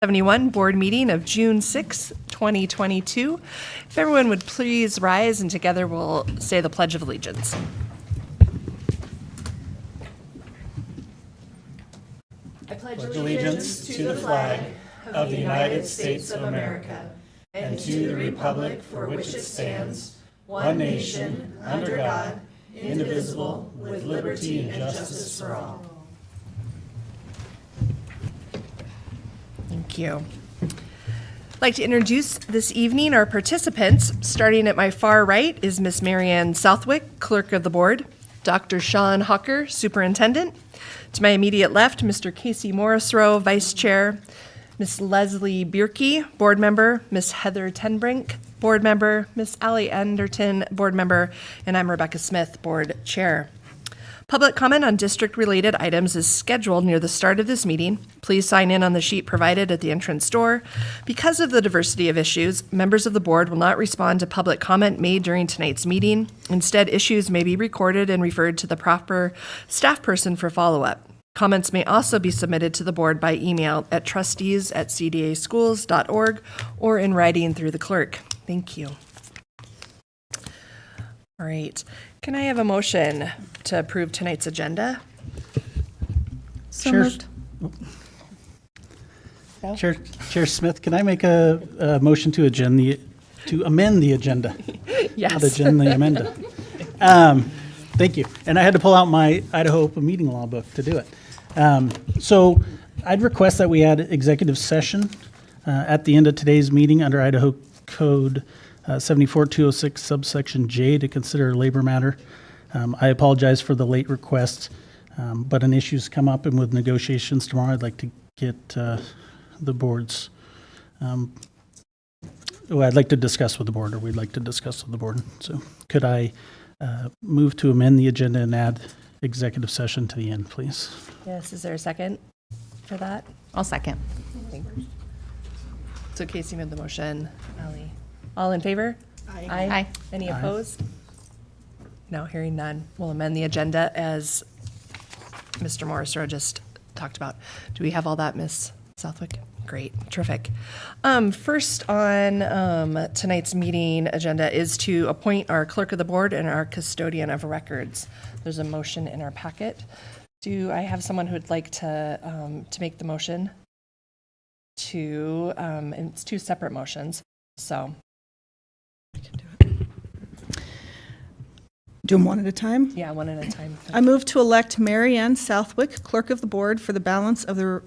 71 board meeting of June 6, 2022. If everyone would please rise and together we'll say the Pledge of Allegiance. I pledge allegiance to the flag of the United States of America and to the republic for which it stands, one nation, under God, indivisible, with liberty and justice for all. Thank you. I'd like to introduce this evening our participants. Starting at my far right is Miss Marianne Southwick, Clerk of the Board, Dr. Sean Hucker, Superintendent. To my immediate left, Mr. Casey Morrisroe, Vice Chair, Miss Leslie Bierke, Board Member, Miss Heather Tenbrink, Board Member, Miss Allie Anderton, Board Member, and I'm Rebecca Smith, Board Chair. Public comment on district-related items is scheduled near the start of this meeting. Please sign in on the sheet provided at the entrance door. Because of the diversity of issues, members of the board will not respond to public comment made during tonight's meeting. Instead, issues may be recorded and referred to the proper staff person for follow-up. Comments may also be submitted to the board by email at trustees@cdaschools.org or in writing through the clerk. Thank you. All right. Can I have a motion to approve tonight's agenda? So moved. No? Chair Smith, can I make a motion to amend the agenda? Yes. Not agenda, the amenda. Thank you. And I had to pull out my Idaho Open Meeting Law book to do it. So I'd request that we add executive session at the end of today's meeting under Idaho Code 74206 subsection J to consider a labor matter. I apologize for the late request, but an issue's come up, and with negotiations tomorrow, I'd like to get the board's, I'd like to discuss with the board, or we'd like to discuss with the board. So could I move to amend the agenda and add executive session to the end, please? Yes. Is there a second for that? I'll second. Thanks. So Casey made the motion. Allie. All in favor? Aye. Aye. Any opposed? No, hearing none. We'll amend the agenda as Mr. Morrisroe just talked about. Do we have all that, Ms. Southwick? Great, terrific. First on tonight's meeting agenda is to appoint our clerk of the board and our custodian of records. There's a motion in our packet. Do I have someone who'd like to make the motion? And it's two separate motions, so. Do them one at a time? Yeah, one at a time. I move to elect Marianne Southwick, Clerk of the Board, for the balance of the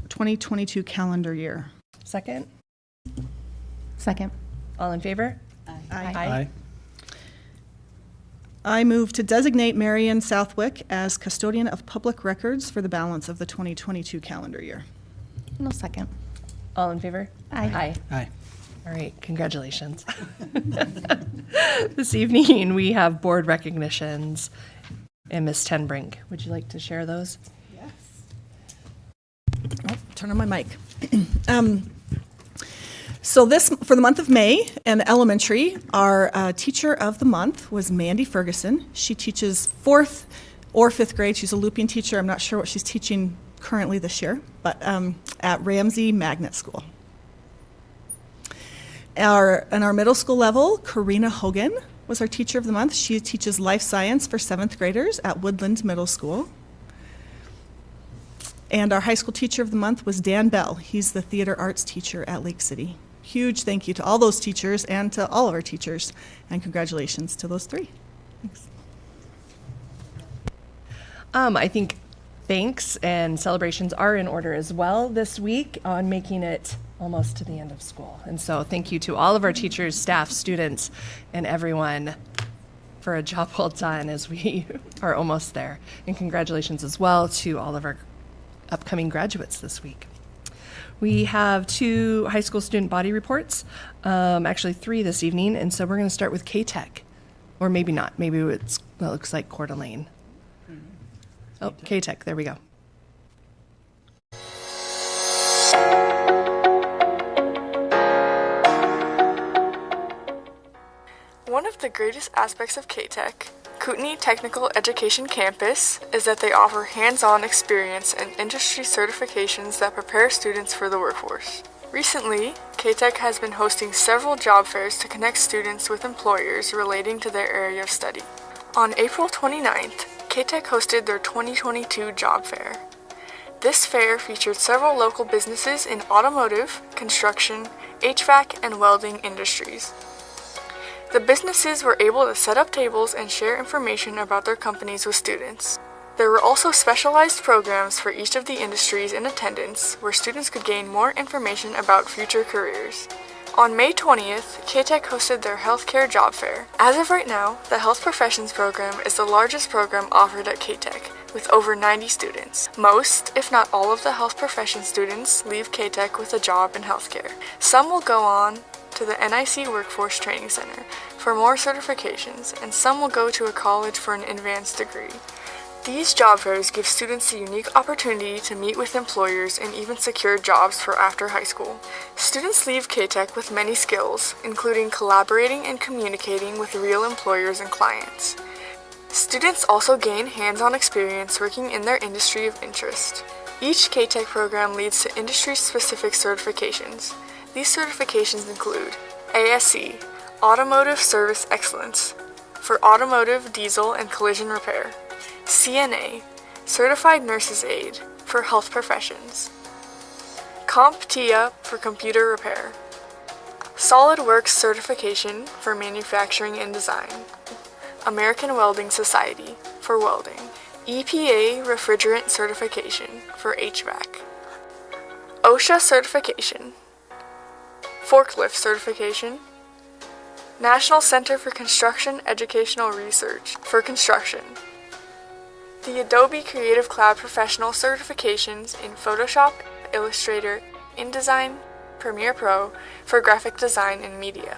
2022 calendar year. Second? Second. All in favor? Aye. I move to designate Marianne Southwick as Custodian of Public Records for the balance of the 2022 calendar year. No second. All in favor? Aye. Aye. All right, congratulations. This evening, we have board recognitions. And Ms. Tenbrink, would you like to share those? Yes. Oh, turn on my mic. So this, for the month of May in elementary, our teacher of the month was Mandy Ferguson. She teaches 4th or 5th grade. She's a looping teacher. I'm not sure what she's teaching currently this year, but at Ramsey Magnet School. In our middle school level, Karina Hogan was our teacher of the month. She teaches life science for 7th graders at Woodland Middle School. And our high school teacher of the month was Dan Bell. He's the theater arts teacher at Lake City. Huge thank you to all those teachers and to all of our teachers, and congratulations to those three. Thanks. I think thanks and celebrations are in order as well this week on making it almost to the end of school. And so thank you to all of our teachers, staff, students, and everyone for a job well done as we are almost there. And congratulations as well to all of our upcoming graduates this week. We have 2 high school student body reports, actually 3 this evening, and so we're going to start with K-Tech. Or maybe not, maybe it looks like Coeur d'Alene. Oh, K-Tech, there we go. One of the greatest aspects of K-Tech Kootenai Technical Education Campus is that they offer hands-on experience and industry certifications that prepare students for the workforce. Recently, K-Tech has been hosting several job fairs to connect students with employers relating to their area of study. On April 29th, K-Tech hosted their 2022 job fair. This fair featured several local businesses in automotive, construction, HVAC, and welding industries. The businesses were able to set up tables and share information about their companies with students. There were also specialized programs for each of the industries in attendance where students could gain more information about future careers. On May 20th, K-Tech hosted their healthcare job fair. As of right now, the Health Professions program is the largest program offered at K-Tech, with over 90 students. Most, if not all of the health profession students leave K-Tech with a job in healthcare. Some will go on to the NIC Workforce Training Center for more certifications, and some will go to a college for an advanced degree. These job fairs give students the unique opportunity to meet with employers and even secure jobs for after high school. Students leave K-Tech with many skills, including collaborating and communicating with real employers and clients. Students also gain hands-on experience working in their industry of interest. Each K-Tech program leads to industry-specific certifications. These certifications include ASE, Automotive Service Excellence, for automotive, diesel, and collision repair. CNA, Certified Nurse's Aide, for health professions. CompTIA, for computer repair. SolidWorks Certification, for manufacturing and design. American Welding Society, for welding. EPA Refrigerant Certification, for HVAC. OSHA Certification. Forklift Certification. National Center for Construction Educational Research, for construction. The Adobe Creative Cloud Professional Certifications in Photoshop, Illustrator, InDesign, Premiere Pro, for graphic design and media.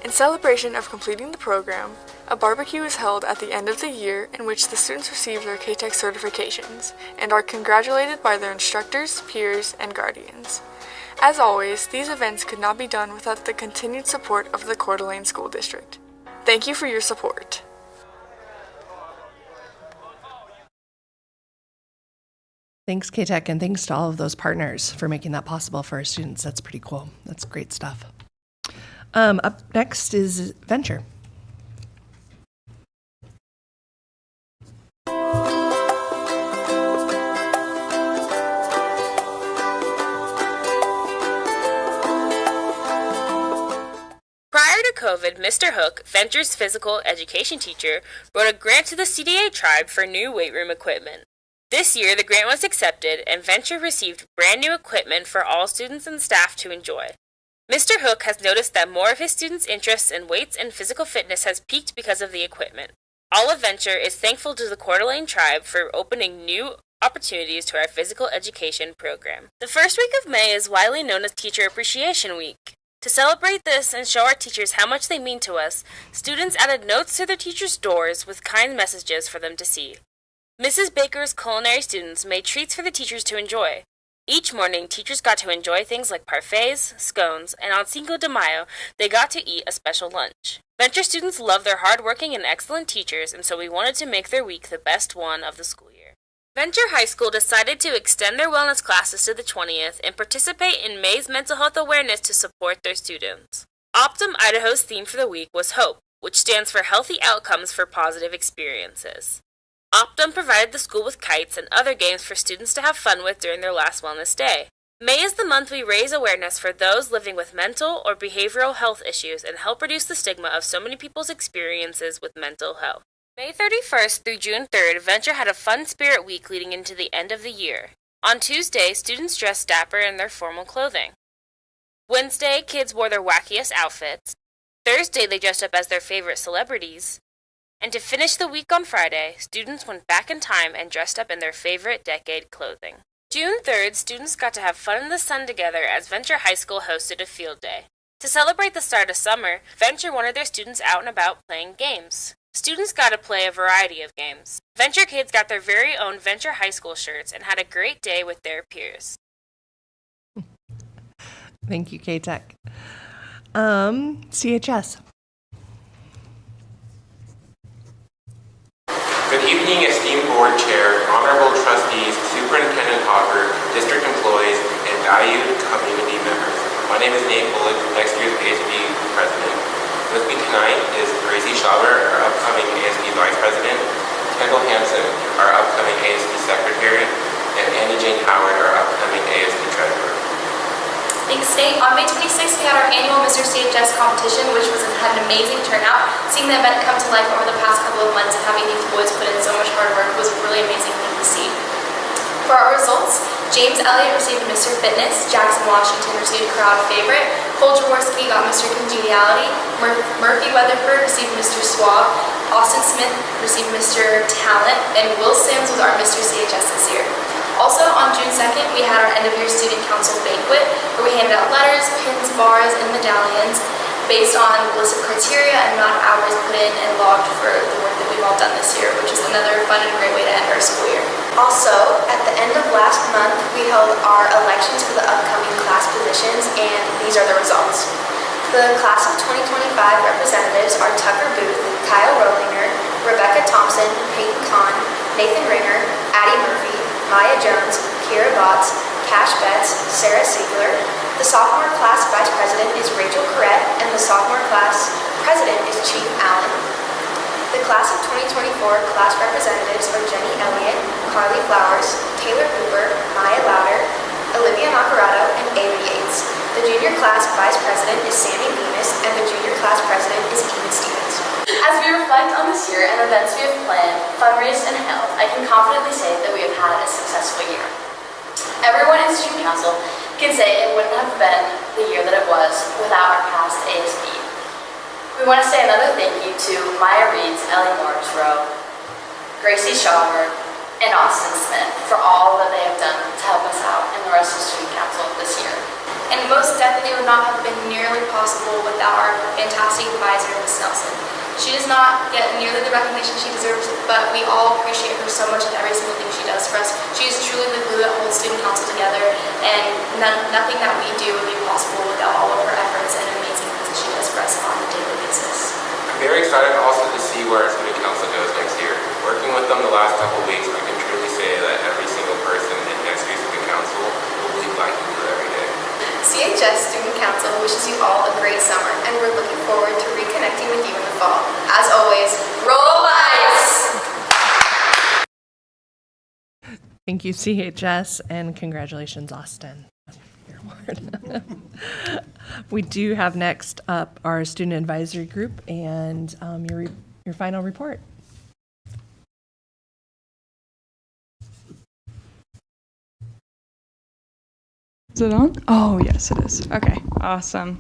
In celebration of completing the program, a barbecue is held at the end of the year in which the students receive their K-Tech certifications and are congratulated by their instructors, peers, and guardians. As always, these events could not be done without the continued support of the Coeur d'Alene School District. Thank you for your support. Thanks, K-Tech, and thanks to all of those partners for making that possible for our students. That's pretty cool. That's great stuff. Up next is Venture. Prior to COVID, Mr. Hook, Venture's physical education teacher, wrote a grant to the CDA tribe for new weight room equipment. This year, the grant was accepted, and Venture received brand new equipment for all students and staff to enjoy. Mr. Hook has noticed that more of his students' interests in weights and physical fitness has peaked because of the equipment. All of Venture is thankful to the Coeur d'Alene tribe for opening new opportunities to our physical education program. The first week of May is widely known as Teacher Appreciation Week. To celebrate this and show our teachers how much they mean to us, students added notes to their teachers' doors with kind messages for them to see. Mrs. Baker's culinary students made treats for the teachers to enjoy. Each morning, teachers got to enjoy things like parfaits, scones, and on Cinco de Mayo, they got to eat a special lunch. Venture students love their hardworking and excellent teachers, and so we wanted to make their week the best one of the school year. Venture High School decided to extend their wellness classes to the 20th and participate in May's mental health awareness to support their students. Optum Idaho's theme for the week was HOPE, which stands for Healthy Outcomes for Positive Experiences. Optum provided the school with kites and other games for students to have fun with during their last wellness day. May is the month we raise awareness for those living with mental or behavioral health issues and help reduce the stigma of so many people's experiences with mental health. May 31st through June 3rd, Venture had a fun spirit week leading into the end of the year. On Tuesday, students dressed dapper in their formal clothing. Wednesday, kids wore their wackiest outfits. Thursday, they dressed up as their favorite celebrities. And to finish the week on Friday, students went back in time and dressed up in their favorite decade clothing. June 3rd, students got to have fun in the sun together as Venture High School hosted a field day. To celebrate the start of summer, Venture wanted their students out and about playing games. Students got to play a variety of games. Venture kids got their very own Venture High School shirts and had a great day with their peers. Thank you, K-Tech. CHS. evening, esteemed board chair, honorable trustees, Superintendent Hopper, district employees, and valued community members. My name is Nate Bullock, next year's ASB president. With me tonight is Gracie Schauber, our upcoming ASB vice president, Kendall Hansen, our upcoming ASB secretary, and Annie Jane Howard, our upcoming ASB treasurer. Thanks, Nate. On May 26th, we had our annual Mr. CHS competition, which had an amazing turnout. Seeing the event come to life over the past couple of months and having these boys put in so much hard work was a really amazing thing to see. For our results, James Elliott received Mr. Fitness, Jackson Washington received Crowd Favorite, Cole Jaworski got Mr. Congeniality, Murphy Weatherford received Mr. Swot, Austin Smith received Mr. Talent, and Will Sims was our Mr. CHS this year. Also, on June 2nd, we had our end-of-year student council banquet, where we handed out letters, pins, bars, and medallions based on the list of criteria and amount of hours put in and logged for the work that we've all done this year, which is another fun and great way to end our school year. Also, at the end of last month, we held our elections for the upcoming class positions, and these are the results. The class of 2025 representatives are Tucker Booth, Kyle Rollinger, Rebecca Thompson, Peyton Kahn, Nathan Ringer, Addie Murphy, Maya Jones, Kira Botts, Cash Betts, Sarah Siegler. The sophomore class vice president is Rachel Corrett, and the sophomore class president is Chief Allen. The class of 2024 class representatives are Jenny Elliott, Carly Flowers, Taylor Hooper, Maya Louder, Olivia Nacarado, and Ava Yates. The junior class vice president is Sammy Bemis, and the junior class president is Keenan Stevens. As we reflect on this year and events we have planned, fundraised, and held, I can confidently say that we have had a successful year. Everyone in student council can say it wouldn't have been the year that it was without our past ASB. We want to say another thank you to Maya Reeds, Ellie Morrisroe, Gracie Schauber, and Austin Smith for all that they have done to help us out and the rest of student council this year. And most definitely would not have been nearly possible without our fantastic advisor, Ms. Nelson. She does not get nearly the recognition she deserves, but we all appreciate her so much in every single thing she does for us. She is truly the glue that holds student council together, and nothing that we do would be possible without all of her efforts and amazing things that she does for us on a daily basis. I'm very excited also to see where our student council goes next year. Working with them the last couple of weeks, I can truly say that every single person in next year's student council will believe I can do it every day. CHS Student Council wishes you all a great summer, and we're looking forward to reconnecting with you in the fall. As always, roll lights! Thank you, CHS, and congratulations, Austin, on your award. We do have next up our student advisory group and your final report. Is it on? Oh, yes, it is. Okay, awesome.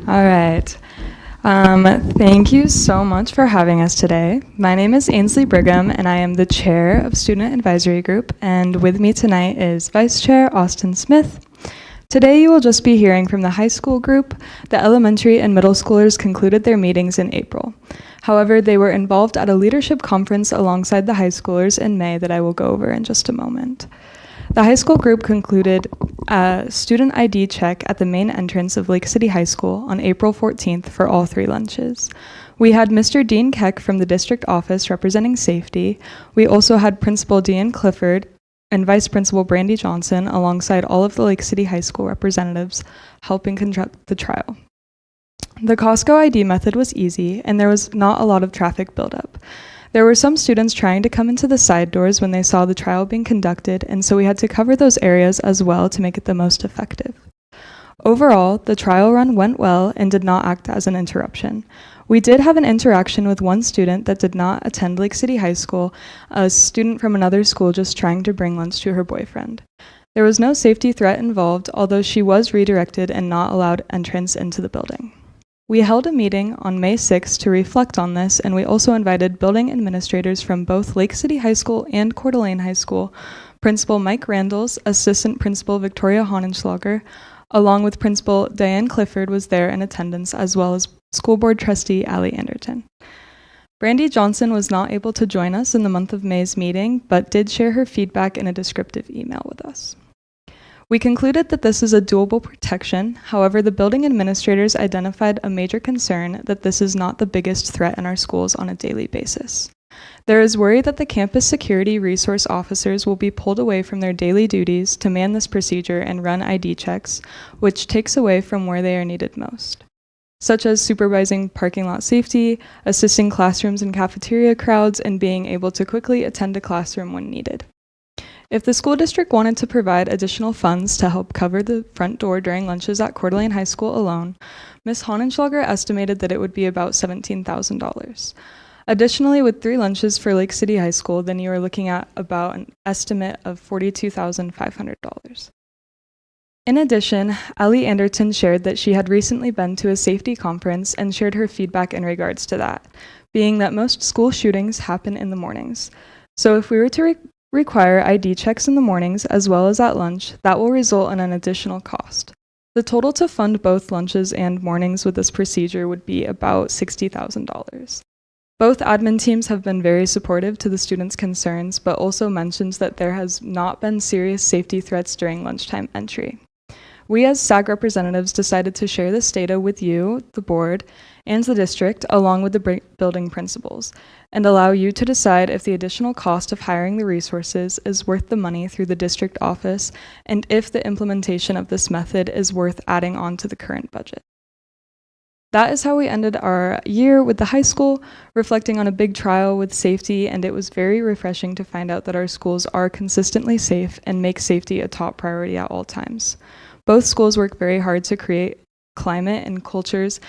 All right. Thank you so much for having us today. My name is Ainsley Brigham, and I am the chair of Student Advisory Group, and with me tonight is Vice Chair Austin Smith. Today you will just be hearing from the high school group. The elementary and middle schoolers concluded their meetings in April. However, they were involved at a leadership conference alongside the high schoolers in May that I will go over in just a moment. The high school group concluded a student ID check at the main entrance of Lake City High School on April 14th for all 3 lunches. We had Mr. Dean Keck from the district office representing safety. We also had Principal Deanne Clifford and Vice Principal Brandy Johnson alongside all of the Lake City High School representatives helping conduct the trial. The Costco ID method was easy, and there was not a lot of traffic buildup. There were some students trying to come into the side doors when they saw the trial being conducted, and so we had to cover those areas as well to make it the most effective. Overall, the trial run went well and did not act as an interruption. We did have an interaction with one student that did not attend Lake City High School, a student from another school just trying to bring lunch to her boyfriend. There was no safety threat involved, although she was redirected and not allowed entrance into the building. We held a meeting on May 6th to reflect on this, and we also invited building administrators from both Lake City High School and Coeur d'Alene High School, Principal Mike Randalls, Assistant Principal Victoria Honenschlager, along with Principal Diane Clifford was there in attendance, as well as School Board Trustee Allie Anderton. Brandy Johnson was not able to join us in the month of May's meeting, but did share her feedback in a descriptive email with us. We concluded that this is a doable protection. However, the building administrators identified a major concern that this is not the biggest threat in our schools on a daily basis. There is worry that the campus security resource officers will be pulled away from their daily duties to man this procedure and run ID checks, which takes away from where they are needed most, such as supervising parking lot safety, assisting classrooms and cafeteria crowds, and being able to quickly attend a classroom when needed. If the school district wanted to provide additional funds to help cover the front door during lunches at Coeur d'Alene High School alone, Ms. Honenschlager estimated that it would be about $17,000. Additionally, with 3 lunches for Lake City High School, then you are looking at about an estimate of $42,500. In addition, Ellie Anderton shared that she had recently been to a safety conference and shared her feedback in regards to that, being that most school shootings happen in the mornings. So if we were to require ID checks in the mornings as well as at lunch, that will result in an additional cost. The total to fund both lunches and mornings with this procedure would be about $60,000. Both admin teams have been very supportive to the students' concerns, but also mentions that there has not been serious safety threats during lunchtime entry. We as SAG representatives decided to share this data with you, the board, and the district, along with the building principals, and allow you to decide if the additional cost of hiring the resources is worth the money through the district office, and if the implementation of this method is worth adding on to the current budget. That is how we ended our year with the high school, reflecting on a big trial with safety, and it was very refreshing to find out that our schools are consistently safe and make safety a top priority at all times. Both schools work very hard to create climate and cultures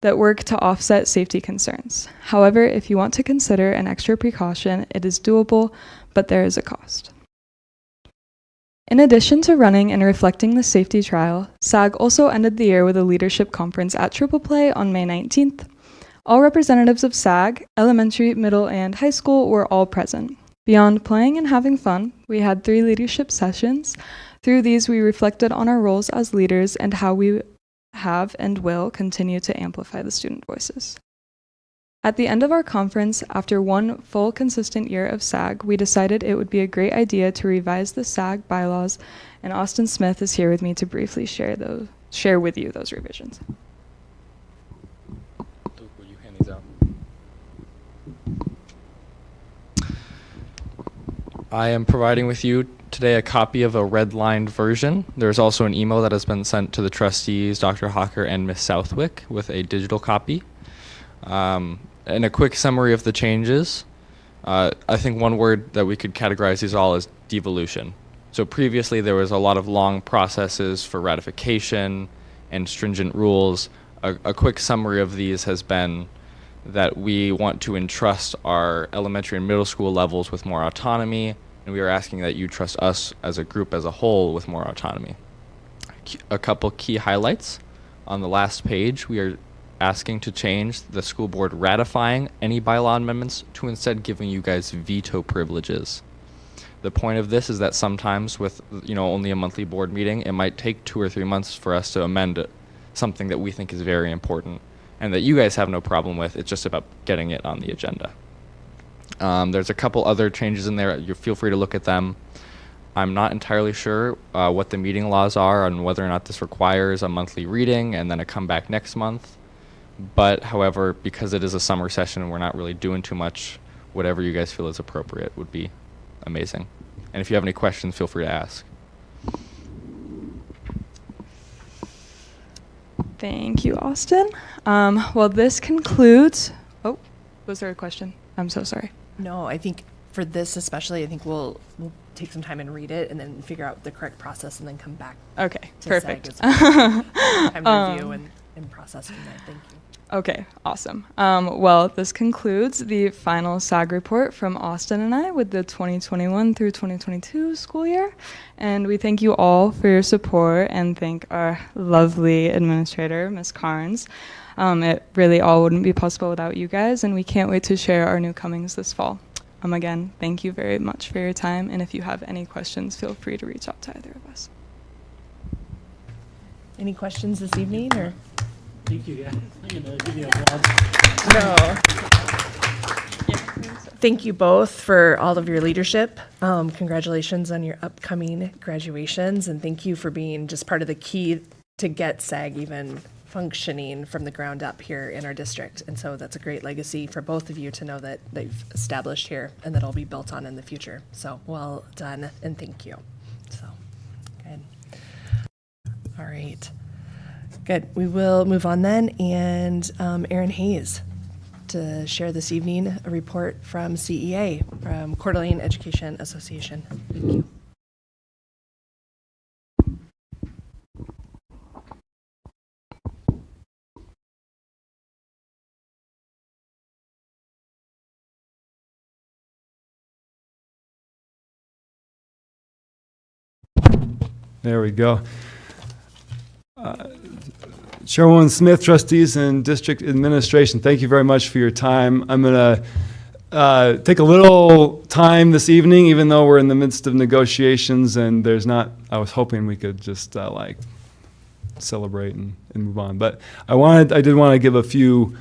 that work to offset safety concerns. However, if you want to consider an extra precaution, it is doable, but there is a cost. In addition to running and reflecting the safety trial, SAG also ended the year with a leadership conference at Triple Play on May 19th. All representatives of SAG, elementary, middle, and high school were all present. Beyond playing and having fun, we had 3 leadership sessions. Through these, we reflected on our roles as leaders and how we have and will continue to amplify the student voices. At the end of our conference, after 1 full consistent year of SAG, we decided it would be a great idea to revise the Sag Bylaws, and Austin Smith is here with me to briefly share with you those revisions. Luke, will you hand these out? I am providing with you today a copy of a redlined version. There's also an email that has been sent to the trustees, Dr. Hawker and Ms. Southwick, with a digital copy. And a quick summary of the changes. I think one word that we could categorize these all as devolution. So previously there was a lot of long processes for ratification and stringent rules. A quick summary of these has been that we want to entrust our elementary and middle school levels with more autonomy, and we are asking that you trust us as a group as a whole with more autonomy. A couple key highlights. On the last page, we are asking to change the school board ratifying any bylaw amendments to instead giving you guys veto privileges. The point of this is that sometimes with only a monthly board meeting, it might take 2 or 3 months for us to amend something that we think is very important and that you guys have no problem with. It's just about getting it on the agenda. There's a couple other changes in there. You feel free to look at them. I'm not entirely sure what the meeting laws are on whether or not this requires a monthly reading and then a comeback next month. But however, because it is a summer session and we're not really doing too much, whatever you guys feel is appropriate would be amazing. And if you have any questions, feel free to ask. Thank you, Austin. Well, this concludes. Oh, was there a question? I'm so sorry. No, I think for this especially, I think we'll take some time and read it and then figure out the correct process and then come back. Okay, to perfect. SAG as well. Time to review and process from there. Thank you. Okay, awesome. Well, this concludes the final SAG report from Austin and I with the 2021 through 2022 school year. And we thank you all for your support and thank our lovely administrator, Ms. Carnes. It really all wouldn't be possible without you guys, and we can't wait to share our new comings this fall. Again, thank you very much for your time, and if you have any questions, feel free to reach out to either of us. Any questions this evening or? Thank you, guys. I'm gonna give you applause. No. Thank you both for all of your leadership. Congratulations on your upcoming graduations, and thank you for being just part of the key to get SAG even functioning from the ground up here in our district. And so that's a great legacy for both of you to know that they've established here and that it'll be built on in the future. So well done and thank you. So good. All right. Good. We will move on then. And Erin Hayes to share this evening a report from CEA, from Coeur d'Alene Education Association. Thank you. There we go. Chairwoman Smith, trustees, and district administration, thank you very much for your time. I'm going to take a little time this evening, even though we're in the midst of negotiations and there's not, I was hoping we could just like celebrate and move on. But I did want to give a few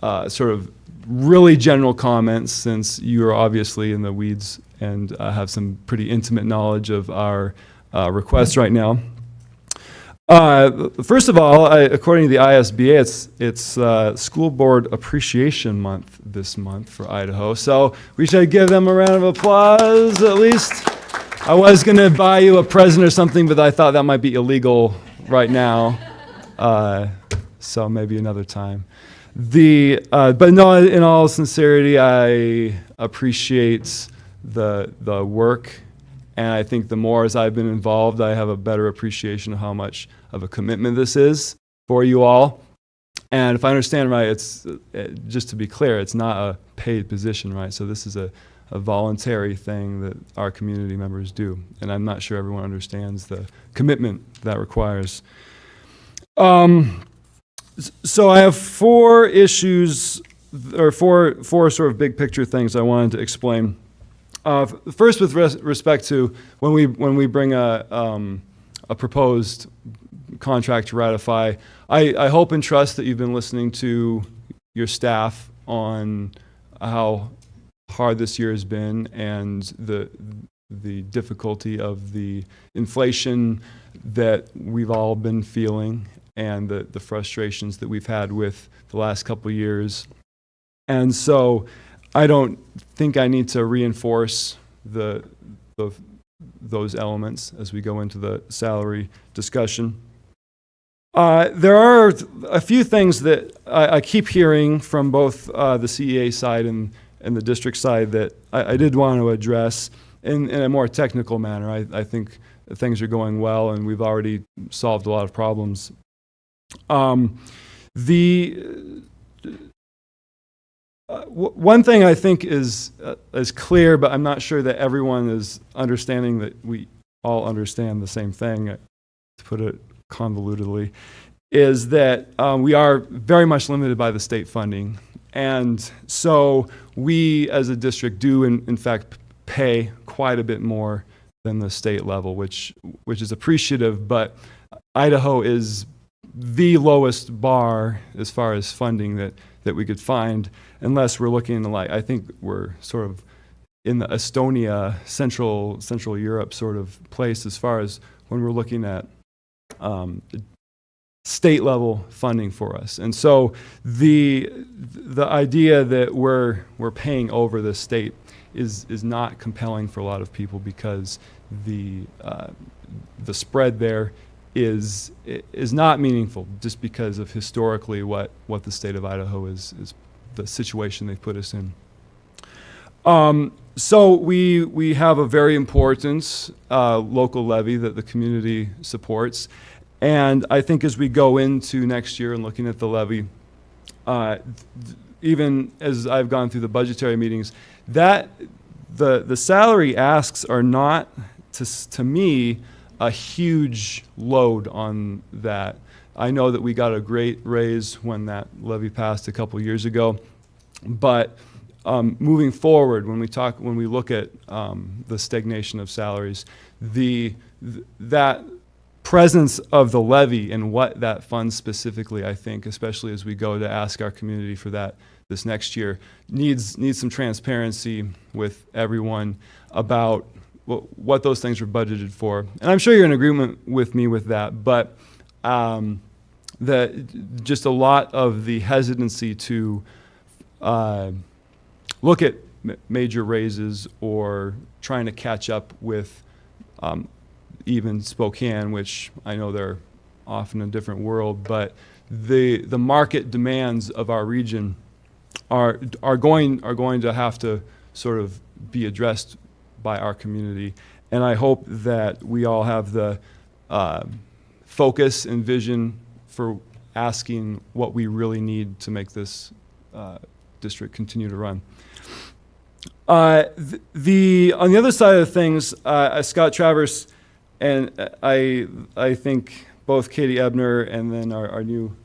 sort of really general comments, since you are obviously in the weeds and have some pretty intimate knowledge of our requests right now. First of all, according to the ISBA, it's School Board Appreciation Month this month for Idaho, so we should give them a round of applause at least. I was going to buy you a present or something, but I thought that might be illegal right now, so maybe another time. But no, in all sincerity, I appreciate the work. And I think the more as I've been involved, I have a better appreciation of how much of a commitment this is for you all. And if I understand right, it's just to be clear, it's not a paid position, right? So this is a voluntary thing that our community members do. And I'm not sure everyone understands the commitment that requires. So I have four issues, or four sort of big picture things I wanted to explain. First, with respect to when we bring a proposed contract to ratify, I hope and trust that you've been listening to your staff on how hard this year has been and the difficulty of the inflation that we've all been feeling and the frustrations that we've had with the last couple of years. And so I don't think I need to reinforce those elements as we go into the salary discussion. There are a few things that I keep hearing from both the CEA side and the district side that I did want to address in a more technical manner. I think things are going well and we've already solved a lot of problems. One thing I think is clear, but I'm not sure that everyone is understanding that we all understand the same thing, to put it convolutedly, is that we are very much limited by the state funding. And so we as a district do in fact pay quite a bit more than the state level, which is appreciative, but Idaho is the lowest bar as far as funding that we could find, unless we're looking like, I think we're sort of in the Estonia, Central Europe sort of place as far as when we're looking at state level funding for us. And so the idea that we're paying over the state is not compelling for a lot of people, because the spread there is not meaningful, just because of historically what the state of Idaho is the situation they've put us in. So we have a very important local levy that the community supports, and I think as we go into next year and looking at the levy, even as I've gone through the budgetary meetings, that the salary asks are not, to me, a huge load on that. I know that we got a great raise when that levy passed a couple years ago, but moving forward, when we look at the stagnation of salaries, that presence of the levy and what that funds specifically, I think, especially as we go to ask our community for that this next year, needs some transparency with everyone about what those things were budgeted for. And I'm sure you're in agreement with me with that, but that just a lot of the hesitancy to look at major raises or trying to catch up with even Spokane, which I know they're often a different world, but the market demands of our region are going to have to sort of be addressed by our community. And I hope that we all have the focus and vision for asking what we really need to make this district continue to run. On the other side of things, Scott Travers and I think both Katie Ebner and then our new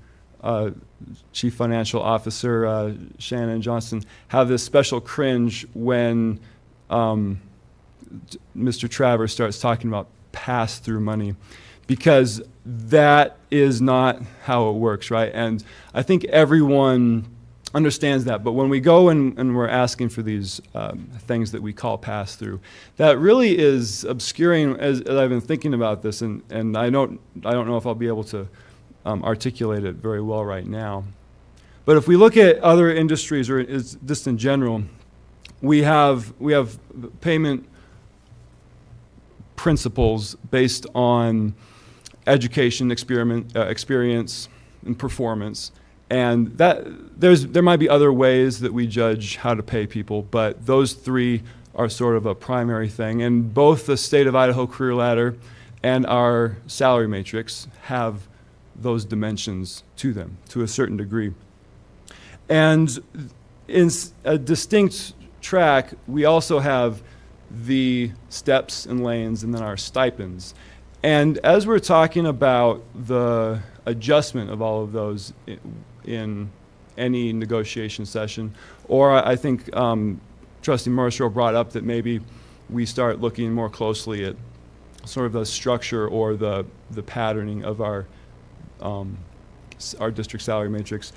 Chief Financial Officer, Shannon Johnson, have this special cringe when Mr. Travers starts talking about pass-through money, because that is not how it works, right? And I think everyone understands that, but when we go and we're asking for these things that we call pass-through, that really is obscuring, as I've been thinking about this, and I don't know if I'll be able to articulate it very well right now. But if we look at other industries, or just in general, we have payment principles based on education, experience, and performance. And there might be other ways that we judge how to pay people, but those three are sort of a primary thing. And both the State of Idaho Career Ladder and our salary matrix have those dimensions to them to a certain degree. And in a distinct track, we also have the steps and lanes and then our stipends. And as we're talking about the adjustment of all of those in any negotiation session, or I think Trustee Marshall brought up that maybe we start looking more closely at sort of the structure or the patterning of our district salary matrix.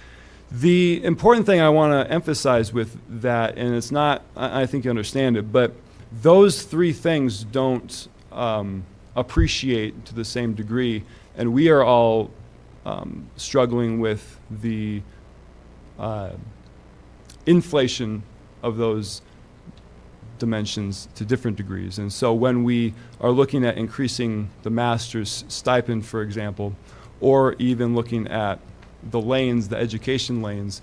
The important thing I want to emphasize with that, and it's not, I think you understand it, but those three things don't appreciate to the same degree, and we are all struggling with the inflation of those dimensions to different degrees. And so when we are looking at increasing the master's stipend, for example, or even looking at the lanes, the education lanes,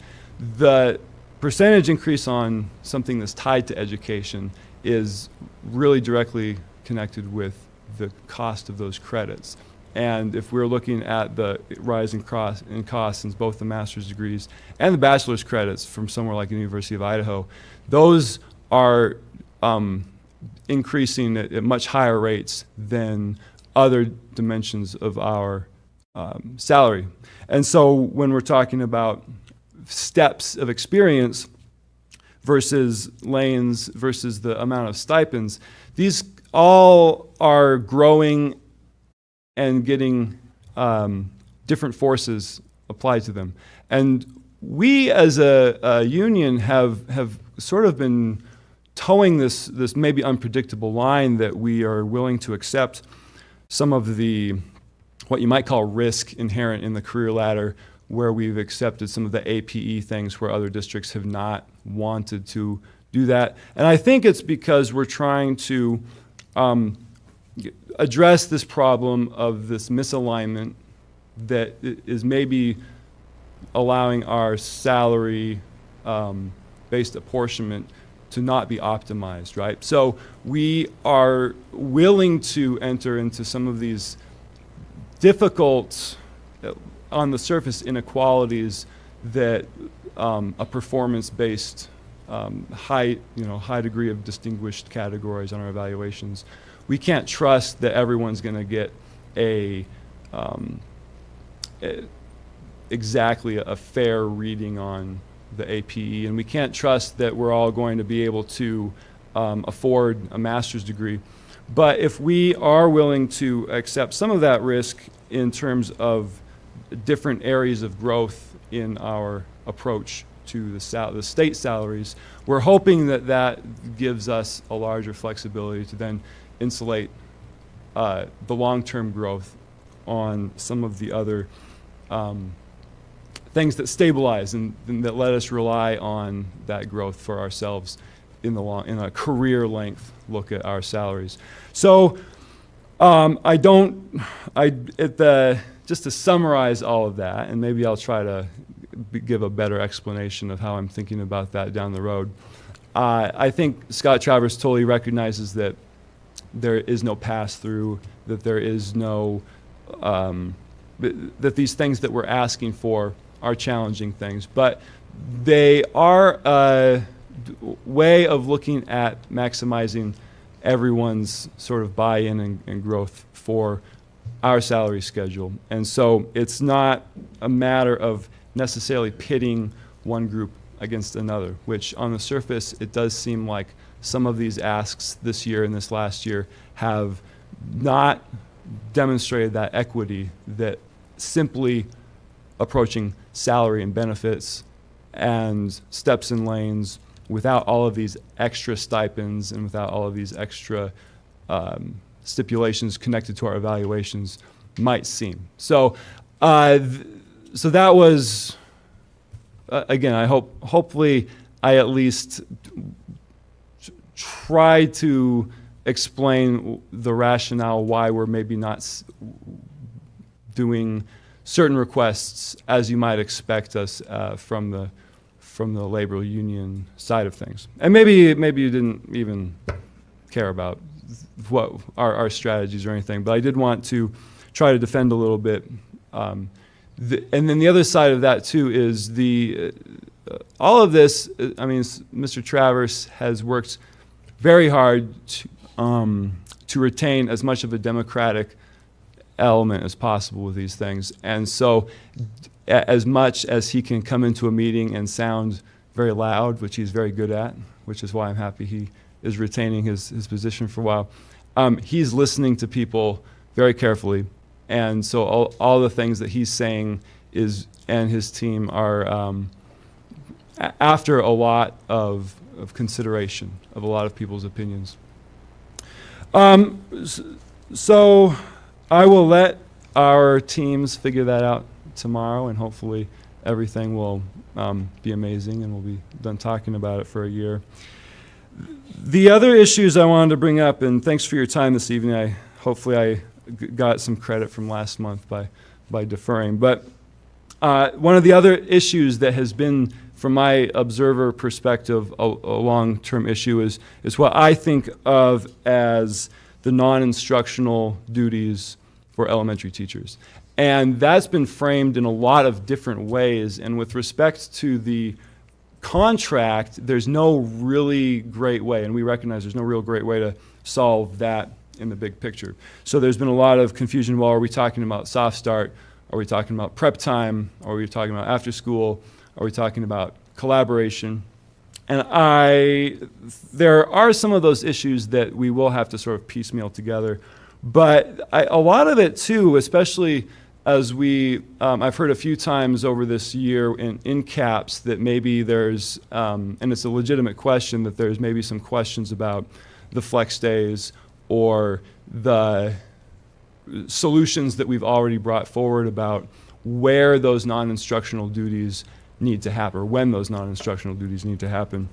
the percentage increase on something that's tied to education is really directly connected with the cost of those credits. And if we're looking at the rise in costs in both the master's degrees and the bachelor's credits from somewhere like the University of Idaho, those are increasing at much higher rates than other dimensions of our salary. And so when we're talking about steps of experience versus lanes versus the amount of stipends, these all are growing and getting different forces applied to them. And we as a union have sort of been towing this maybe unpredictable line that we are willing to accept some of the what you might call risk inherent in the career ladder, where we've accepted some of the APE things where other districts have not wanted to do that. And I think it's because we're trying to address this problem of this misalignment that is maybe allowing our salary based apportionment to not be optimized, right? So we are willing to enter into some of these difficult, on the surface, inequalities that a performance-based high degree of distinguished categories on our evaluations. We can't trust that everyone's going to get exactly a fair reading on the APE, and we can't trust that we're all going to be able to afford a master's degree. But if we are willing to accept some of that risk in terms of different areas of growth in our approach to the state salaries, we're hoping that that gives us a larger flexibility to then insulate the long-term growth on some of the other things that stabilize and that let us rely on that growth for ourselves in a career length look at our salaries. So just to summarize all of that, and maybe I'll try to give a better explanation of how I'm thinking about that down the road. I think Scott Travers totally recognizes that there is no pass-through, that there is no, that these things that we're asking for are challenging things, but they are a way of looking at maximizing everyone's sort of buy-in and growth for our salary schedule. And so it's not a matter of necessarily pitting one group against another, which on the surface it does seem like some of these asks this year and this last year have not demonstrated that equity that simply approaching salary and benefits and steps and lanes without all of these extra stipends and without all of these extra stipulations connected to our evaluations might seem. So, so that was, again, hopefully I at least try to explain the rationale why we're maybe not doing certain requests as you might expect us from the labor union side of things. And maybe you didn't even care about what our strategies or anything, but I did want to try to defend a little bit. And then the other side of that too is all of this. I mean, Mr. Travers has worked very hard to retain as much of a democratic element as possible with these things. And so as much as he can come into a meeting and sound very loud, which he's very good at, which is why I'm happy he is retaining his position for a while, he's listening to people very carefully. And so all the things that he's saying and his team are after a lot of consideration of a lot of people's opinions. So I will let our teams figure that out tomorrow, and hopefully everything will be amazing and we'll be done talking about it for a year. The other issues I wanted to bring up, and thanks for your time this evening. Hopefully I got some credit from last month by deferring. But one of the other issues that has been, from my observer perspective, a long-term issue is what I think of as the non-instructional duties for elementary teachers. And that's been framed in a lot of different ways. And with respect to the contract, there's no really great way, and we recognize there's no real great way to solve that in the big picture. So there's been a lot of confusion. Well, are we talking about soft start? Are we talking about prep time? Are we talking about after school? Are we talking about collaboration? And there are some of those issues that we will have to sort of piecemeal together. But a lot of it too, especially as I've heard a few times over this year in CAPS that maybe there's, and it's a legitimate question, that there's maybe some questions about the flex days or the solutions that we've already brought forward about where those non-instructional duties need to happen, or when those non-instructional duties need to happen.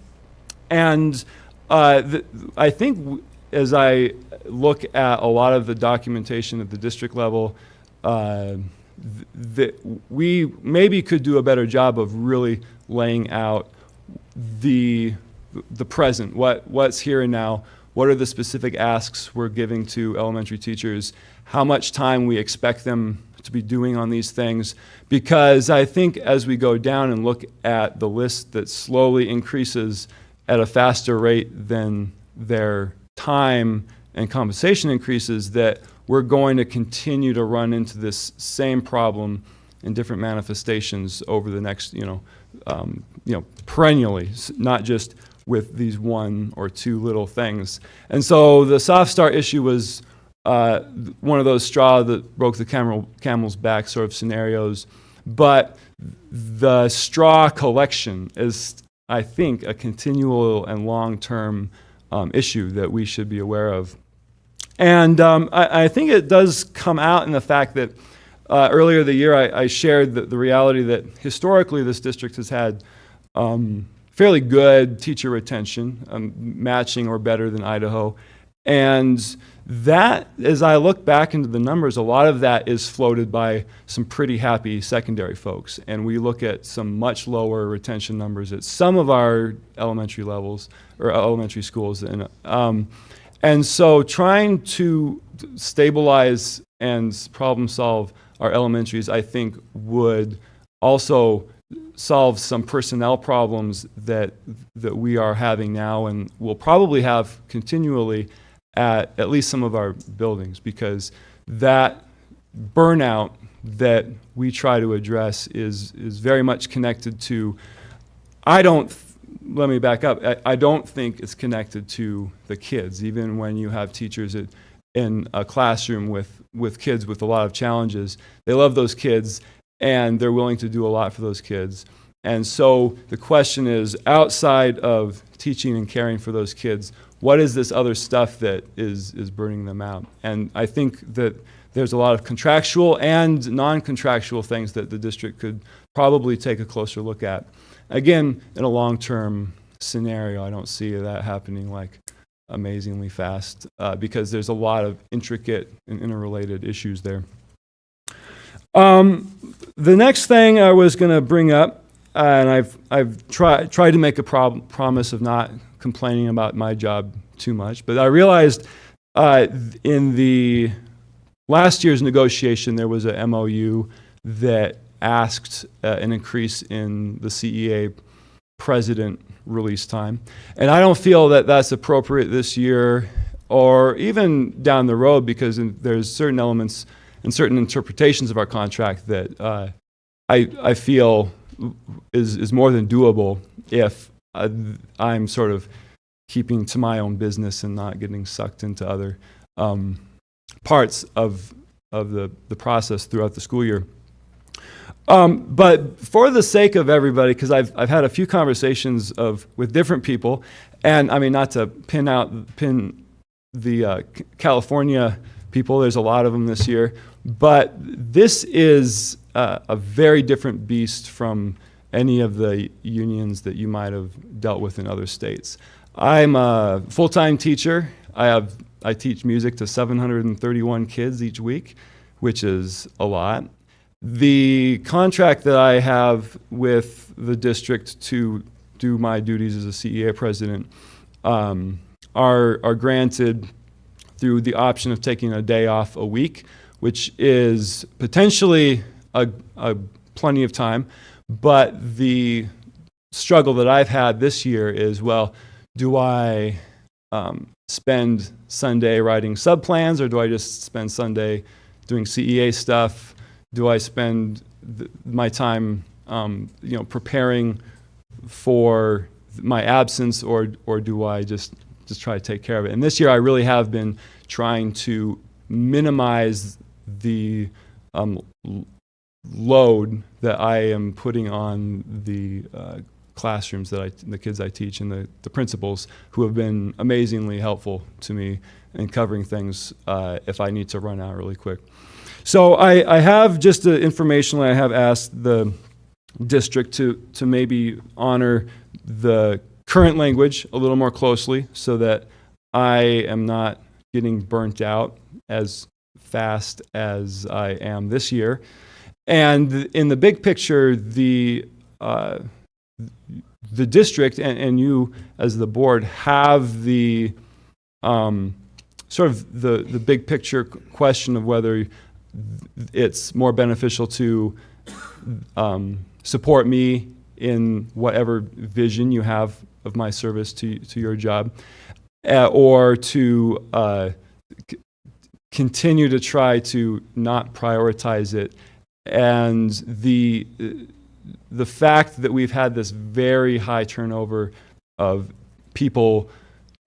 And I think as I look at a lot of the documentation at the district level, that we maybe could do a better job of really laying out the present, what's here and now, what are the specific asks we're giving to elementary teachers, how much time we expect them to be doing on these things, because I think as we go down and look at the list that slowly increases at a faster rate than their time and compensation increases, that we're going to continue to run into this same problem in different manifestations over the next, perennially, not just with these one or two little things. And so the soft start issue was one of those straw that broke the camel's back sort of scenarios. But the straw collection is, I think, a continual and long-term issue that we should be aware of. And I think it does come out in the fact that earlier the year, I shared the reality that historically this district has had fairly good teacher retention, matching or better than Idaho. And that, as I look back into the numbers, a lot of that is floated by some pretty happy secondary folks. And we look at some much lower retention numbers at some of our elementary levels, or elementary schools. And so trying to stabilize and problem solve our elementaries, I think, would also solve some personnel problems that we are having now and will probably have continually at least some of our buildings, because that burnout that we try to address is very much connected to, let me back up, I don't think it's connected to the kids. Even when you have teachers in a classroom with kids with a lot of challenges, they love those kids and they're willing to do a lot for those kids. And so the question is, outside of teaching and caring for those kids, what is this other stuff that is burning them out? And I think that there's a lot of contractual and non-contractual things that the district could probably take a closer look at. Again, in a long-term scenario, I don't see that happening like amazingly fast because there's a lot of intricate and interrelated issues there. The next thing I was going to bring up, and I've tried to make a promise of not complaining about my job too much, but I realized in the last year's negotiation there was a MOU that asked an increase in the CEA president release time, and I don't feel that that's appropriate this year or even down the road, because there's certain elements and certain interpretations of our contract that I feel is more than doable if I'm sort of keeping to my own business and not getting sucked into other parts of the process throughout the school year. But for the sake of everybody, because I've had a few conversations with different people, and I mean, not to pin the California people, there's a lot of them this year, but this is a very different beast from any of the unions that you might have dealt with in other states. I'm a full-time teacher. I teach music to 731 kids each week, which is a lot. The contract that I have with the district to do my duties as a CEA president are granted through the option of taking a day off a week, which is potentially a plenty of time. But the struggle that I've had this year is, well, do I spend Sunday writing sub-plans, or do I just spend Sunday doing CEA stuff? Do I spend my time preparing for my absence, or do I just try to take care of it? And this year I really have been trying to minimize the load that I am putting on the classrooms the kids I teach, and the principals, who have been amazingly helpful to me in covering things if I need to run out really quick. So I have just informationally, I have asked the district to maybe honor the current language a little more closely, so that I am not getting burnt out as fast as I am this year. And in the big picture, the district and you as the board have the sort of the big picture question of whether it's more beneficial to support me in whatever vision you have of my service to your job, or to continue to try to not prioritize it. And the fact that we've had this very high turnover of people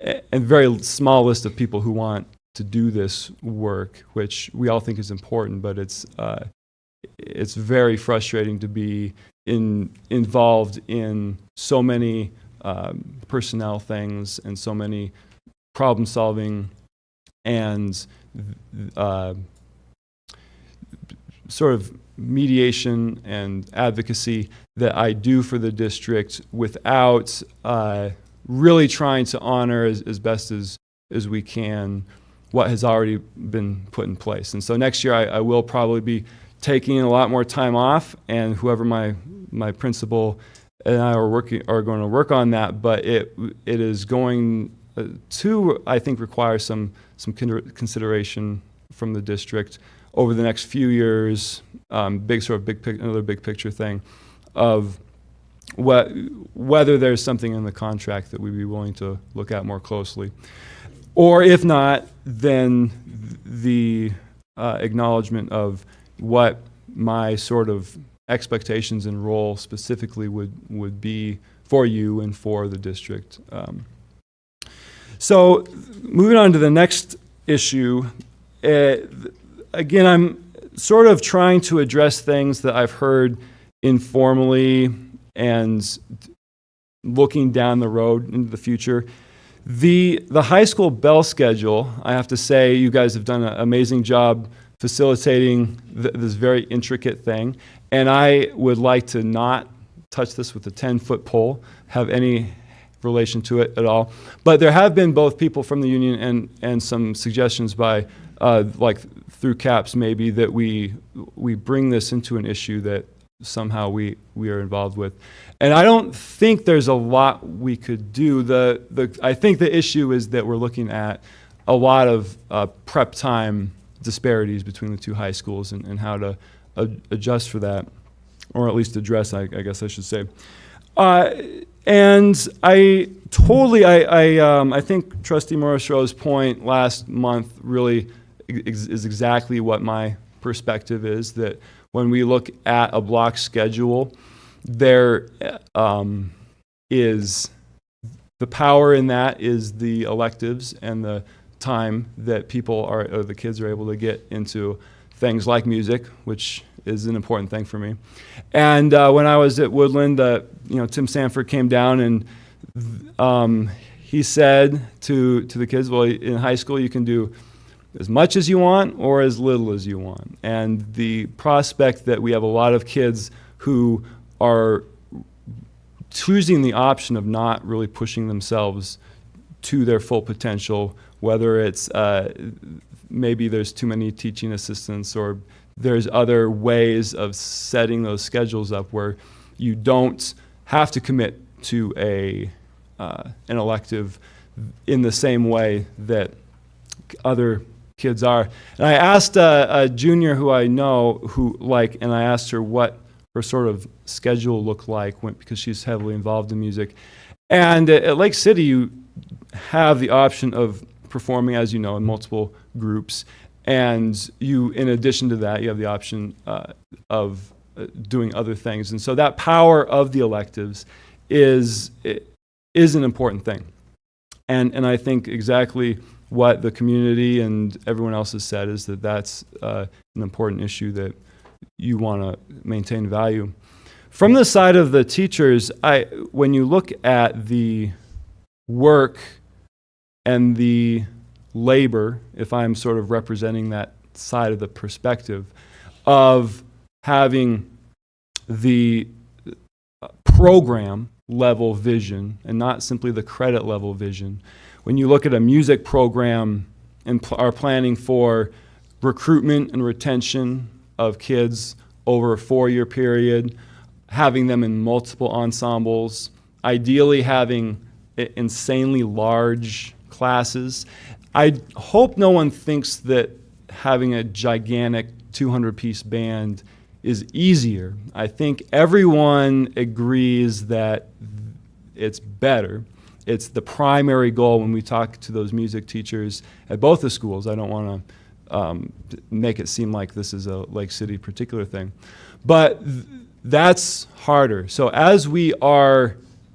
and very small list of people who want to do this work, which we all think is important, but it's very frustrating to be involved in so many personnel things and so many problem solving and sort of mediation and advocacy that I do for the district without really trying to honor as best as we can what has already been put in place. And so next year I will probably be taking a lot more time off, and whoever my principal and I are going to work on that, but it is going to, I think, require some consideration from the district over the next few years, another big picture thing of whether there's something in the contract that we'd be willing to look at more closely. Or if not, then the acknowledgement of what my sort of expectations and role specifically would be for you and for the district. So moving on to the next issue, again, I'm sort of trying to address things that I've heard informally and looking down the road into the future. The high school bell schedule, I have to say, you guys have done an amazing job facilitating this very intricate thing, and I would like to not touch this with a 10-foot pole, have any relation to it at all. But there have been both people from the union and some suggestions by, like through CAPS maybe, that we bring this into an issue that somehow we are involved with. And I don't think there's a lot we could do. I think the issue is that we're looking at a lot of prep time disparities between the two high schools and how to adjust for that, or at least address, I guess I should say. And I think Trustee Morrisro's point last month really is exactly what my perspective is, that when we look at a block schedule, there is the power in that is the electives and the time that the kids are able to get into things like music, which is an important thing for me. And when I was at Woodland, Tim Sanford came down and he said to the kids, well, in high school you can do as much as you want or as little as you want. And the prospect that we have a lot of kids who are choosing the option of not really pushing themselves to their full potential, whether it's maybe there's too many teaching assistants, or there's other ways of setting those schedules up where you don't have to commit to an elective in the same way that other kids are. And I asked a junior who I know and I asked her what her sort of schedule looked like because she's heavily involved in music. And at Lake City, you have the option of performing, as you know, in multiple groups. And in addition to that, you have the option of doing other things. And so that power of the electives is an important thing. And I think exactly what the community and everyone else has said is that's an important issue that you want to maintain value. From the side of the teachers, when you look at the work and the labor, if I'm sort of representing that side of the perspective of having the program level vision and not simply the credit level vision. When you look at a music program and are planning for recruitment and retention of kids over a 4-year period, having them in multiple ensembles, ideally having insanely large classes. I hope no one thinks that having a gigantic 200-piece band is easier. I think everyone agrees that it's better. It's the primary goal when we talk to those music teachers at both the schools. I don't want to make it seem like this is a Lake City particular thing. But that's harder. So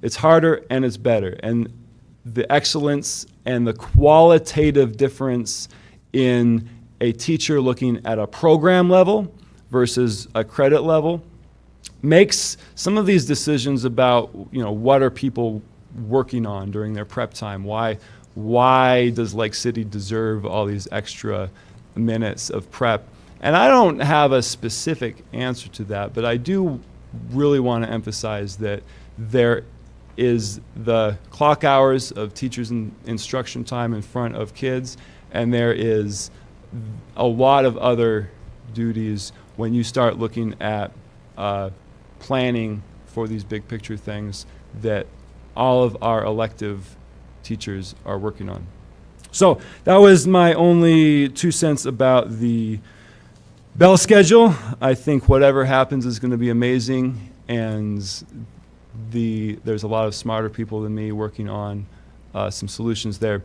it's harder and it's better. And the excellence and the qualitative difference in a teacher looking at a program level versus a credit level makes some of these decisions about, what are people working on during their prep time? Why does Lake City deserve all these extra minutes of prep? And I don't have a specific answer to that, but I do really want to emphasize that there is the clock hours of teachers' and instruction time in front of kids, and there is a lot of other duties when you start looking at planning for these big picture things that all of our elective teachers are working on. So that was my only 2 cents about the bell schedule. I think whatever happens is going to be amazing, and there's a lot of smarter people than me working on some solutions there.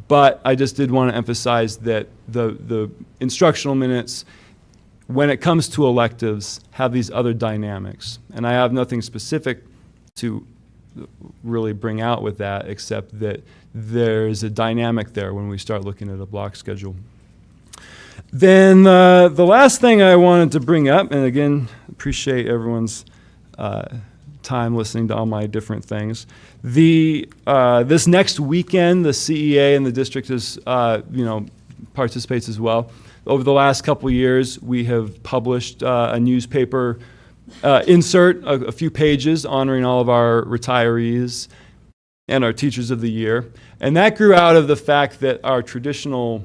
But I just did want to emphasize that the instructional minutes, when it comes to electives, have these other dynamics. And I have nothing specific to really bring out with that, except that there's a dynamic there when we start looking at a block schedule. Then the last thing I wanted to bring up, and again, appreciate everyone's time listening to all my different things. This next weekend, the CEA and the district is, participates as well. Over the last couple years, we have published a newspaper insert, a few pages honoring all of our retirees and our teachers of the year. And that grew out of the fact that our traditional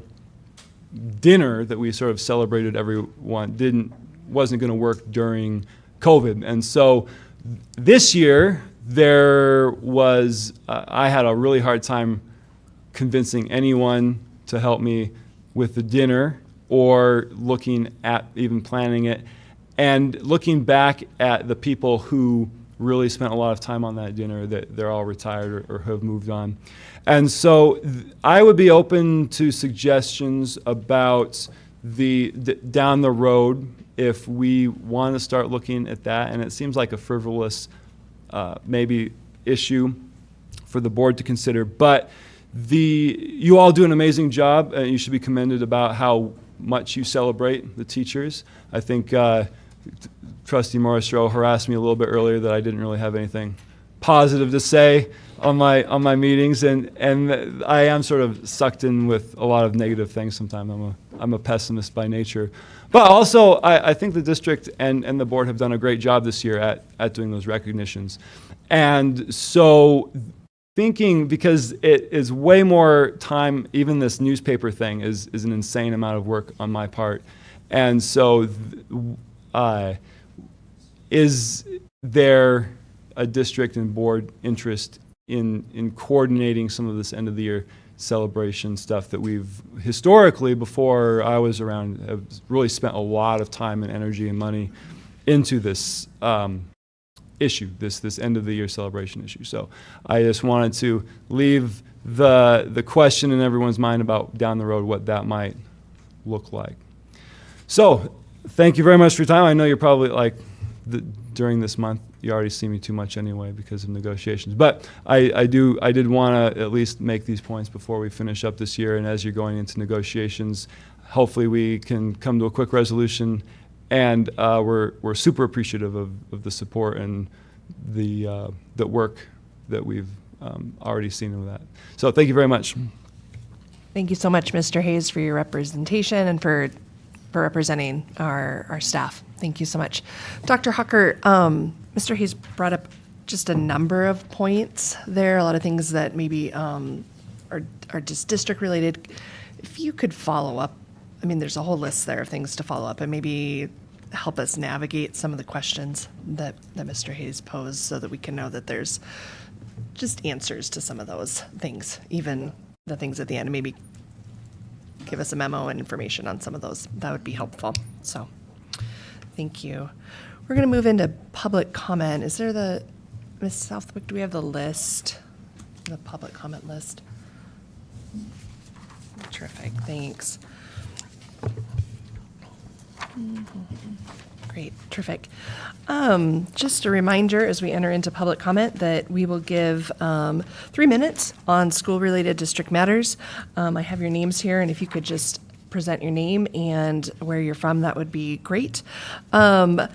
dinner that we sort of celebrated everyone wasn't going to work during COVID. And so this year, there was, I had a really hard time convincing anyone to help me with the dinner or looking at even planning it. And looking back at the people who really spent a lot of time on that dinner, that they're all retired or have moved on. And so I would be open to suggestions about down the road if we want to start looking at that. And it seems like a frivolous maybe issue for the board to consider. But you all do an amazing job, and you should be commended about how much you celebrate the teachers. I think Trustee Morris-Rowe harassed me a little bit earlier that I didn't really have anything positive to say on my meetings, and I am sort of sucked in with a lot of negative things sometimes. I'm a pessimist by nature. But also, I think the district and the board have done a great job this year at doing those recognitions. And so thinking, because it is way more time, even this newspaper thing is an insane amount of work on my part. And so is there a district and board interest in coordinating some of this end of the year celebration stuff that we've historically, before I was around, have really spent a lot of time and energy and money into this issue, this end of the year celebration issue. So I just wanted to leave the question in everyone's mind about down the road what that might look like. So thank you very much for your time. I know you're probably like, during this month, you already see me too much anyway because of negotiations. But I did want to at least make these points before we finish up this year. And as you're going into negotiations, hopefully we can come to a quick resolution. And we're super appreciative of the support and the work that we've already seen with that. So thank you very much. Thank you so much, Mr. Hayes, for your representation and for representing our staff. Thank you so much. Dr. Hucker, Mr. Hayes brought up just a number of points there, a lot of things that maybe are just district related. If you could follow up, I mean, there's a whole list there of things to follow up and maybe help us navigate some of the questions that Mr. Hayes posed so that we can know that there's just answers to some of those things, even the things at the end, and maybe give us a memo and information on some of those. That would be helpful. So thank you. We're going to move into public comment. Is there Ms. Southwick, do we have the list, the public comment list? Terrific, thanks. Great, terrific. Just a reminder as we enter into public comment that we will give 3 minutes on school-related district matters. I have your names here, and if you could just present your name and where you're from, that would be great. Public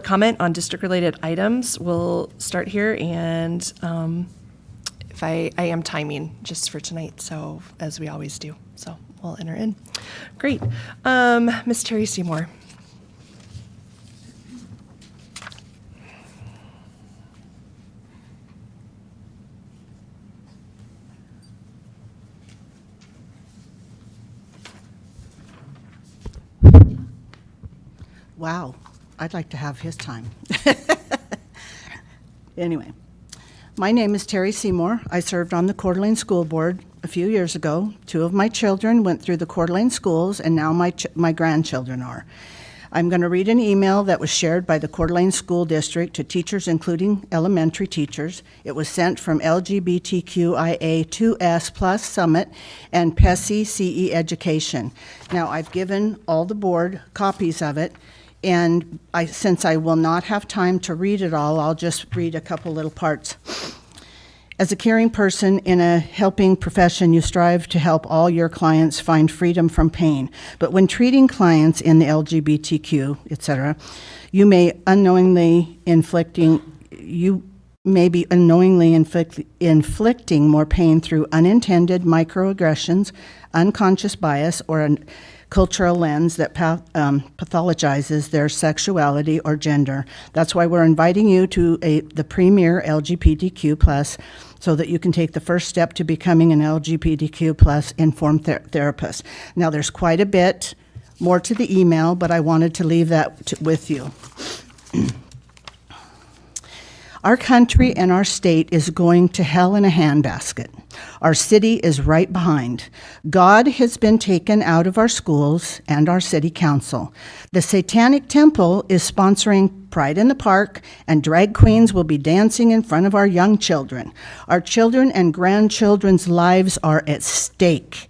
comment on district-related items will start here, and if I am timing just for tonight, so as we always do. So we'll enter in. Great. Ms. Terry Seymour. Wow, I'd like to have his time. Anyway, my name is Terry Seymour. I served on the Coeur d'Alene School Board a few years ago. 2 of my children went through the Coeur d'Alene schools, and now my grandchildren are. I'm going to read an email that was shared by the Coeur d'Alene School District to teachers, including elementary teachers. It was sent from LGBTQIA2S Plus Summit and PESI CE Education. Now, I've given all the board copies of it, and since I will not have time to read it all, I'll just read a couple little parts. As a caring person in a helping profession, you strive to help all your clients find freedom from pain. But when treating clients in the LGBTQ, etc., you may be unknowingly inflicting more pain through unintended microaggressions, unconscious bias, or a cultural lens that pathologizes their sexuality or gender. That's why we're inviting you to the premier LGBTQ+, so that you can take the first step to becoming an LGBTQ+ informed therapist. Now, there's quite a bit more to the email, but I wanted to leave that with you. Our country and our state is going to hell in a handbasket. Our city is right behind. God has been taken out of our schools and our city council. The Satanic Temple is sponsoring Pride in the Park, and drag queens will be dancing in front of our young children. Our children and grandchildren's lives are at stake.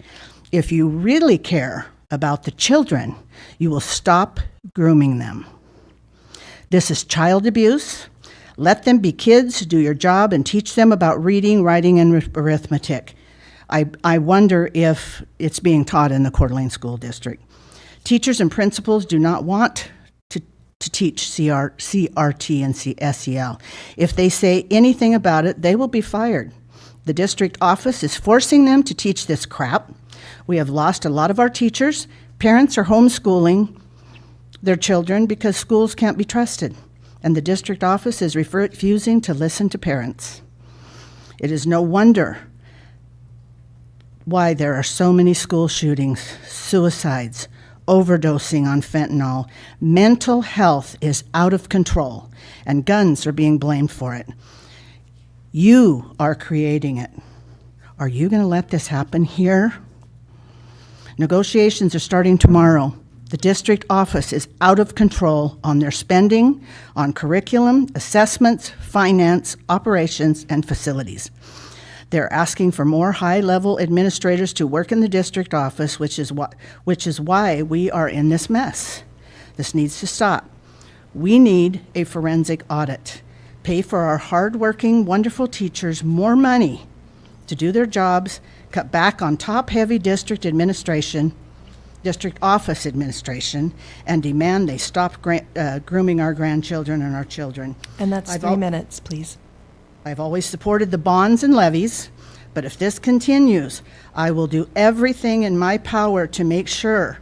If you really care about the children, you will stop grooming them. This is child abuse. Let them be kids, do your job, and teach them about reading, writing, and arithmetic. I wonder if it's being taught in the Coeur d'Alene School District. Teachers and principals do not want to teach CRT and SEL. If they say anything about it, they will be fired. The district office is forcing them to teach this crap. We have lost a lot of our teachers. Parents are homeschooling their children because schools can't be trusted, and the district office is refusing to listen to parents. It is no wonder why there are so many school shootings, suicides, overdosing on fentanyl. Mental health is out of control, and guns are being blamed for it. You are creating it. Are you going to let this happen here? Negotiations are starting tomorrow. The district office is out of control on their spending, on curriculum, assessments, finance, operations, and facilities. They're asking for more high-level administrators to work in the district office, which is why we are in this mess. This needs to stop. We need a forensic audit. Pay for our hardworking, wonderful teachers more money to do their jobs, cut back on top-heavy district office administration, and demand they stop grooming our grandchildren and our children. And that's 3 minutes, please. I've always supported the bonds and levies, but if this continues, I will do everything in my power to make sure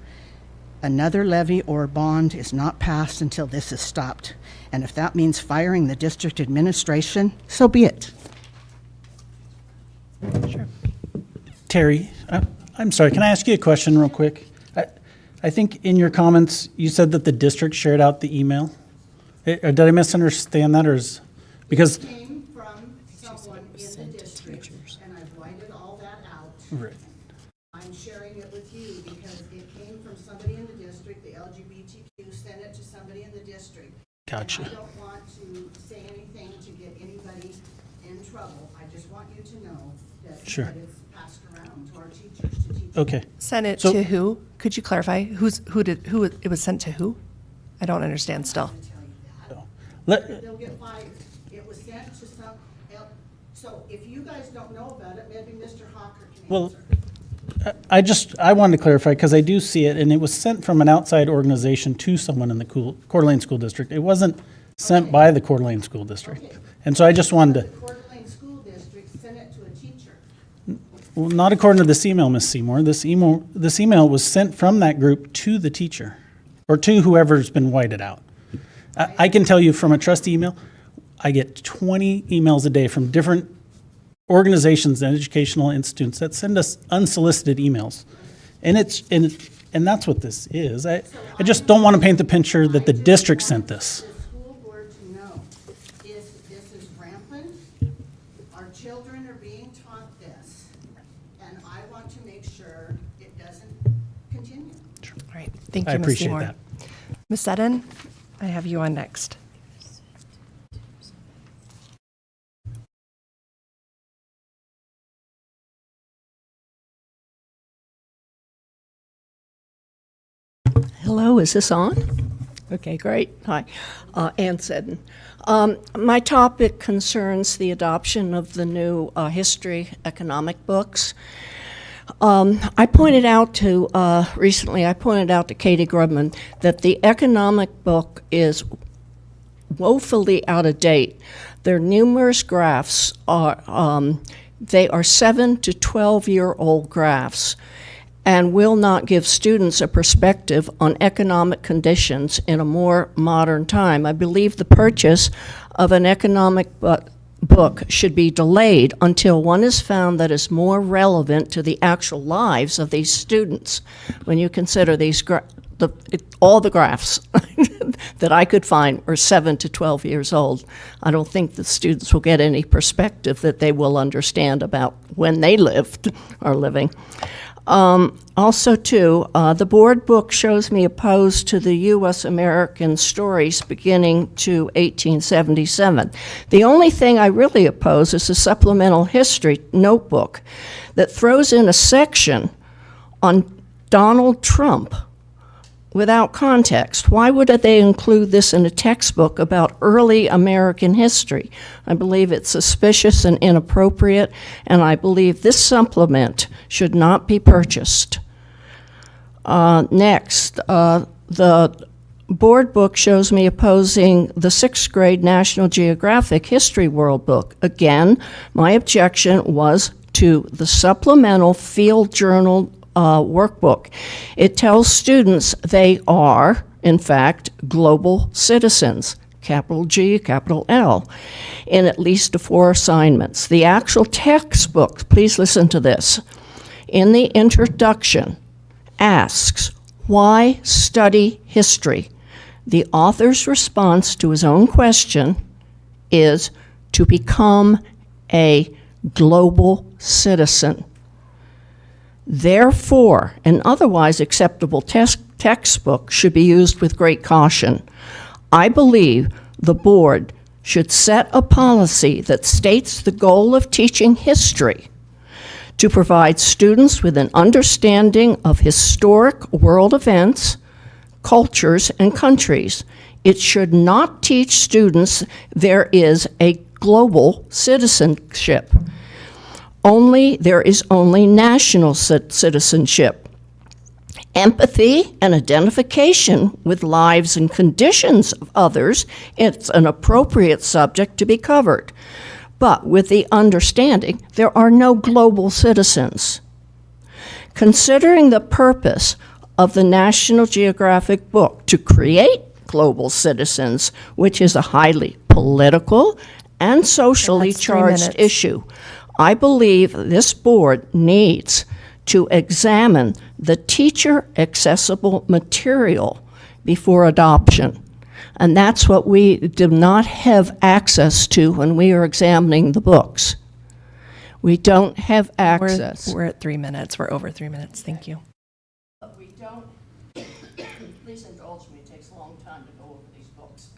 another levy or bond is not passed until this is stopped. And if that means firing the district administration, so be it. Sure. Terry, I'm sorry, can I ask you a question real quick? I think in your comments, you said that the district shared out the email. Did I misunderstand that, or is, because? It came from someone in the district, and I've whited all that out. Right. I'm sharing it with you because it came from somebody in the district, the LGBTQ sent it to somebody in the district. Gotcha. And I don't want to say anything to get anybody in trouble. I just want you to know that, Sure. that it's passed around to our teachers to teach. Okay. Sent it to who? Could you clarify? Who it was sent to who? I don't understand still. They'll get fired. It was sent to some else. So if you guys don't know about it, maybe Mr. Hawker can answer. I wanted to clarify, because I do see it, and it was sent from an outside organization to someone in the Coeur d'Alene School District. It wasn't sent by the Coeur d'Alene School District. Okay. And so I just wanted to. The Coeur d'Alene School District sent it to a teacher. Well, not according to this email, Ms. Seymour. This email was sent from that group to the teacher, or to whoever's been whited out. I can tell you from a trustee email, I get 20 emails a day from different organizations and educational institutes that send us unsolicited emails. And that's what this is. I just don't want to paint the picture that the district sent this. The school board to know if this is rampant, our children are being taught this, and I want to make sure it doesn't continue. All right, thank you, I Ms. appreciate Seymour. that. Ms. Seddon, I have you on next. Hello, is this on? Okay, great. Hi, Ann Seddon. My topic concerns the adoption of the new history economic books. I pointed out to Katie Grubman that the economic book is woefully out of date. Their numerous graphs they are 7 to 12-year-old graphs, and will not give students a perspective on economic conditions in a more modern time. I believe the purchase of an economic book should be delayed until one is found that is more relevant to the actual lives of these students. When you consider these all the graphs that I could find are 7 to 12 years old, I don't think the students will get any perspective that they will understand about when they are living. Also, too, the board book shows me opposed to the U.S. American stories beginning to 1877. The only thing I really oppose is the supplemental history notebook that throws in a section on Donald Trump without context. Why would they include this in a textbook about early American history? I believe it's suspicious and inappropriate, and I believe this supplement should not be purchased. Next, the board book shows me opposing the 6th grade National Geographic History World Book. Again, my objection was to the supplemental field journal workbook. It tells students they are, in fact, global citizens, capital G, capital L, in at least 4 assignments. The actual textbook, please listen to this, in the introduction asks, why study history? The author's response to his own question is to become a global citizen. Therefore, an otherwise acceptable textbook should be used with great caution. I believe the board should set a policy that states the goal of teaching history to provide students with an understanding of historic world events, cultures, and countries. It should not teach students there is a global citizenship. There is only national citizenship. Empathy and identification with lives and conditions of others, it's an appropriate subject to be covered. But with the understanding, there are no global citizens. Considering the purpose of the National Geographic book to create global citizens, which is a highly political and socially charged issue, I believe this board needs to examine the teacher-accessible material before adoption. And that's what we did not have access to when we were examining the books. We don't have access. We're at 3 minutes. We're over 3 minutes. Thank you. But we don't, please indulge me, it takes a long time to go over these books.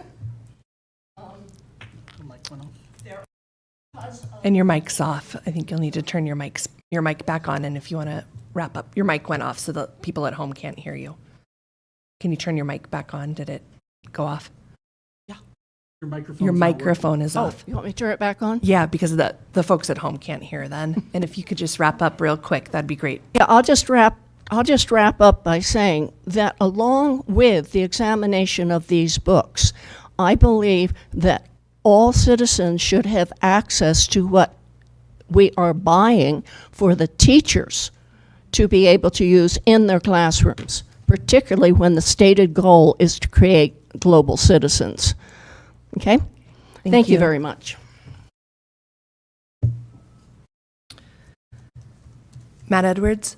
And your mic's off. I think you'll need to turn your mic back on, and if you want to wrap up, your mic went off so the people at home can't hear you. Can you turn your mic back on? Did it go off? Yeah. Your microphone is off. You want me to turn it back on? Yeah, because the folks at home can't hear then. And if you could just wrap up real quick, that'd be great. Yeah, I'll just wrap up by saying that along with the examination of these books, I believe that all citizens should have access to what we are buying for the teachers to be able to use in their classrooms, particularly when the stated goal is to create global citizens. Okay? Thank you very much. Matt Edwards.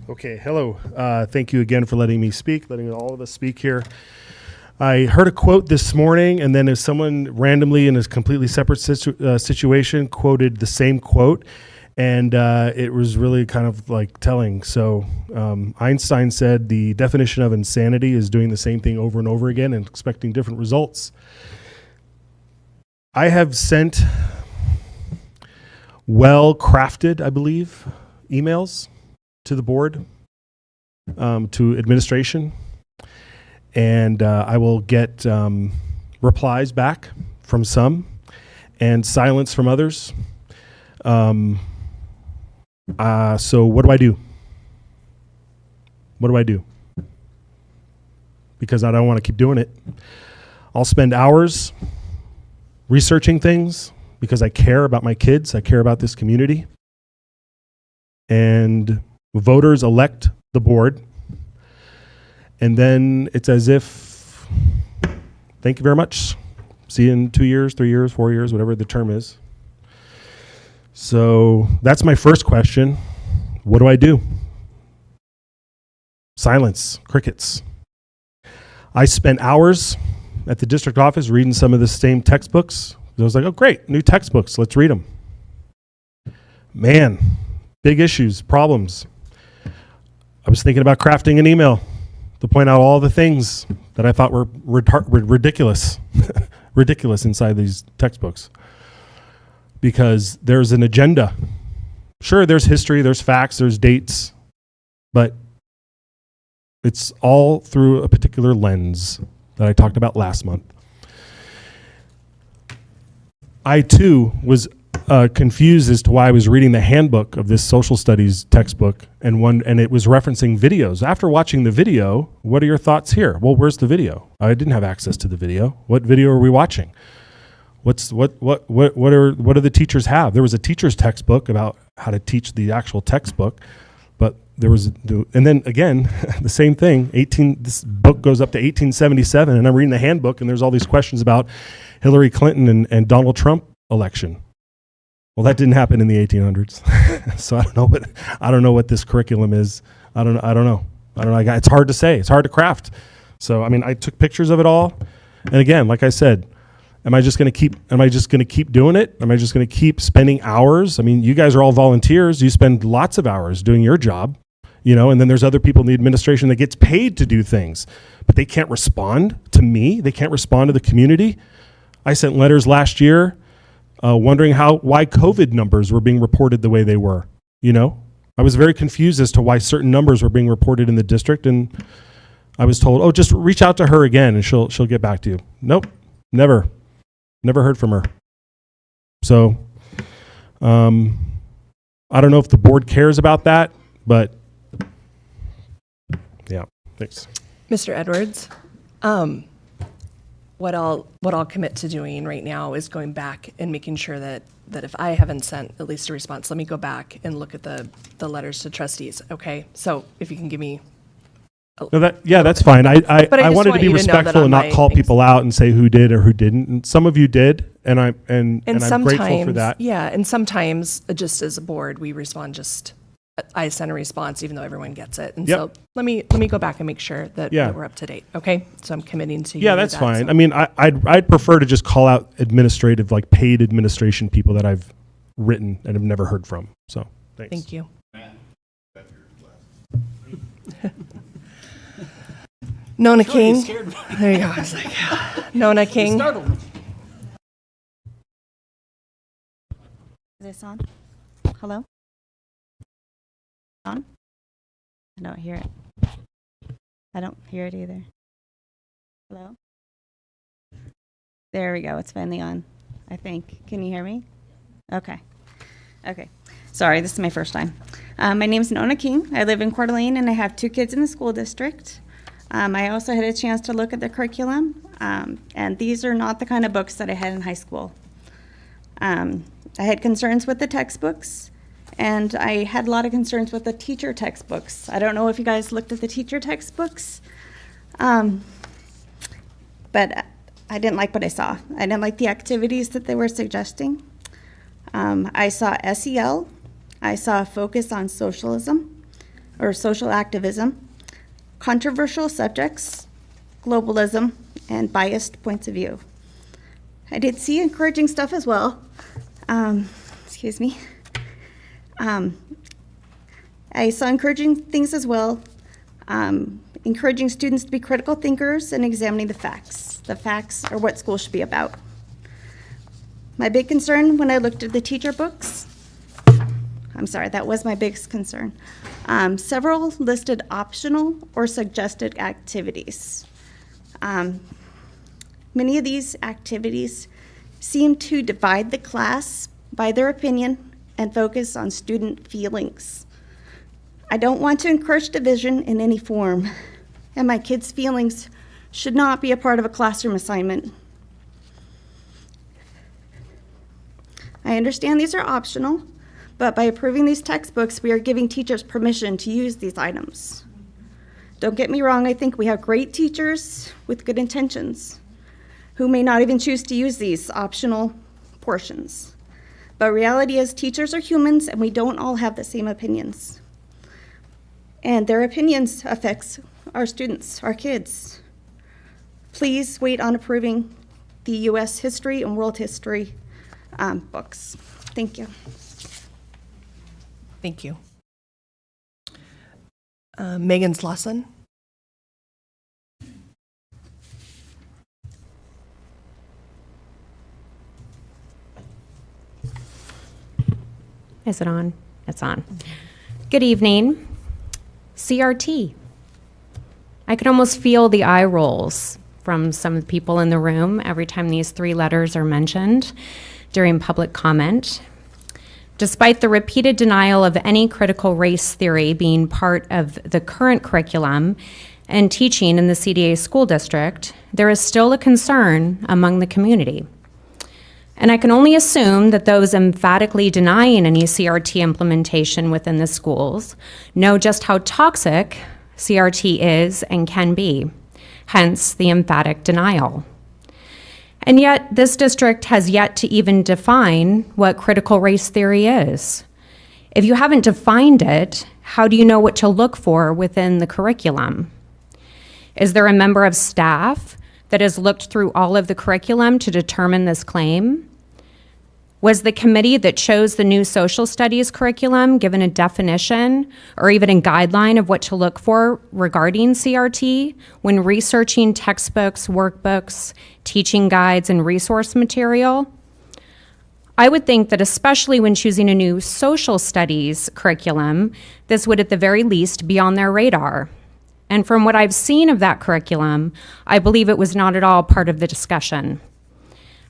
Okay, hello. Thank you again for letting me speak, letting all of us speak here. I heard a quote this morning, and then if someone randomly in a completely separate situation quoted the same quote, and it was really kind of like telling. So Einstein said the definition of insanity is doing the same thing over and over again and expecting different results. I have sent well-crafted, I believe, emails to the board, to administration, and I will get replies back from some and silence from others. So what do I do? What do I do? Because I don't want to keep doing it. I'll spend hours researching things because I care about my kids. I care about this community. And voters elect the board. And then it's as if, thank you very much. See you in 2 years, 3 years, 4 years, whatever the term is. So that's my first question. What do I do? Silence, crickets. I spent hours at the district office reading some of the same textbooks. I was like, oh, great, new textbooks. Let's read them. Man, big issues, problems. I was thinking about crafting an email to point out all the things that I thought were ridiculous, ridiculous inside these textbooks. Because there's an agenda. Sure, there's history, there's facts, there's dates, but it's all through a particular lens that I talked about last month. I, too, was confused as to why I was reading the handbook of this social studies textbook, and it was referencing videos. After watching the video, what are your thoughts here? Well, where's the video? I didn't have access to the video. What video are we watching? What do the teachers have? There was a teacher's textbook about how to teach the actual textbook, but there was, and then again, the same thing. This book goes up to 1877, and I'm reading the handbook, and there's all these questions about Hillary Clinton and Donald Trump election. Well, that didn't happen in the 1800s, so I don't know what this curriculum is. I don't know. It's hard to say. It's hard to craft. So I mean, I took pictures of it all, and again, like I said, am I just going to keep doing it? Am I just going to keep spending hours? I mean, you guys are all volunteers. You spend lots of hours doing your job, and then there's other people in the administration that gets paid to do things, but they can't respond to me. They can't respond to the community. I sent letters last year wondering why COVID numbers were being reported the way they were. I was very confused as to why certain numbers were being reported in the district, and I was told, oh, just reach out to her again and she'll get back to you. Nope, never heard from her. So I don't know if the board cares about that, but yeah, thanks. Mr. Edwards, what I'll commit to doing right now is going back and making sure that if I haven't sent at least a response, let me go back and look at the letters to trustees. Okay, so if you can give me. That's fine. I wanted to be you to know respectful that and not on call my people out and say who did or who didn't. And some of you did, and I'm grateful for that. Yeah, and sometimes just as a board, we respond I send a response even though everyone gets it. And so let me go back and make sure that we're up to date. Okay, so I'm committing to you. Yeah, that's fine. So. I mean, I'd prefer to just call out administrative, like paid administration people that I've written and have never heard from. So thanks. Thank you. Nona King. There you go. I was like, Nona King. Is this on? Hello? On? I don't hear it. I don't hear it either. Hello? There we go. It's finally on, I think. Can you hear me? Okay. Sorry, this is my first time. My name is Nona King. I live in Coeur d'Alene, and I have 2 kids in the school district. I also had a chance to look at the curriculum, and these are not the kind of books that I had in high school. I had concerns with the textbooks, and I had a lot of concerns with the teacher textbooks. I don't know if you guys looked at the teacher textbooks, but I didn't like what I saw. I didn't like the activities that they were suggesting. I saw SEL. I saw a focus on socialism or social activism, controversial subjects, globalism, and biased points of view. I did see encouraging stuff as well. Excuse me. I saw encouraging things as well, encouraging students to be critical thinkers and examining the facts. The facts are what school should be about. My big concern when I looked at the teacher books, that was my biggest concern. Several listed optional or suggested activities. Many of these activities seem to divide the class by their opinion and focus on student feelings. I don't want to encourage division in any form, and my kids' feelings should not be a part of a classroom assignment. I understand these are optional, but by approving these textbooks, we are giving teachers permission to use these items. Don't get me wrong, I think we have great teachers with good intentions who may not even choose to use these optional portions. But reality is teachers are humans and we don't all have the same opinions. And their opinions affects our students, our kids. Please wait on approving the U.S. history and world history books. Thank you. Thank you. Megan Slauson. Is it on? It's on. Good evening. CRT. I could almost feel the eye rolls from some of the people in the room every time these 3 letters are mentioned during public comment. Despite the repeated denial of any critical race theory being part of the current curriculum and teaching in the CDA school district, there is still a concern among the community. And I can only assume that those emphatically denying any CRT implementation within the schools know just how toxic CRT is and can be, hence the emphatic denial. And yet, this district has yet to even define what critical race theory is. If you haven't defined it, how do you know what to look for within the curriculum? Is there a member of staff that has looked through all of the curriculum to determine this claim? Was the committee that chose the new social studies curriculum given a definition or even a guideline of what to look for regarding CRT when researching textbooks, workbooks, teaching guides, and resource material? I would think that especially when choosing a new social studies curriculum, this would at the very least be on their radar. And from what I've seen of that curriculum, I believe it was not at all part of the discussion.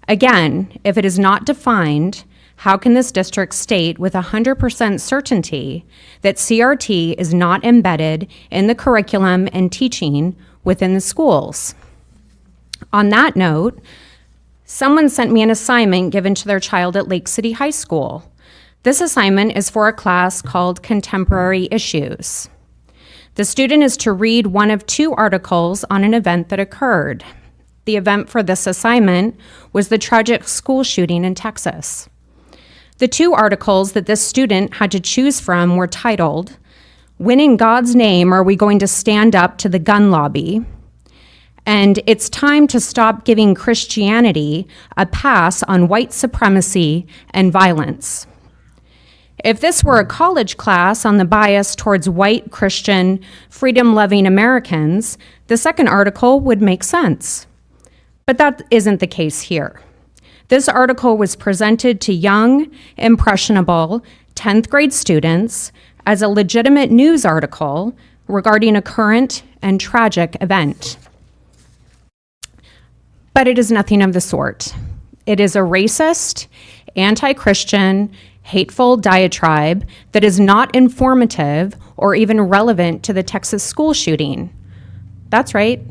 Again, if it is not defined, how can this district state with 100% certainty that CRT is not embedded in the curriculum and teaching within the schools? On that note, someone sent me an assignment given to their child at Lake City High School. This assignment is for a class called Contemporary Issues. The student is to read one of 2 articles on an event that occurred. The event for this assignment was the tragic school shooting in Texas. The 2 articles that this student had to choose from were titled, "When in God's Name Are We Going to Stand Up to the Gun Lobby?" and "It's Time to Stop Giving Christianity a Pass on White Supremacy and Violence." If this were a college class on the bias towards white, Christian, freedom-loving Americans, the second article would make sense. But that isn't the case here. This article was presented to young, impressionable 10th grade students as a legitimate news article regarding a current and tragic event. But it is nothing of the sort. It is a racist, anti-Christian, hateful diatribe that is not informative or even relevant to the Texas school shooting. That's right.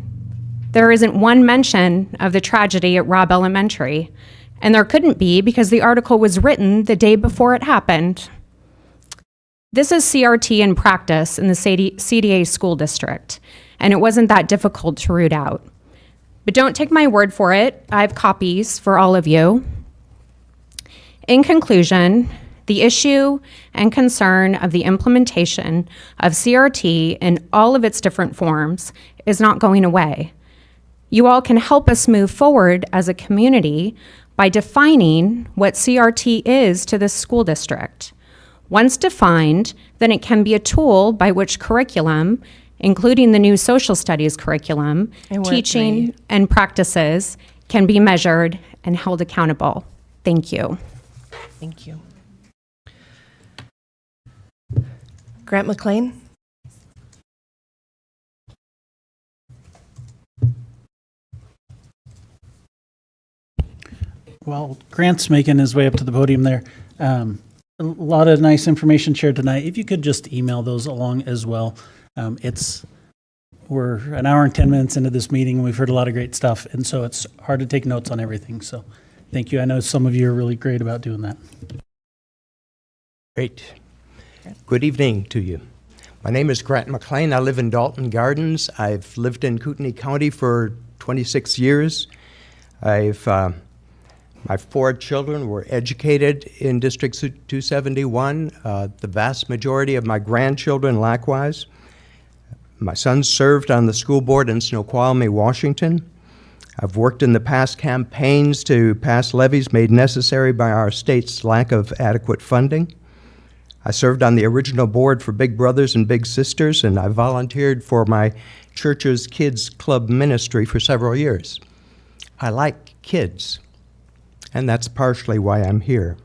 There isn't one mention of the tragedy at Robb Elementary, and there couldn't be because the article was written the day before it happened. This is CRT in practice in the CDA school district, and it wasn't that difficult to root out. But don't take my word for it. I have copies for all of you. In conclusion, the issue and concern of the implementation of CRT in all of its different forms is not going away. You all can help us move forward as a community by defining what CRT is to this school district. Once defined, then it can be a tool by which curriculum, including the new social studies curriculum, teaching and practices can be measured and held accountable. Thank you. Thank you. Grant Mclean. While Grant's making his way up to the podium there, a lot of nice information shared tonight. If you could just email those along as well. We're an hour and 10 minutes into this meeting, and we've heard a lot of great stuff, and so it's hard to take notes on everything. So thank you. I know some of you are really great about doing that. Great. Good evening to you. My name is Grant McLean. I live in Dalton Gardens. I've lived in Kootenai County for 26 years. My 4 children were educated in District 271. The vast majority of my grandchildren likewise. My son served on the school board in Snoqualmie, Washington. I've worked in the past campaigns to pass levies made necessary by our state's lack of adequate funding. I served on the original board for Big Brothers and Big Sisters, and I volunteered for my church's kids club ministry for several years. I like kids, and that's partially why I'm here.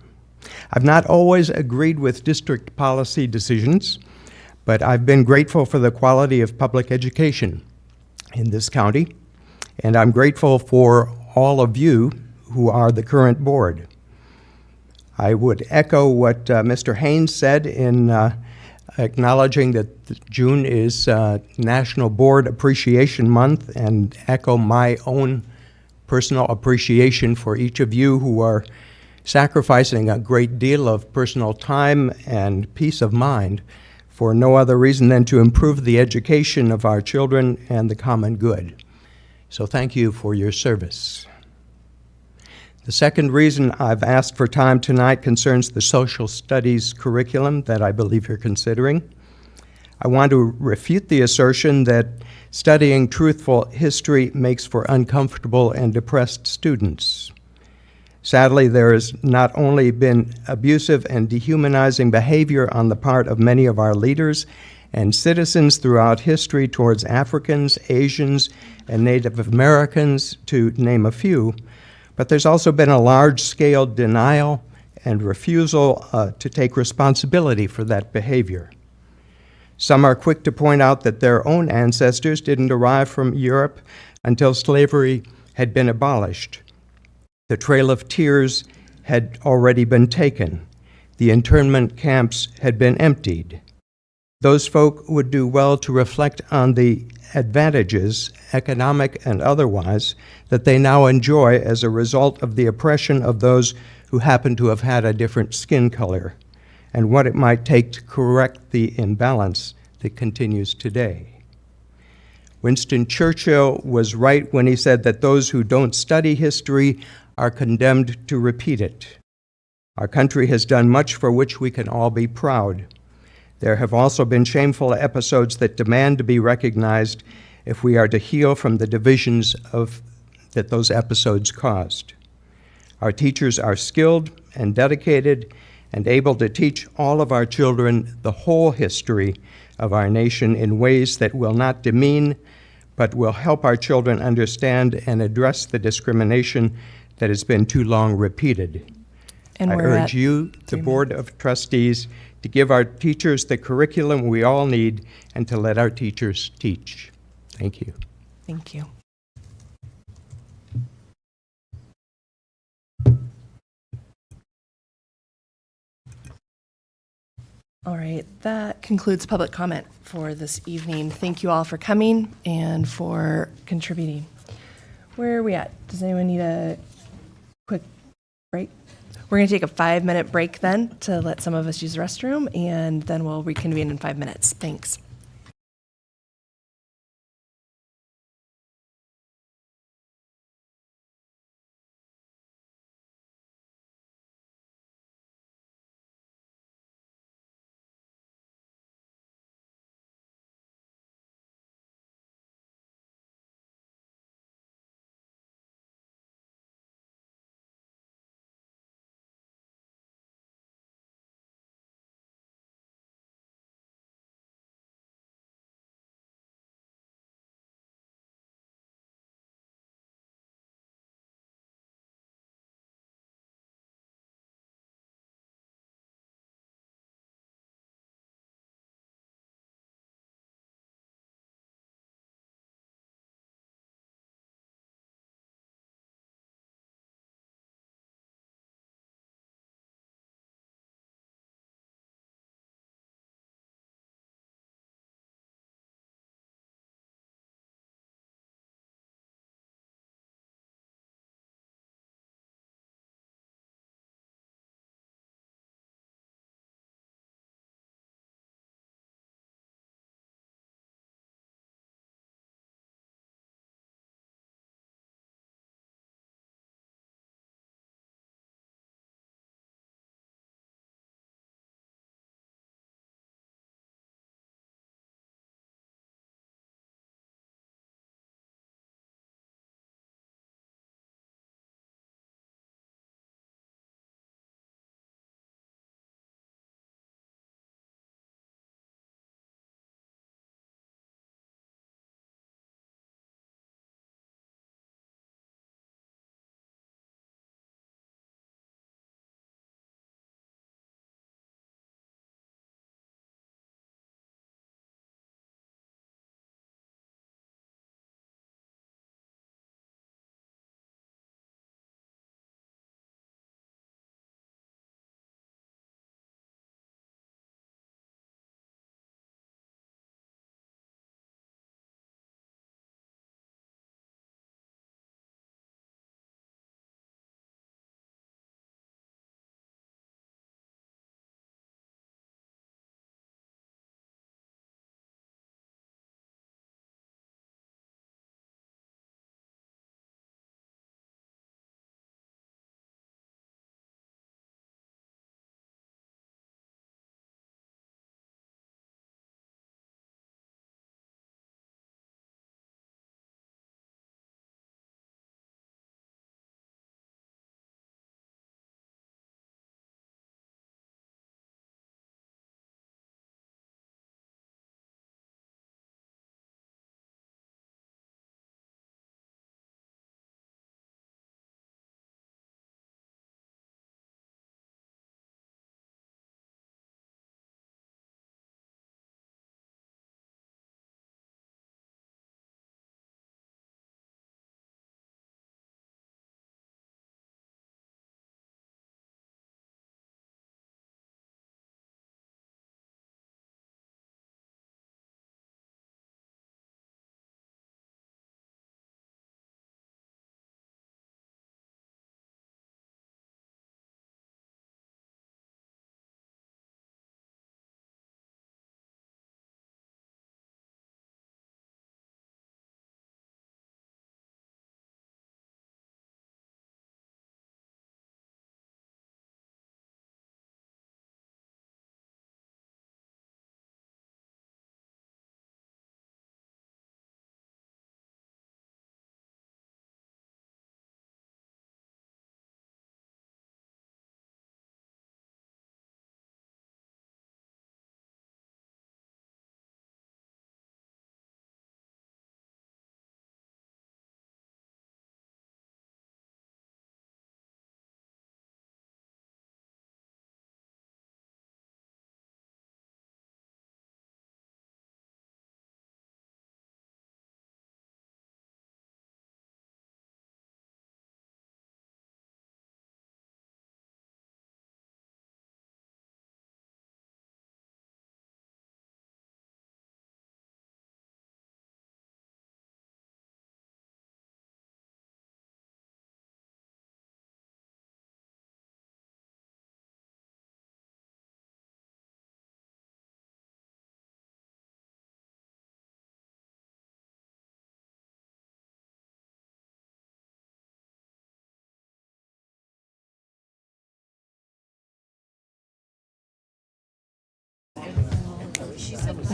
I've not always agreed with district policy decisions, but I've been grateful for the quality of public education in this county, and I'm grateful for all of you who are the current board. I would echo what Mr. Haynes said in acknowledging that June is National Board Appreciation Month, and echo my own personal appreciation for each of you who are sacrificing a great deal of personal time and peace of mind for no other reason than to improve the education of our children and the common good. So thank you for your service. The second reason I've asked for time tonight concerns the social studies curriculum that I believe you're considering. I want to refute the assertion that studying truthful history makes for uncomfortable and depressed students. Sadly, there has not only been abusive and dehumanizing behavior on the part of many of our leaders and citizens throughout history towards Africans, Asians, and Native Americans, to name a few, but there's also been a large-scale denial and refusal to take responsibility for that behavior. Some are quick to point out that their own ancestors didn't arrive from Europe until slavery had been abolished. The Trail of Tears had already been taken. The internment camps had been emptied. Those folk would do well to reflect on the advantages, economic and otherwise, that they now enjoy as a result of the oppression of those who happen to have had a different skin color, and what it might take to correct the imbalance that continues today. Winston Churchill was right when he said that those who don't study history are condemned to repeat it. Our country has done much for which we can all be proud. There have also been shameful episodes that demand to be recognized if we are to heal from the divisions that those episodes caused. Our teachers are skilled and dedicated and able to teach all of our children the whole history of our nation in ways that will not demean, but will help our children understand and address the discrimination that has been too long repeated. And I urge you, the Board of Trustees, to give our teachers the curriculum we all need and to let our teachers teach. Thank you. Thank you. All right, that concludes public comment for this evening. Thank you all for coming and for contributing. Where are we at? Does anyone need a quick break? We're going to take a 5-minute break then to let some of us use the restroom, and then we'll reconvene in 5 minutes. Thanks.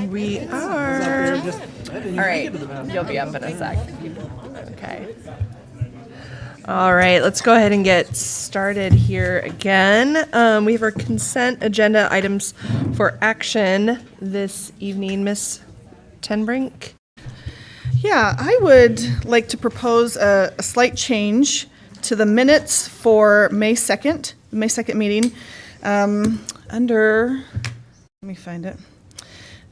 We are. All right, you'll be up in a sec. Okay. All right, let's go ahead and get started here again. We have our consent agenda items for action this evening. Miss Tenbrink? Yeah, I would like to propose a slight change to the minutes for May 2nd, May 2nd meeting. Let me find it.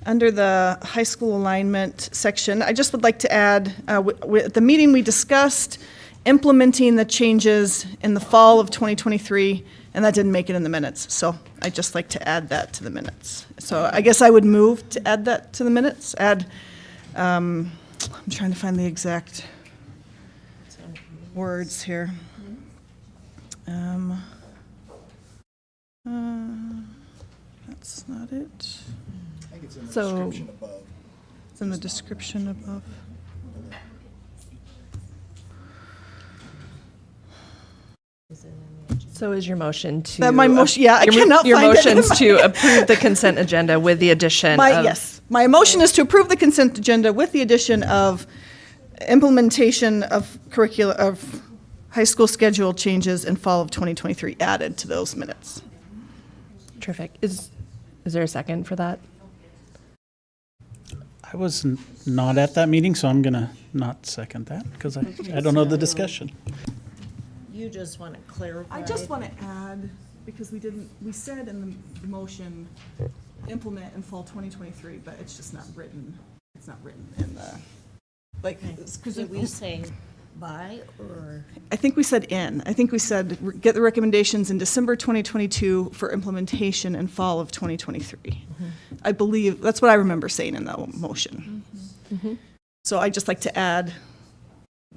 Under the high school alignment section, I just would like to add, at the meeting we discussed implementing the changes in the fall of 2023, and that didn't make it in the minutes. So I'd just like to add that to the minutes. So I guess I would move to add that to the minutes. I'm trying to find the exact words here. That's not it. I think it's in the So- description above. It's in the description above. So is your motion to? My motion, yeah, I your, cannot Your find it in motion's my- to approve the consent agenda with the addition of. Yes, my motion is to approve the consent agenda with the addition of implementation of of high school schedule changes in fall of 2023 added to those minutes. Terrific. Is there a second for that? I was not at that meeting, so I'm going to not second that because I don't know the discussion. You just want to clarify. I just want to add, because we said in the motion, implement in fall 2023, but it's just not written. It's not written in the, because Did we say by or? I think we said in. I think we said get the recommendations in December 2022 for implementation in fall of 2023. Mm-hmm. I believe, that's what I remember saying in the motion. Mm-hmm. So I'd just like to add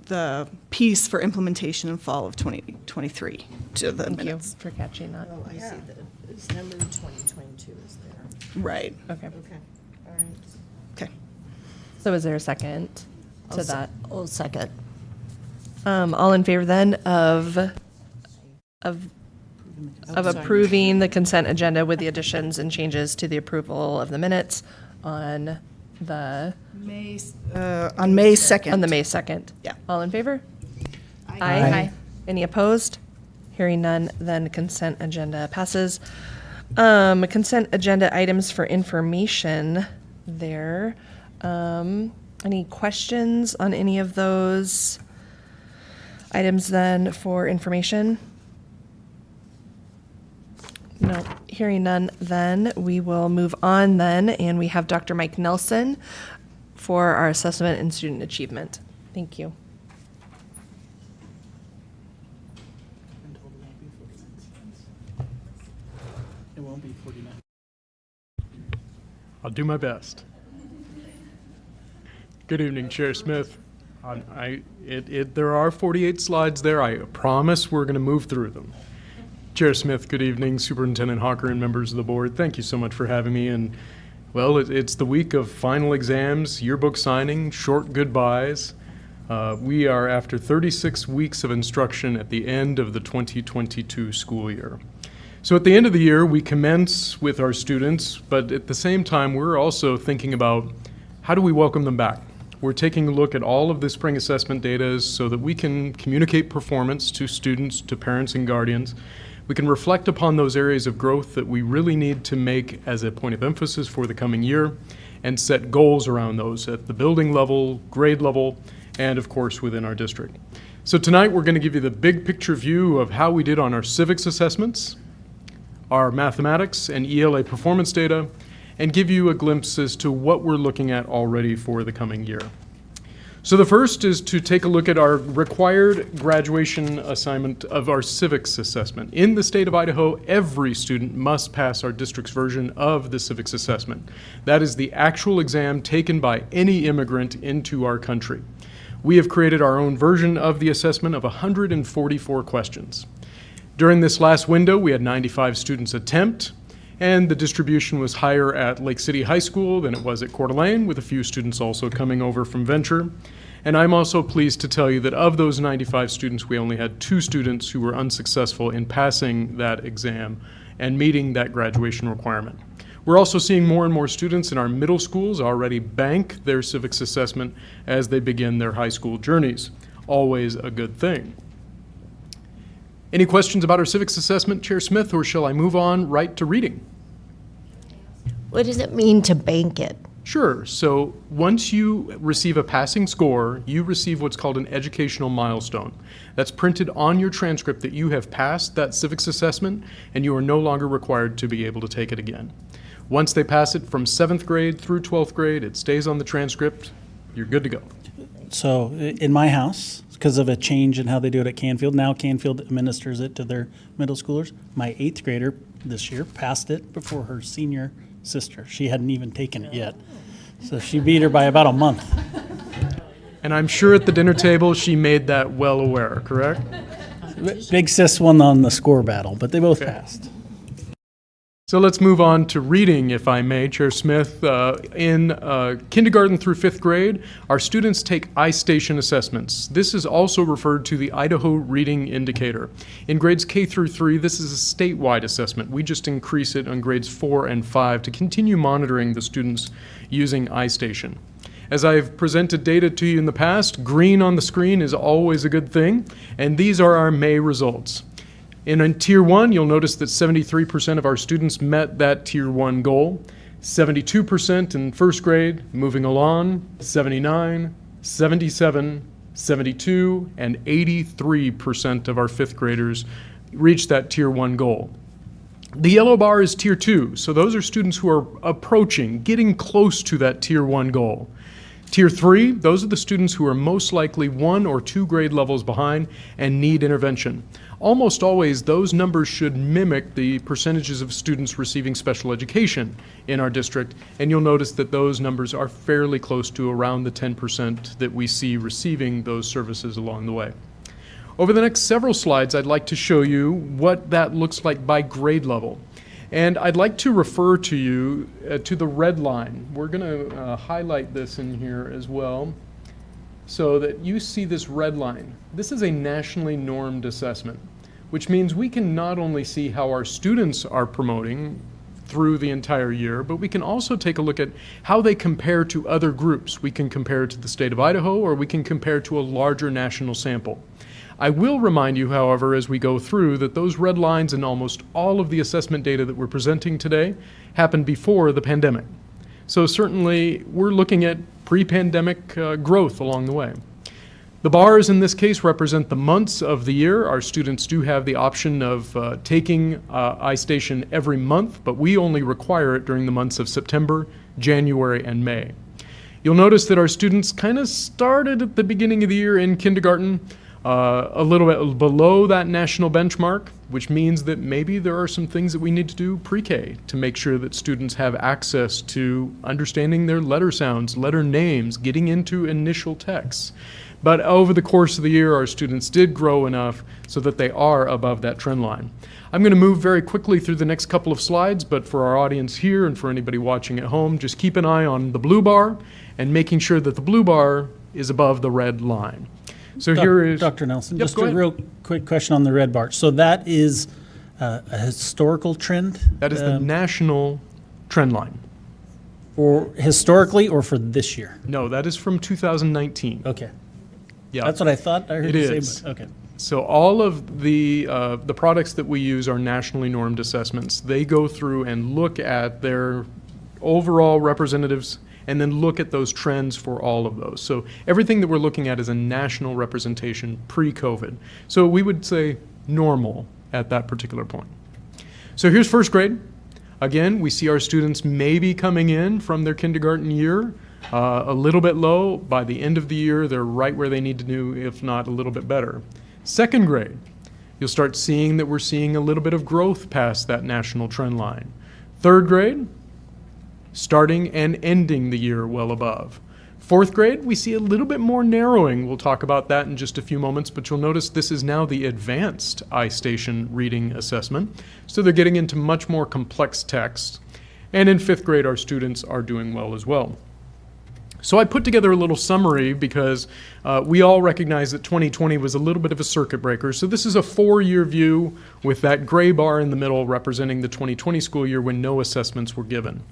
the piece for implementation in fall of 2023 to the Thank minutes. you for catching that. Oh, I see that December 2022 is there. Right. Okay. Okay, all right. Okay. So is there a second to that? Oh, second. All in favor then of approving the consent agenda with the additions and changes to the approval of the minutes on the On May 2nd. on the May 2nd. Yeah. All in favor? Aye. Any opposed? Hearing none, then consent agenda passes. Consent agenda items for information there. Any questions on any of those items then for information? No, hearing none, then we will move on then, and we have Dr. Mike Nelson for our assessment and student achievement. Thank you. It won't be 49. I'll do my best. Good evening, Chair Smith. There are 48 slides there. I promise we're going to move through them. Chair Smith, good evening. Superintendent Hawker and members of the board, thank you so much for having me. And well, it's the week of final exams, yearbook signing, short goodbyes. We are after 36 weeks of instruction at the end of the 2022 school year. So at the end of the year, we commence with our students, but at the same time, we're also thinking about how do we welcome them back? We're taking a look at all of the spring assessment data so that we can communicate performance to students, to parents and guardians. We can reflect upon those areas of growth that we really need to make as a point of emphasis for the coming year and set goals around those at the building level, grade level, and of course within our district. So tonight we're going to give you the big picture view of how we did on our civics assessments, our mathematics and ELA performance data, and give you a glimpse as to what we're looking at already for the coming year. So the first is to take a look at our required graduation assignment of our civics assessment. In the state of Idaho, every student must pass our district's version of the civics assessment. That is the actual exam taken by any immigrant into our country. We have created our own version of the assessment of 144 questions. During this last window, we had 95 students attempt, and the distribution was higher at Lake City High School than it was at Coeur d'Alene, with a few students also coming over from Venture. And I'm also pleased to tell you that of those 95 students, we only had 2 students who were unsuccessful in passing that exam and meeting that graduation requirement. We're also seeing more and more students in our middle schools already bank their civics assessment as they begin their high school journeys. Always a good thing. Any questions about our civics assessment, Chair Smith, or shall I move on right to reading? What does it mean to bank it? Sure. So once you receive a passing score, you receive what's called an educational milestone. That's printed on your transcript that you have passed that civics assessment, and you are no longer required to be able to take it again. Once they pass it from 7th grade through 12th grade, it stays on the transcript. You're good to go. So in my house, because of a change in how they do it at Canfield, now Canfield administers it to their middle schoolers. My 8th grader this year passed it before her senior sister. She hadn't even taken it yet. So she beat her by about a month. And I'm sure at the dinner table she made that well aware, correct? Big sis won on the score battle, but they both passed. So let's move on to reading, if I may, Chair Smith. In kindergarten through 5th grade, our students take iStation assessments. This is also referred to the Idaho Reading Indicator. In grades K through 3, this is a statewide assessment. We just increase it on grades 4 and 5 to continue monitoring the students using iStation. As I've presented data to you in the past, green on the screen is always a good thing, and these are our May results. In Tier 1, you'll notice that 73% of our students met that Tier 1 goal. 72% in 1st grade, moving along, 79, 77, 72, and 83% of our 5th graders reached that Tier 1 goal. The yellow bar is Tier 2, so those are students who are approaching, getting close to that Tier 1 goal. Tier 3, those are the students who are most likely 1 or 2 grade levels behind and need intervention. Almost always, those numbers should mimic the percentages of students receiving special education in our district, and you'll notice that those numbers are fairly close to around the 10% that we see receiving those services along the way. Over the next several slides, I'd like to show you what that looks like by grade level. And I'd like to refer to you to the red line. We're going to highlight this in here as well so that you see this red line. This is a nationally normed assessment, which means we can not only see how our students are promoting through the entire year, but we can also take a look at how they compare to other groups. We can compare to the state of Idaho, or we can compare to a larger national sample. I will remind you, however, as we go through, that those red lines in almost all of the assessment data that we're presenting today happened before the pandemic. So certainly we're looking at pre-pandemic growth along the way. The bars in this case represent the months of the year. Our students do have the option of taking iStation every month, but we only require it during the months of September, January, and May. You'll notice that our students kind of started at the beginning of the year in kindergarten a little bit below that national benchmark, which means that maybe there are some things that we need to do pre-K to make sure that students have access to understanding their letter sounds, letter names, getting into initial texts. But over the course of the year, our students did grow enough so that they are above that trend line. I'm going to move very quickly through the next couple of slides, but for our audience here and for anybody watching at home, just keep an eye on the blue bar and making sure that the blue bar is above the red line. So here is Dr. Nelson, Yep, just go a ahead. real quick question on the red bar. So that is a historical trend? That is the national trend line. For historically or for this year? No, that is from 2019. Okay. Yeah. That's what I thought I heard It you is. say. But, okay. So all of the products that we use are nationally normed assessments. They go through and look at their overall representatives and then look at those trends for all of those. So everything that we're looking at is a national representation pre-COVID. So we would say normal at that particular point. So here's 1st grade. Again, we see our students maybe coming in from their kindergarten year a little bit low. By the end of the year, they're right where they need to do, if not a little bit better. 2nd grade, you'll start seeing that we're seeing a little bit of growth past that national trend line. 3rd grade, starting and ending the year well above. 4th grade, we see a little bit more narrowing. We'll talk about that in just a few moments, but you'll notice this is now the advanced iStation reading assessment. So they're getting into much more complex text. And in 5th grade, our students are doing well as well. So I put together a little summary because we all recognize that 2020 was a little bit of a circuit breaker. So this is a 4-year view with that gray bar in the middle representing the 2020 school year when no assessments were given.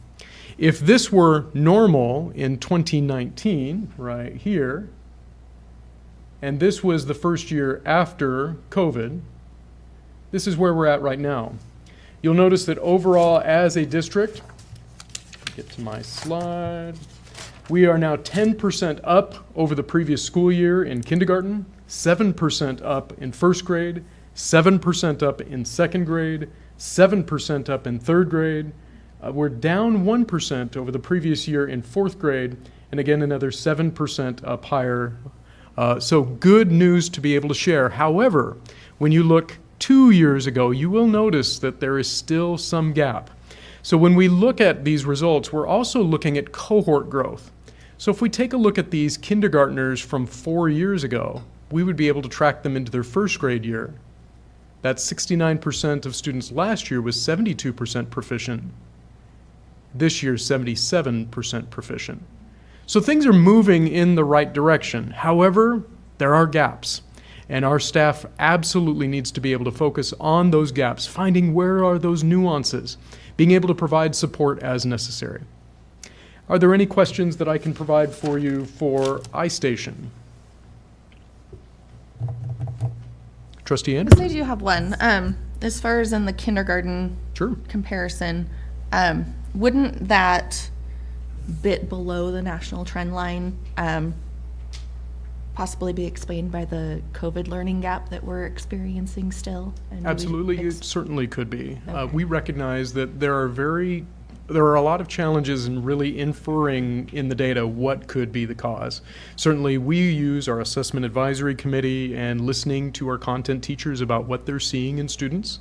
If this were normal in 2019, right here, and this was the first year after COVID, this is where we're at right now. You'll notice that overall as a district, get to my slide, we are now 10% up over the previous school year in kindergarten, 7% up in first grade, 7% up in second grade, 7% up in third grade. We're down 1% over the previous year in fourth grade, and again another 7% up higher. So good news to be able to share. However, when you look 2 years ago, you will notice that there is still some gap. So when we look at these results, we're also looking at cohort growth. So if we take a look at these kindergartners from 4 years ago, we would be able to track them into their first grade year. That 69% of students last year was 72% proficient. This year, 77% proficient. So things are moving in the right direction. However, there are gaps. And our staff absolutely needs to be able to focus on those gaps, finding where are those nuances, being able to provide support as necessary. Are there any questions that I can provide for you for iStation? Trustee Anderson? I do have one. As far as in the kindergarten comparison, wouldn't that bit below the national trend line possibly be explained by the COVID learning gap that we're experiencing still? And Absolutely, it certainly could be. Okay. We recognize that there are a lot of challenges in really inferring in the data what could be the cause. Certainly, we use our assessment advisory committee and listening to our content teachers about what they're seeing in students.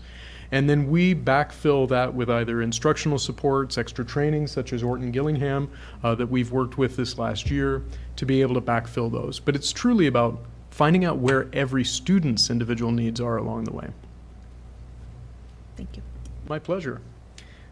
And then we backfill that with either instructional supports, extra training such as Orton Gillingham that we've worked with this last year to be able to backfill those. But it's truly about finding out where every student's individual needs are along the way. Thank you. My pleasure.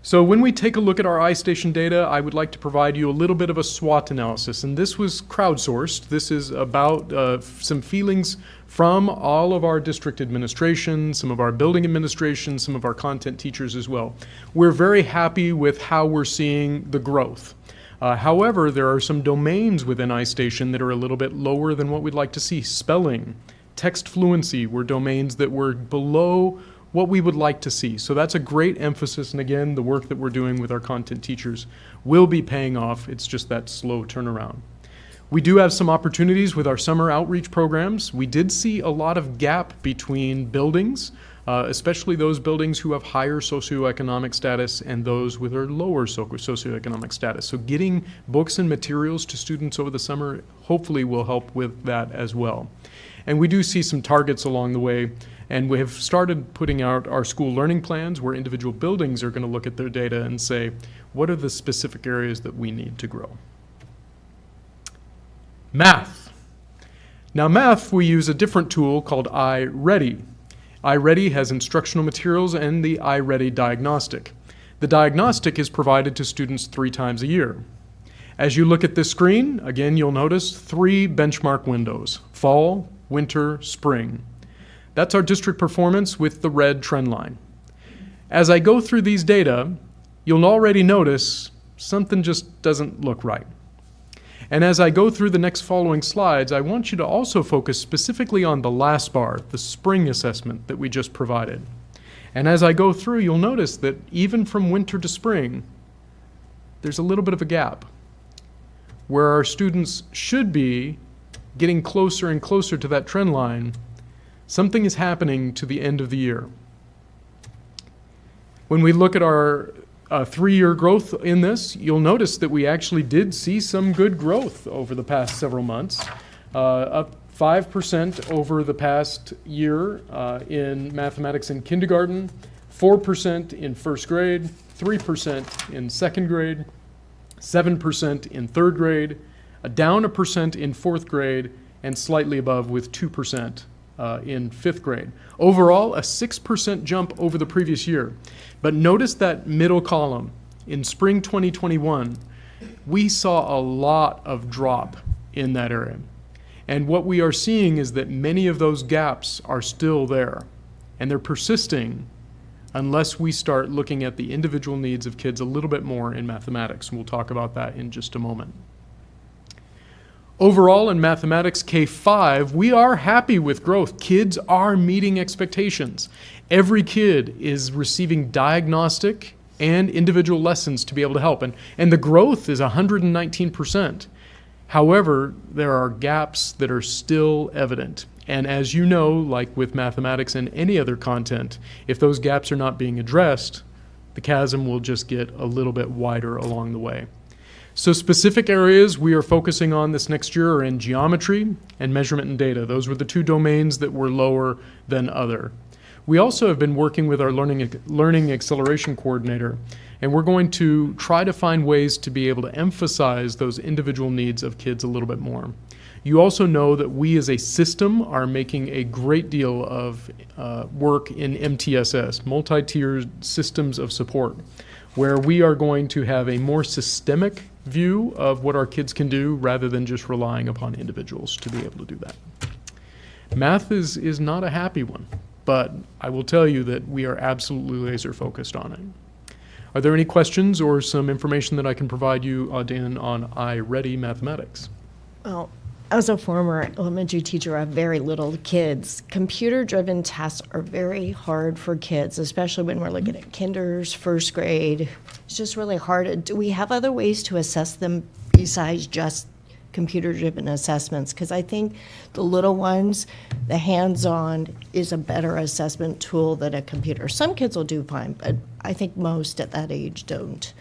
So when we take a look at our iStation data, I would like to provide you a little bit of a SWOT analysis. And this was crowdsourced. This is about some feelings from all of our district administration, some of our building administration, some of our content teachers as well. We're very happy with how we're seeing the growth. However, there are some domains within iStation that are a little bit lower than what we'd like to see. Spelling, text fluency were domains that were below what we would like to see. So that's a great emphasis, and again, the work that we're doing with our content teachers will be paying off. It's just that slow turnaround. We do have some opportunities with our summer outreach programs. We did see a lot of gap between buildings, especially those buildings who have higher socioeconomic status and those with a lower socioeconomic status. So getting books and materials to students over the summer hopefully will help with that as well. And we do see some targets along the way. And we have started putting out our school learning plans where individual buildings are going to look at their data and say, what are the specific areas that we need to grow? Math. Now math, we use a different tool called Iready. Iready has instructional materials and the Iready Diagnostic. The diagnostic is provided to students 3 times a year. As you look at this screen, again, you'll notice 3 benchmark windows: fall, winter, spring. That's our district performance with the red trend line. As I go through these data, you'll already notice something just doesn't look right. And as I go through the next following slides, I want you to also focus specifically on the last bar, the spring assessment that we just provided. And as I go through, you'll notice that even from winter to spring, there's a little bit of a gap where our students should be getting closer and closer to that trend line. Something is happening to the end of the year. When we look at our 3-year growth in this, you'll notice that we actually did see some good growth over the past several months, up 5% over the past year in mathematics in kindergarten, 4% in first grade, 3% in second grade, 7% in third grade, down 1% in fourth grade, and slightly above with 2% in 5th grade. Overall, a 6% jump over the previous year. But notice that middle column. In spring 2021, we saw a lot of drop in that area. And what we are seeing is that many of those gaps are still there, and they're persisting unless we start looking at the individual needs of kids a little bit more in mathematics. And we'll talk about that in just a moment. Overall, in mathematics K-5, we are happy with growth. Kids are meeting expectations. Every kid is receiving diagnostic and individual lessons to be able to help. And the growth is 119%. However, there are gaps that are still evident. And as you know, like with mathematics and any other content, if those gaps are not being addressed, the chasm will just get a little bit wider along the way. So specific areas we are focusing on this next year are in geometry and measurement and data. Those were the two domains that were lower than other. We also have been working with our learning acceleration coordinator, and we're going to try to find ways to be able to emphasize those individual needs of kids a little bit more. You also know that we as a system are making a great deal of work in MTSS, multi-tiered systems of support, where we are going to have a more systemic view of what our kids can do rather than just relying upon individuals to be able to do that. Math is not a happy one, but I will tell you that we are absolutely laser focused on it. Are there any questions or some information that I can provide you, Dan, on Iready Mathematics? Well, as a former elementary teacher of very little kids, computer-driven tests are very hard for kids, especially when we're looking at kinders, first grade. It's just really hard. Do we have other ways to assess them besides just computer-driven assessments? Because I think the little ones, the hands-on is a better assessment tool than a computer. Some kids will do fine, but I think most at that age don't.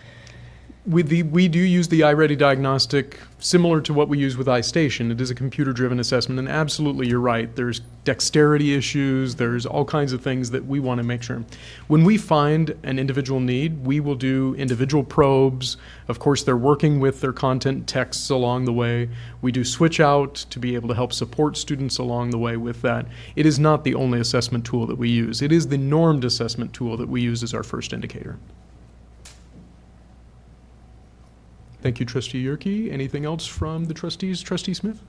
We do use the Iready Diagnostic, similar to what we use with iStation. It is a computer-driven assessment, and absolutely, you're right. There's dexterity issues. There's all kinds of things that we want to make sure. When we find an individual need, we will do individual probes. Of course, they're working with their content texts along the way. We do switch out to be able to help support students along the way with that. It is not the only assessment tool that we use. It is the normed assessment tool that we use as our first indicator. Thank you, Trustee Yerke. Anything else from the trustees? Trustee Smith?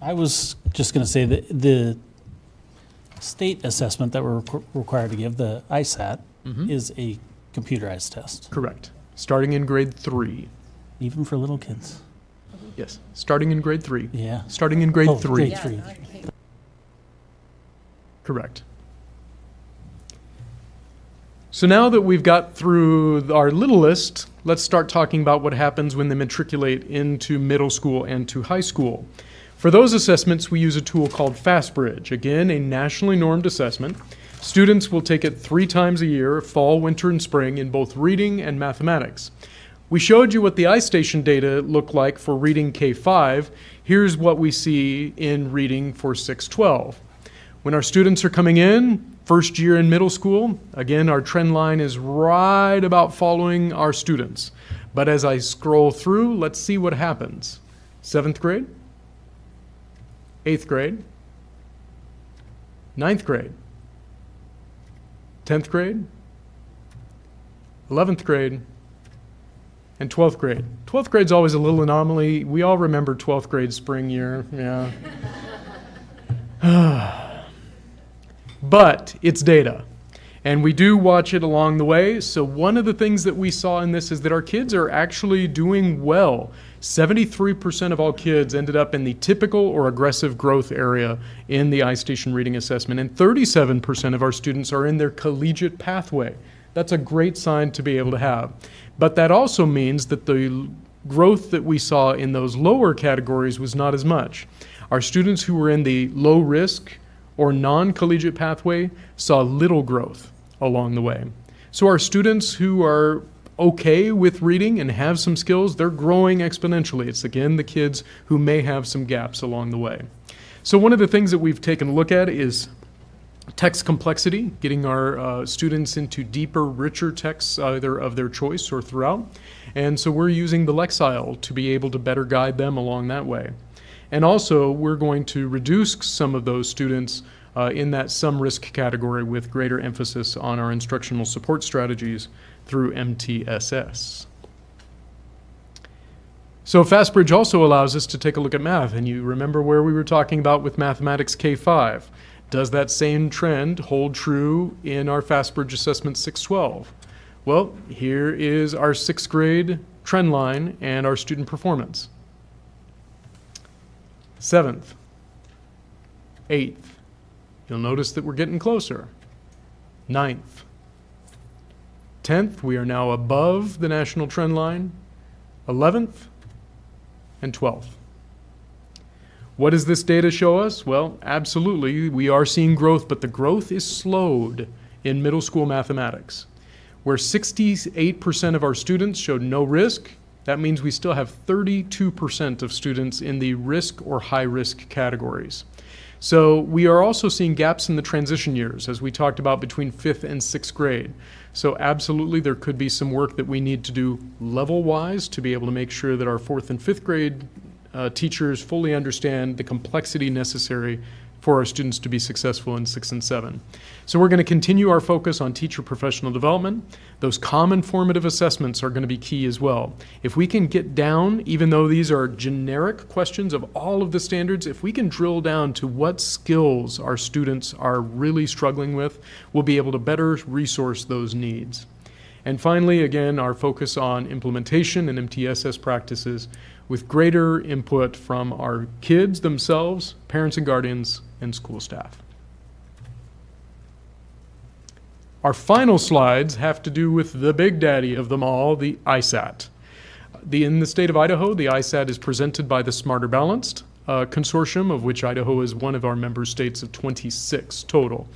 I was just going to say that the state assessment that we're required to give, the ISAT, is a computerized test. Correct. Starting in grade 3. Even for little kids? Yes. Starting in grade 3. Yeah. Starting in grade 3. Grade 3. Correct. So now that we've got through our little list, let's start talking about what happens when they matriculate into middle school and to high school. For those assessments, we use a tool called FastBridge. Again, a nationally normed assessment. Students will take it 3 times a year, fall, winter, and spring, in both reading and mathematics. We showed you what the iStation data look like for reading K-5. Here's what we see in reading for 6-12. When our students are coming in, first year in middle school, again, our trend line is right about following our students. But as I scroll through, let's see what happens. 7th grade, 8th grade, 9th grade, 10th grade, 11th grade, and 12th grade. 12th grade's always a little anomaly. We all remember 12th grade spring year, yeah. But it's data, and we do watch it along the way. So one of the things that we saw in this is that our kids are actually doing well. 73% of all kids ended up in the typical or aggressive growth area in the iStation reading assessment, and 37% of our students are in their collegiate pathway. That's a great sign to be able to have. But that also means that the growth that we saw in those lower categories was not as much. Our students who were in the low risk or non-collegiate pathway saw little growth along the way. So our students who are okay with reading and have some skills, they're growing exponentially. It's again the kids who may have some gaps along the way. So one of the things that we've taken a look at is text complexity, getting our students into deeper, richer texts, either of their choice or throughout. And so we're using the Lexile to be able to better guide them along that way. And also, we're going to reduce some of those students in that some risk category with greater emphasis on our instructional support strategies through MTSS. So FastBridge also allows us to take a look at math, and you remember where we were talking about with Mathematics K-5. Does that same trend hold true in our FastBridge Assessment 612? Well, here is our 6th grade trend line and our student performance. 7th, 8th, you'll notice that we're getting closer. 9th, 10th, we are now above the national trend line. 11th, and 12th. What does this data show us? Well, absolutely, we are seeing growth, but the growth is slowed in middle school mathematics. Where 68% of our students showed no risk, that means we still have 32% of students in the risk or high risk categories. So we are also seeing gaps in the transition years, as we talked about between 5th and 6th grade. So absolutely there could be some work that we need to do level-wise to be able to make sure that our 4th and 5th grade teachers fully understand the complexity necessary for our students to be successful in 6 and 7. So we're going to continue our focus on teacher professional development. Those common formative assessments are going to be key as well. If we can get down, even though these are generic questions of all of the standards, if we can drill down to what skills our students are really struggling with, we'll be able to better resource those needs. And finally, again, our focus on implementation and MTSS practices with greater input from our kids themselves, parents and guardians, and school staff. Our final slides have to do with the big daddy of them all, the ISAT. In the state of Idaho, the ISAT is presented by the Smarter Balanced consortium, of which Idaho is one of our member states of 26 total.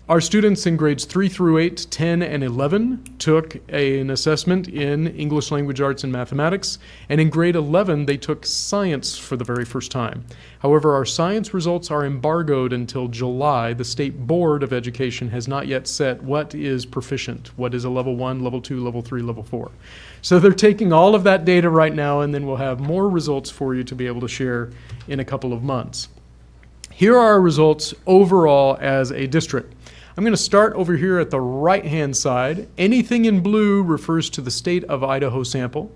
Our students in grades 3 through 8, 10, and 11 took an assessment in English Language Arts and Mathematics, and in grade 11 they took science for the very first time. However, our science results are embargoed until July. The State Board of Education has not yet set what is proficient, what is a level 1, level 2, level 3, level 4. So they're taking all of that data right now, and then we'll have more results for you to be able to share in a couple of months. Here are our results overall as a district. I'm going to start over here at the right-hand side. Anything in blue refers to the state of Idaho sample,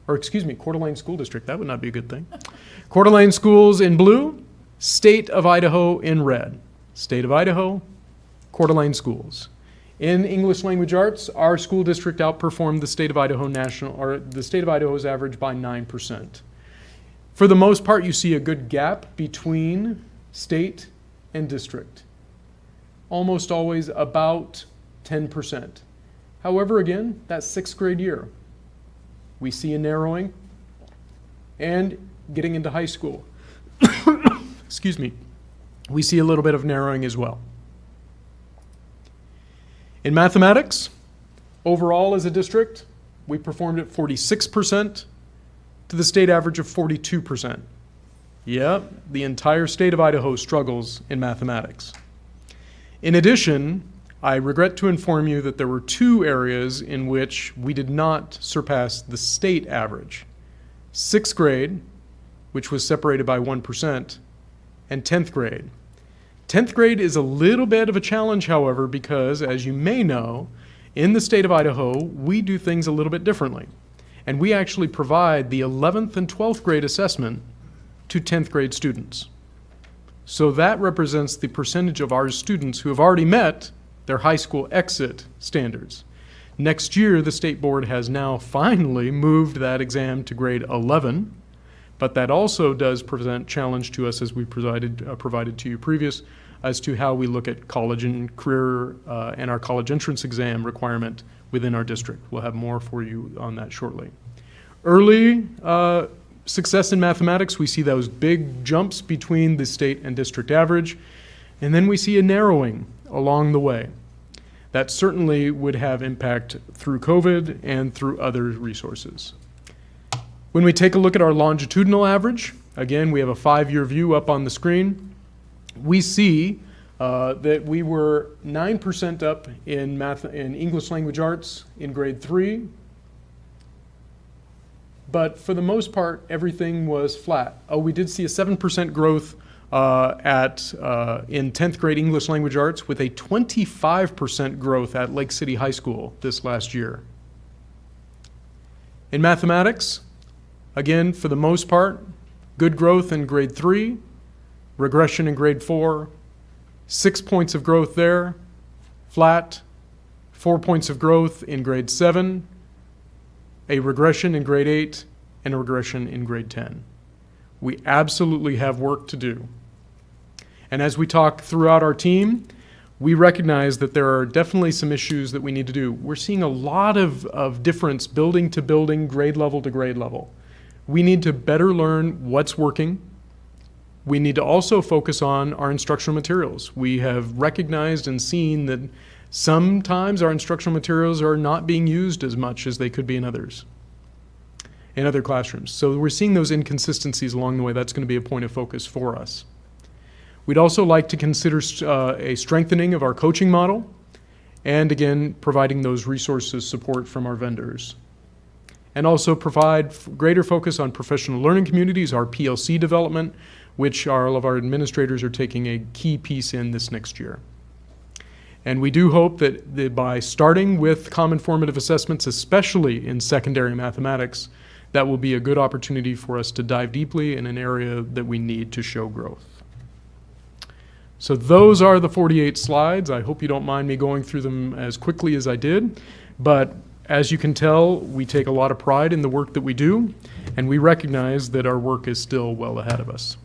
or excuse me, Coeur d'Alene School District. That would not be a good thing. Coeur d'Alene schools in blue, state of Idaho in red. State of Idaho, Coeur d'Alene schools. In English Language Arts, our school district outperformed the state of Idaho the state of Idaho's average by 9%. For the most part, you see a good gap between state and district. Almost always about 10%. However, again, that's 6th grade year. We see a narrowing, and getting into high school, excuse me, we see a little bit of narrowing as well. In mathematics, overall as a district, we performed at 46% to the state average of 42%. Yeah, the entire state of Idaho struggles in mathematics. In addition, I regret to inform you that there were 2 areas in which we did not surpass the state average. 6th grade, which was separated by 1%, and 10th grade. 10th grade is a little bit of a challenge, however, because, as you may know, in the state of Idaho, we do things a little bit differently. And we actually provide the 11th and 12th grade assessment to 10th grade students. So that represents the percentage of our students who have already met their high school exit standards. Next year, the state board has now finally moved that exam to grade 11, but that also does present challenge to us, as we provided to you previous, as to how we look at college and career and our college entrance exam requirement within our district. We'll have more for you on that shortly. Early success in mathematics, we see those big jumps between the state and district average, and then we see a narrowing along the way. That certainly would have impact through COVID and through other resources. When we take a look at our longitudinal average, again, we have a 5-year view up on the screen. We see that we were 9% up in English Language Arts in grade 3, but for the most part, everything was flat. Oh, we did see a 7% growth in 10th grade English Language Arts, with a 25% growth at Lake City High School this last year. In mathematics, Again, for the most part, good growth in grade 3, regression in grade 4, 6 points of growth there, flat, 4 points of growth in grade 7, a regression in grade 8, and a regression in grade 10. We absolutely have work to do. And as we talk throughout our team, we recognize that there are definitely some issues that we need to do. We're seeing a lot of difference building to building, grade level to grade level. We need to better learn what's working. We need to also focus on our instructional materials. We have recognized and seen that sometimes our instructional materials are not being used as much as they could be in other classrooms. So we're seeing those inconsistencies along the way. That's going to be a point of focus for us. We'd also like to consider a strengthening of our coaching model and, again, providing those resources support from our vendors. And also provide greater focus on professional learning communities, our PLC development, which all of our administrators are taking a key piece in this next year. And we do hope that by starting with common formative assessments, especially in secondary mathematics, that will be a good opportunity for us to dive deeply in an area that we need to show growth. So those are the 48 slides. I hope you don't mind me going through them as quickly as I did, but as you can tell, we take a lot of pride in the work that we do, and we recognize that our work is still well ahead of us.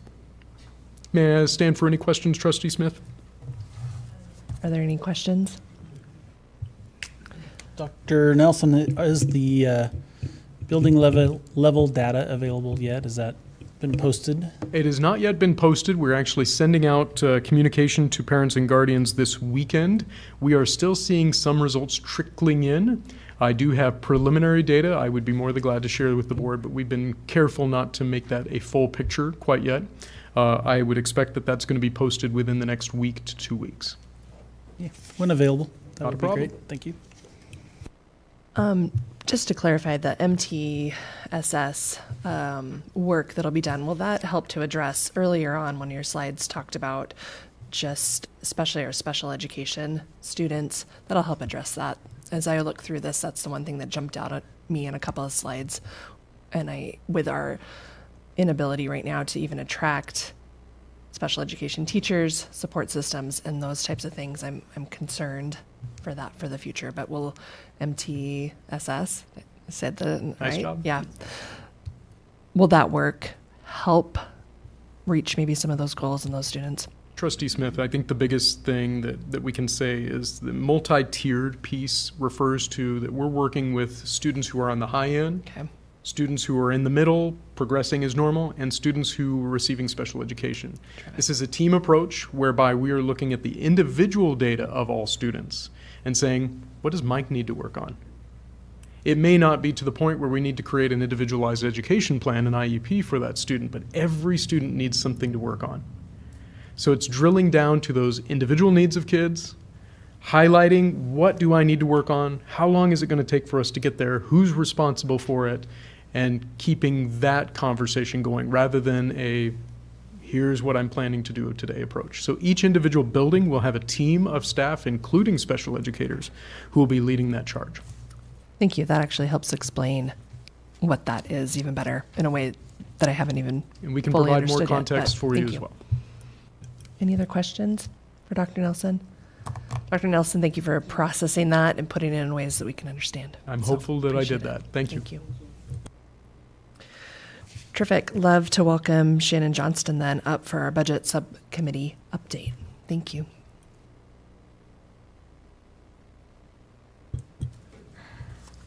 May I stand for any questions, Trustee Smith? Are there any questions? Dr. Nelson, is the building level data available yet? Has that been posted? It has not yet been posted. We're actually sending out communication to parents and guardians this weekend. We are still seeing some results trickling in. I do have preliminary data I would be more than glad to share with the board, but we've been careful not to make that a full picture quite yet. I would expect that that's going to be posted within the next week to 2 weeks. Yeah, when available. That Not would a be problem. great. Thank you. Just to clarify, the MTSS work that'll be done, will that help to address earlier on when your slides talked about just especially our special education students? That'll help address that. As I look through this, that's the one thing that jumped out at me in a couple of slides. And with our inability right now to even attract special education teachers, support systems, and those types of things, I'm concerned for that for the future. But will MTSS, I said that Nice right? job. Yeah. Will that work help reach maybe some of those goals in those students? Trustee Smith, I think the biggest thing that we can say is the multi-tiered piece refers to that we're working with students who are on the high end, Okay. students who are in the middle, progressing as normal, and students who are receiving special education. This is a team approach whereby we are looking at the individual data of all students and saying, what does Mike need to work on? It may not be to the point where we need to create an individualized education plan, an IEP for that student, but every student needs something to work on. So it's drilling down to those individual needs of kids, highlighting what do I need to work on, how long is it going to take for us to get there, who's responsible for it, and keeping that conversation going rather than a here's what I'm planning to do today approach. So each individual building will have a team of staff, including special educators, who will be leading that charge. Thank you. That actually helps explain what that is even better in a way that I haven't even And we can fully provide more understood yet, context but for you thank as well. Any other questions for Dr. Nelson? Dr. Nelson, thank you for processing that and putting it in ways that we can understand. I'm So, hopeful that I appreciate did it. that. Thank you. Thank you. Terrific. Love to welcome Shannon Johnston then up for our budget subcommittee update. Thank you.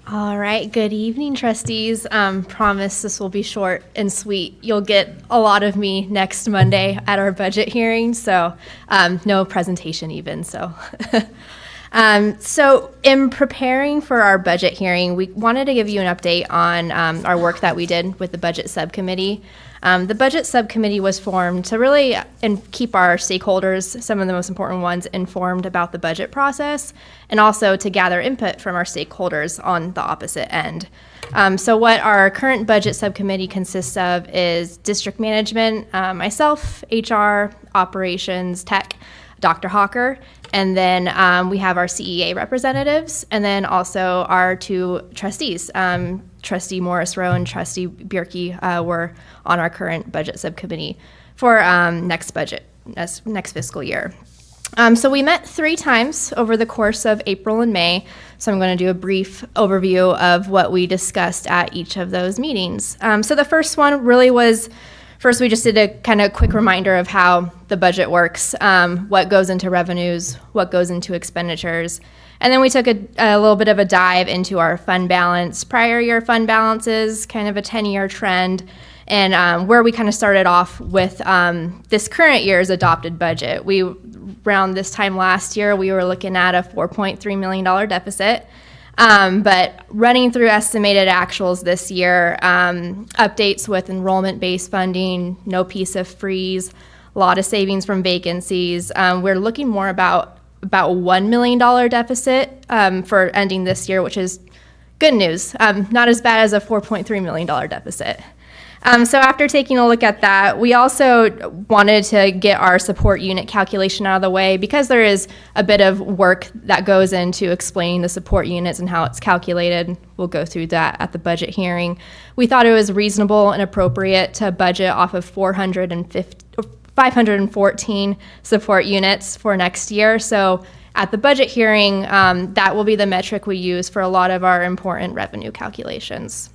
All right, good evening, trustees. Promise this will be short and sweet. You'll get a lot of me next Monday at our budget hearing, so no presentation even, so. So in preparing for our budget hearing, we wanted to give you an update on our work that we did with the budget subcommittee. The budget subcommittee was formed to really keep our stakeholders, some of the most important ones, informed about the budget process, and also to gather input from our stakeholders on the opposite end. So what our current budget subcommittee consists of is district management, myself, HR, operations, tech, Dr. Hawker, and then we have our CEA representatives, and then also our two trustees. Trustee Morris Rowe and Trustee Bierke were on our current budget subcommittee for next fiscal year. So we met 3 times over the course of April and May. So I'm going to do a brief overview of what we discussed at each of those meetings. So the first one really was, first we just did a kind of quick reminder of how the budget works, what goes into revenues, what goes into expenditures. And then we took a little bit of a dive into our fund balance, prior year fund balances, kind of a 10-year trend, and where we kind of started off with this current year's adopted budget. Around this time last year, we were looking at a $4.3 million deficit. But running through estimated actuals this year, updates with enrollment-based funding, no piece of freeze, a lot of savings from vacancies, we're looking more about $1 million deficit for ending this year, which is good news. Not as bad as a $4.3 million deficit. So after taking a look at that, we also wanted to get our support unit calculation out of the way because there is a bit of work that goes into explaining the support units and how it's calculated. We'll go through that at the budget hearing. We thought it was reasonable and appropriate to budget off of 514 support units for next year. So at the budget hearing, that will be the metric we use for a lot of our important revenue calculations.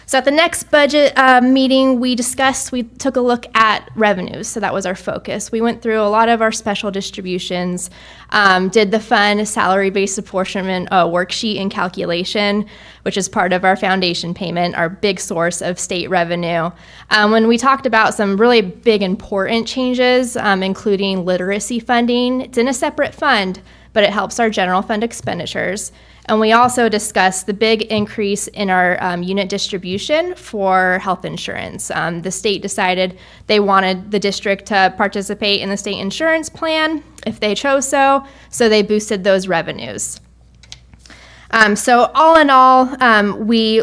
So at the next budget meeting we took a look at revenues. So that was our focus. We went through a lot of our special distributions, did the fun salary-based apportionment worksheet and calculation, which is part of our foundation payment, our big source of state revenue. When we talked about some really big important changes, including literacy funding, it's in a separate fund, but it helps our general fund expenditures. And we also discussed the big increase in our unit distribution for health insurance. The state decided they wanted the district to participate in the state insurance plan if they chose so they boosted those revenues. So all in all, we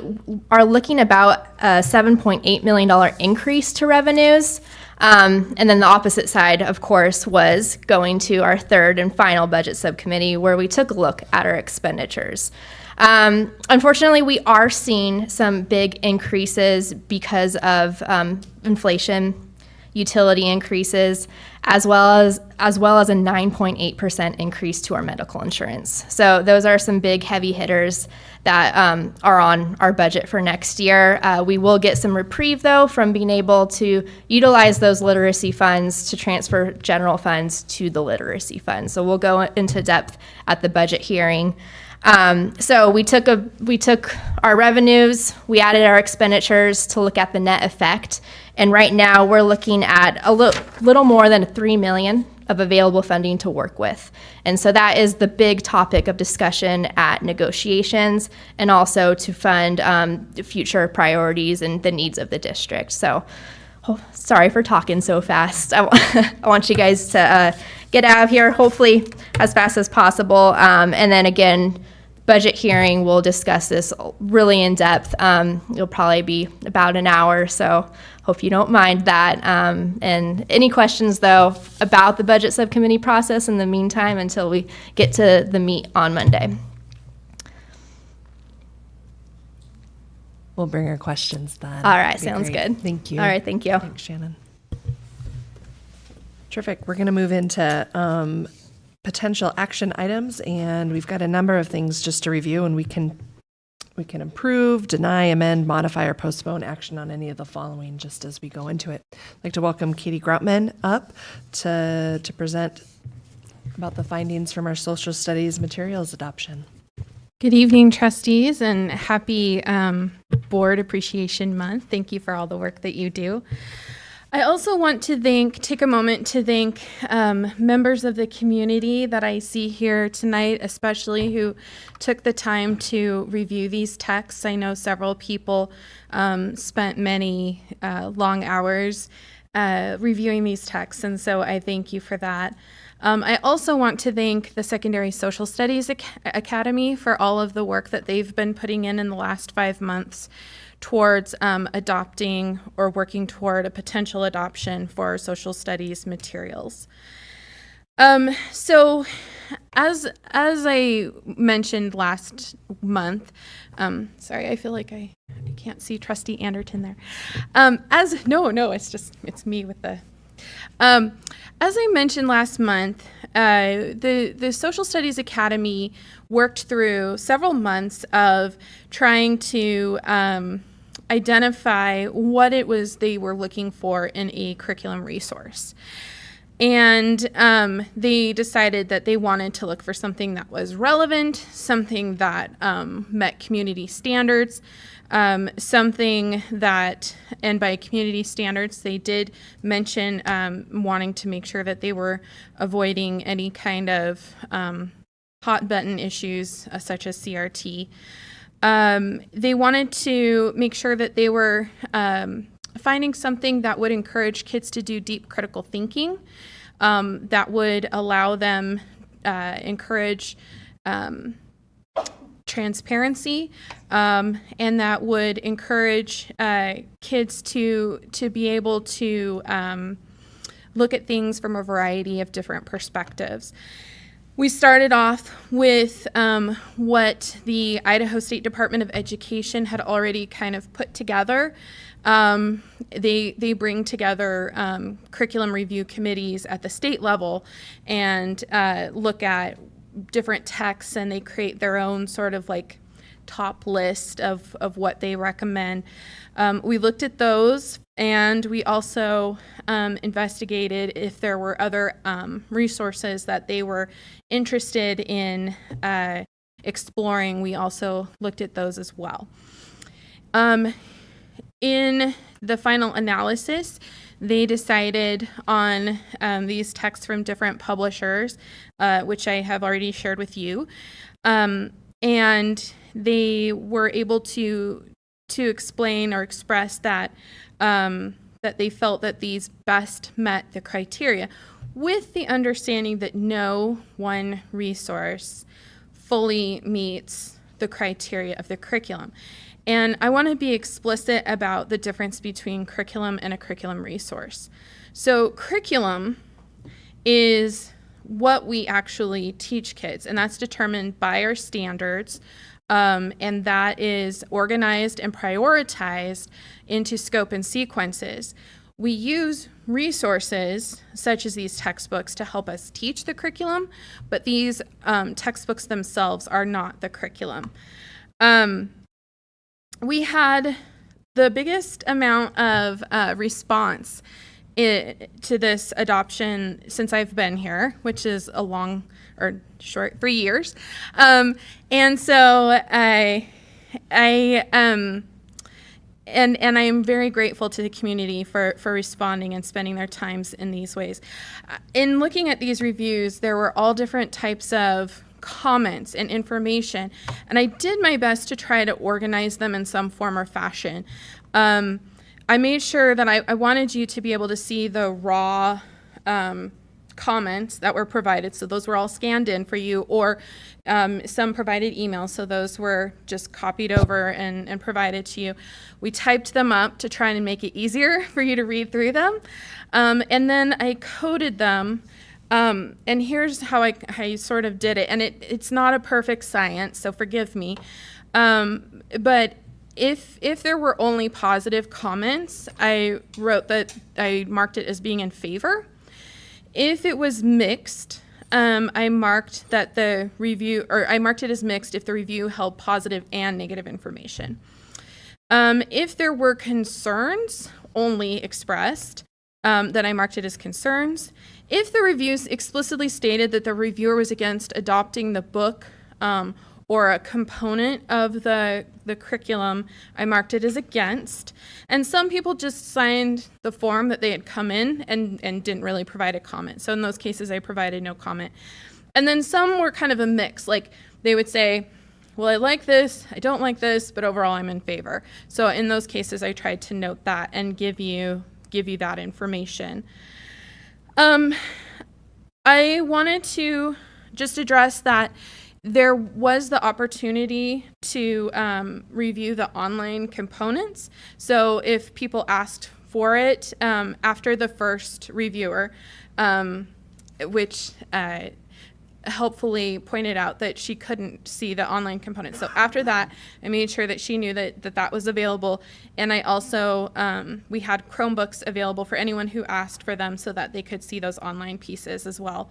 are looking about a $7.8 million increase to revenues. And then the opposite side, of course, was going to our third and final budget subcommittee where we took a look at our expenditures. Unfortunately, we are seeing some big increases because of inflation, utility increases, as well as a 9.8% increase to our medical insurance. So those are some big heavy hitters that are on our budget for next year. We will get some reprieve, though, from being able to utilize those literacy funds to transfer general funds to the literacy fund. So we'll go into depth at the budget hearing. So we took our revenues, we added our expenditures to look at the net effect, and right now we're looking at a little more than $3 million of available funding to work with. And so that is the big topic of discussion at negotiations and also to fund future priorities and the needs of the district. So sorry for talking so fast. I want you guys to get out of here hopefully as fast as possible. And then again, budget hearing, we'll discuss this really in depth. It'll probably be about an hour, so hope you don't mind that. And any questions, though, about the budget subcommittee process in the meantime until we get to the meet on Monday? We'll bring our questions then. All right, That'd be sounds great. good. Thank you. All right, thank you. Thanks, Shannon. Terrific. We're going to move into potential action items, and we've got a number of things just to review, and we can approve, deny, amend, modify, or postpone action on any of the following just as we go into it. I'd like to welcome Katie Groutman up to present about the findings from our social studies materials adoption. Good evening, trustees, and happy Board Appreciation Month. Thank you for all the work that you do. I also want to take a moment to thank members of the community that I see here tonight, especially who took the time to review these texts. I know several people spent many long hours reviewing these texts, and so I thank you for that. I also want to thank the Secondary Social Studies Academy for all of the work that they've been putting in the last 5 months towards adopting or working toward a potential adoption for social studies materials. So as I mentioned last month, sorry, I feel like I can't see Trustee Anderton there. It's me with the. As I mentioned last month, the Social Studies Academy worked through several months of trying to identify what it was they were looking for in a curriculum resource. And they decided that they wanted to look for something that was relevant, something that met community standards, something that, and by community standards, they did mention wanting to make sure that they were avoiding any kind of hot button issues such as CRT. They wanted to make sure that they were finding something that would encourage kids to do deep critical thinking, that would allow them, encourage transparency, and that would encourage kids to be able to look at things from a variety of different perspectives. We started off with what the Idaho State Department of Education had already kind of put together. They bring together curriculum review committees at the state level and look at different texts, and they create their own sort of like top list of what they recommend. We looked at those, and we also investigated if there were other resources that they were interested in exploring. We also looked at those as well. In the final analysis, they decided on these texts from different publishers, which I have already shared with you, and they were able to explain or express that that they felt that these best met the criteria, with the understanding that no one resource fully meets the criteria of the curriculum. And I want to be explicit about the difference between curriculum and a curriculum resource. So curriculum is what we actually teach kids, and that's determined by our standards, and that is organized and prioritized into scope and sequences. We use resources such as these textbooks to help us teach the curriculum, but these textbooks themselves are not the curriculum. We had the biggest amount of response to this adoption since I've been here, which is a long or short 3 years. And so I am very grateful to the community for responding and spending their times in these ways. In looking at these reviews, there were all different types of comments and information, and I did my best to try to organize them in some form or fashion. I made sure that I wanted you to be able to see the raw comments that were provided, so those were all scanned in for you, or some provided emails, so those were just copied over and provided to you. We typed them up to try and make it easier for you to read through them, and then I coded them. And here's how I sort of did it. And it's not a perfect science, so forgive me. But if there were only positive comments, I wrote that I marked it as being in favor. If it was mixed, I marked that I marked it as mixed if the review held positive and negative information. If there were concerns only expressed, then I marked it as concerns. If the reviews explicitly stated that the reviewer was against adopting the book or a component of the curriculum, I marked it as against. And some people just signed the form that they had come in and didn't really provide a comment. So in those cases, I provided no comment. And then some were kind of a mix. Like they would say, well, I like this, I don't like this, but overall I'm in favor. So in those cases, I tried to note that and give you that information. I wanted to just address that there was the opportunity to review the online components. So if people asked for it after the first reviewer, helpfully pointed out that she couldn't see the online component. So after that, I made sure that she knew that was available. And I also, we had Chromebooks available for anyone who asked for them so that they could see those online pieces as well.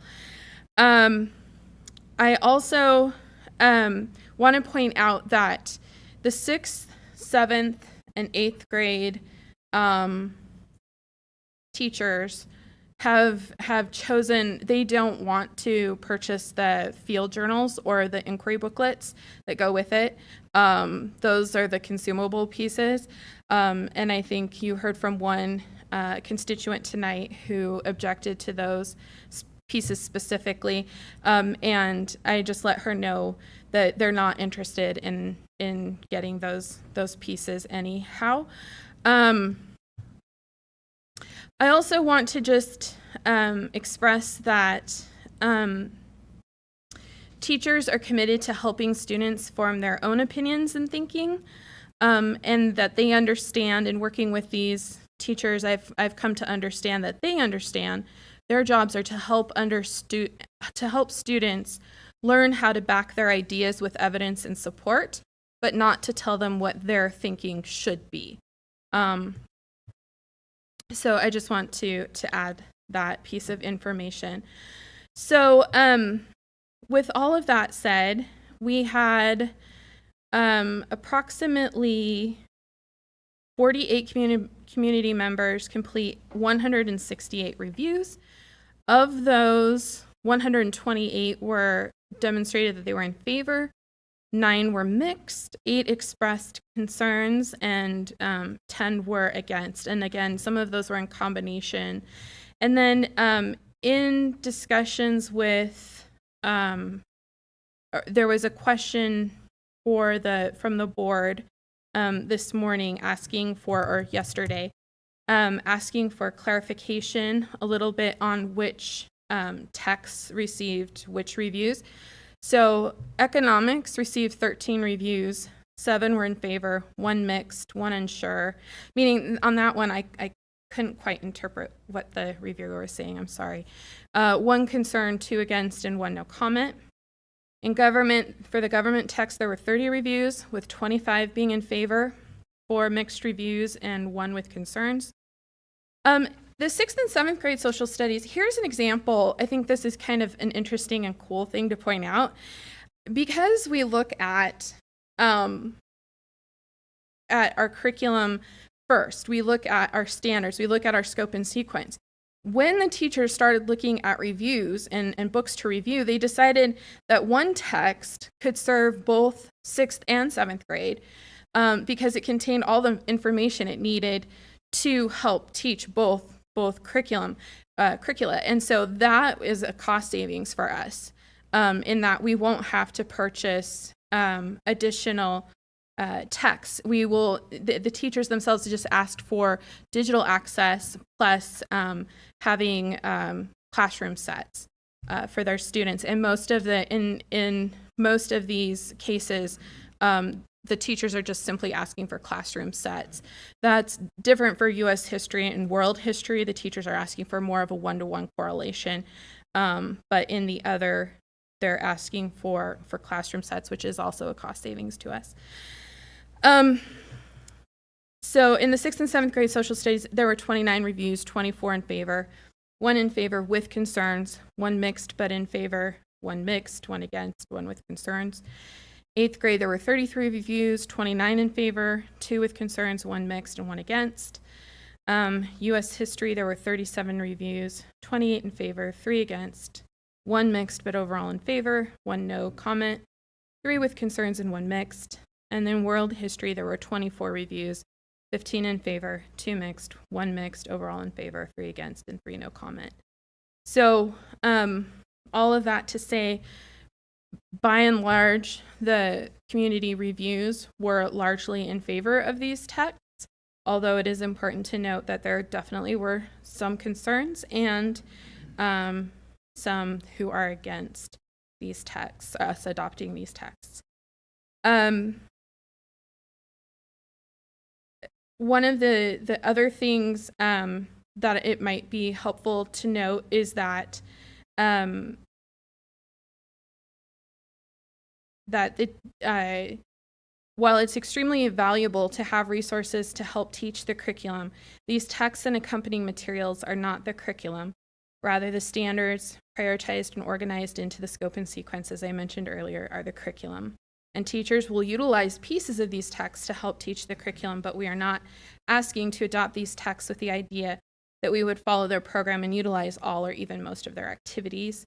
I also want to point out that the 6th, 7th, and 8th grade teachers have chosen, they don't want to purchase the field journals or the inquiry booklets that go with it. Those are the consumable pieces. And I think you heard from one constituent tonight who objected to those pieces specifically. And I just let her know that they're not interested in getting those pieces anyhow. I also want to just express that teachers are committed to helping students form their own opinions and thinking, and that they understand, in working with these teachers, I've come to understand that they understand their jobs are to help students learn how to back their ideas with evidence and support, but not to tell them what their thinking should be. So I just want to add that piece of information. So with all of that said, we had approximately 48 community members complete 168 reviews. Of those, 128 were demonstrated that they were in favor, 9 were mixed, 8 expressed concerns, and 10 were against. And again, some of those were in combination. And then in discussions with, there was a question from the board this morning or yesterday, asking for clarification a little bit on which texts received which reviews. So economics received 13 reviews, 7 were in favor, 1 mixed, 1 unsure, meaning on that one I couldn't quite interpret what the reviewer was saying, I'm sorry. 1 concern, 2 against, and 1 no comment. In government, for the government text, there were 30 reviews, with 25 being in favor, 4 mixed reviews, and 1 with concerns. The 6th and 7th grade social studies, here's an example. I think this is kind of an interesting and cool thing to point out. Because we look at our curriculum first, we look at our standards, we look at our scope and sequence. When the teachers started looking at reviews and books to review, they decided that one text could serve both 6th and 7th grade because it contained all the information it needed to help teach both curricula. And so that is a cost savings for us in that we won't have to purchase additional texts. The teachers themselves just asked for digital access plus having classroom sets for their students. And in most of these cases, the teachers are just simply asking for classroom sets. That's different for U.S. history and world history. The teachers are asking for more of a one-to-one correlation. But in the other, they're asking for classroom sets, which is also a cost savings to us. So in the 6th and 7th grade social studies, there were 29 reviews, 24 in favor, 1 in favor with concerns, 1 mixed but in favor, 1 mixed, 1 against, 1 with concerns. 8th grade, there were 33 reviews, 29 in favor, 2 with concerns, 1 mixed, and 1 against. U.S. history, there were 37 reviews, 28 in favor, 3 against, 1 mixed but overall in favor, 1 no comment, 3 with concerns, and 1 mixed. And then world history, there were 24 reviews, 15 in favor, 2 mixed, 1 mixed, overall in favor, 3 against, and 3 no comment. So all of that to say, by and large, the community reviews were largely in favor of these texts, although it is important to note that there definitely were some concerns and some who are against these texts, us adopting these texts. One of the other things that it might be helpful to note is that while it's extremely valuable to have resources to help teach the curriculum, these texts and accompanying materials are not the curriculum. Rather, the standards, prioritized and organized into the scope and sequence, as I mentioned earlier, are the curriculum. And teachers will utilize pieces of these texts to help teach the curriculum, but we are not asking to adopt these texts with the idea that we would follow their program and utilize all or even most of their activities.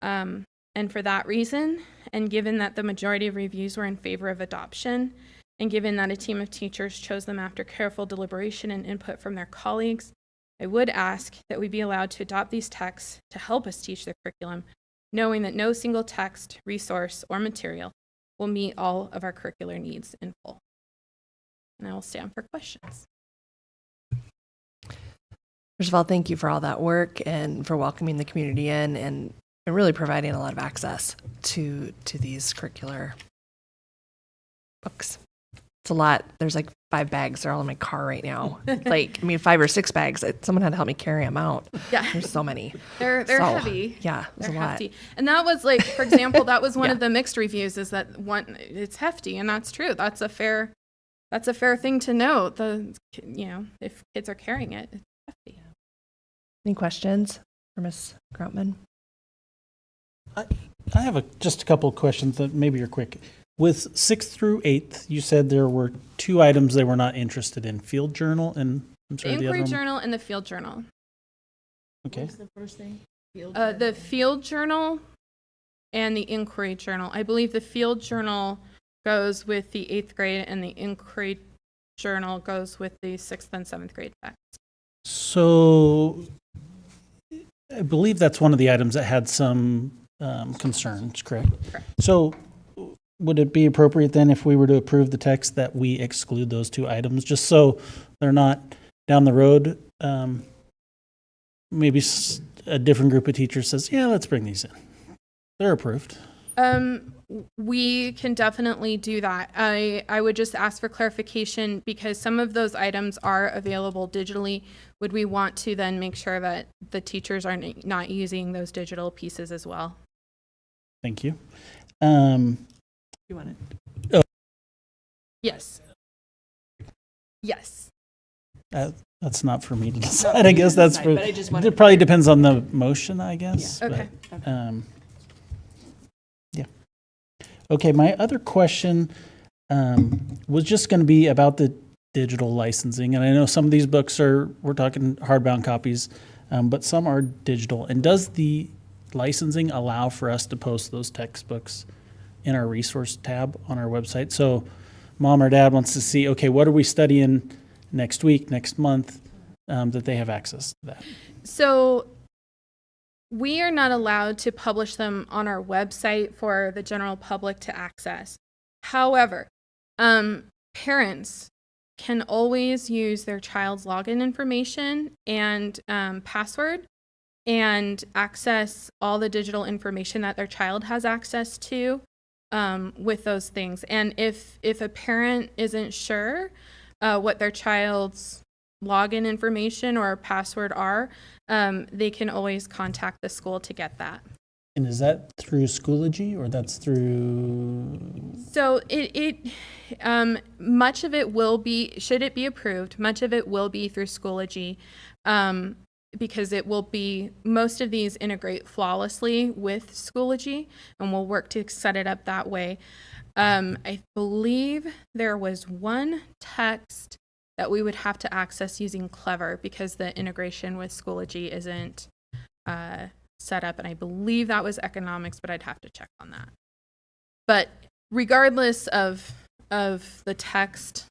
And for that reason, and given that the majority of reviews were in favor of adoption, and given that a team of teachers chose them after careful deliberation and input from their colleagues, I would ask that we be allowed to adopt these texts to help us teach the curriculum, knowing that no single text, resource, or material will meet all of our curricular needs in full. And I will stand for questions. First of all, thank you for all that work and for welcoming the community in and really providing a lot of access to these curricular books. It's a lot. There's like 5 bags. They're all in my car right now. 5 or 6 bags. Someone had to help me carry them out. Yeah. There's so many. They're heavy. Yeah, they're a lot. hefty. And that was like, for example, that was one of the mixed reviews is that one, it's hefty, and that's true. That's a fair thing to note. If kids are carrying it, it's hefty. Any questions for Ms. Groutman? I have just a couple of questions that maybe are quick. With 6th through 8th, you said there were 2 items they were not interested in: field journal and The inquiry journal and the field journal. Okay. What's the first thing? The field journal and the inquiry journal. I believe the field journal goes with the 8th grade and the inquiry journal goes with the 6th and 7th grade text. So I believe that's one of the items that had some concerns, correct? Correct. So would it be appropriate then if we were to approve the text that we exclude those 2 items, just so they're not down the road? Maybe a different group of teachers says, yeah, let's bring these in. They're approved. We can definitely do that. I would just ask for clarification because some of those items are available digitally. Would we want to then make sure that the teachers are not using those digital pieces as well? Thank you. You want it? Oh. Yes. Yes. That's not for me to decide. I guess that's for. It probably depends on the motion, I guess. Yeah. Okay. But, yeah. Okay. My other question was just going to be about the digital licensing, and I know some of these books we're talking hardbound copies, but some are digital. And does the licensing allow for us to post those textbooks in our resource tab on our website? So mom or dad wants to see, okay, what are we studying next week, next month, that they have access to that? So we are not allowed to publish them on our website for the general public to access. However, parents can always use their child's login information and password and access all the digital information that their child has access to with those things. And if a parent isn't sure what their child's login information or password are, they can always contact the school to get that. And is that through Schoology or that's through? So much of it will be, should it be approved, much of it will be through Schoology, because it will be, most of these integrate flawlessly with Schoology, and we'll work to set it up that way. I believe there was one text that we would have to access using Clever because the integration with Schoology isn't set up, and I believe that was economics, but I'd have to check on that. But regardless of the text,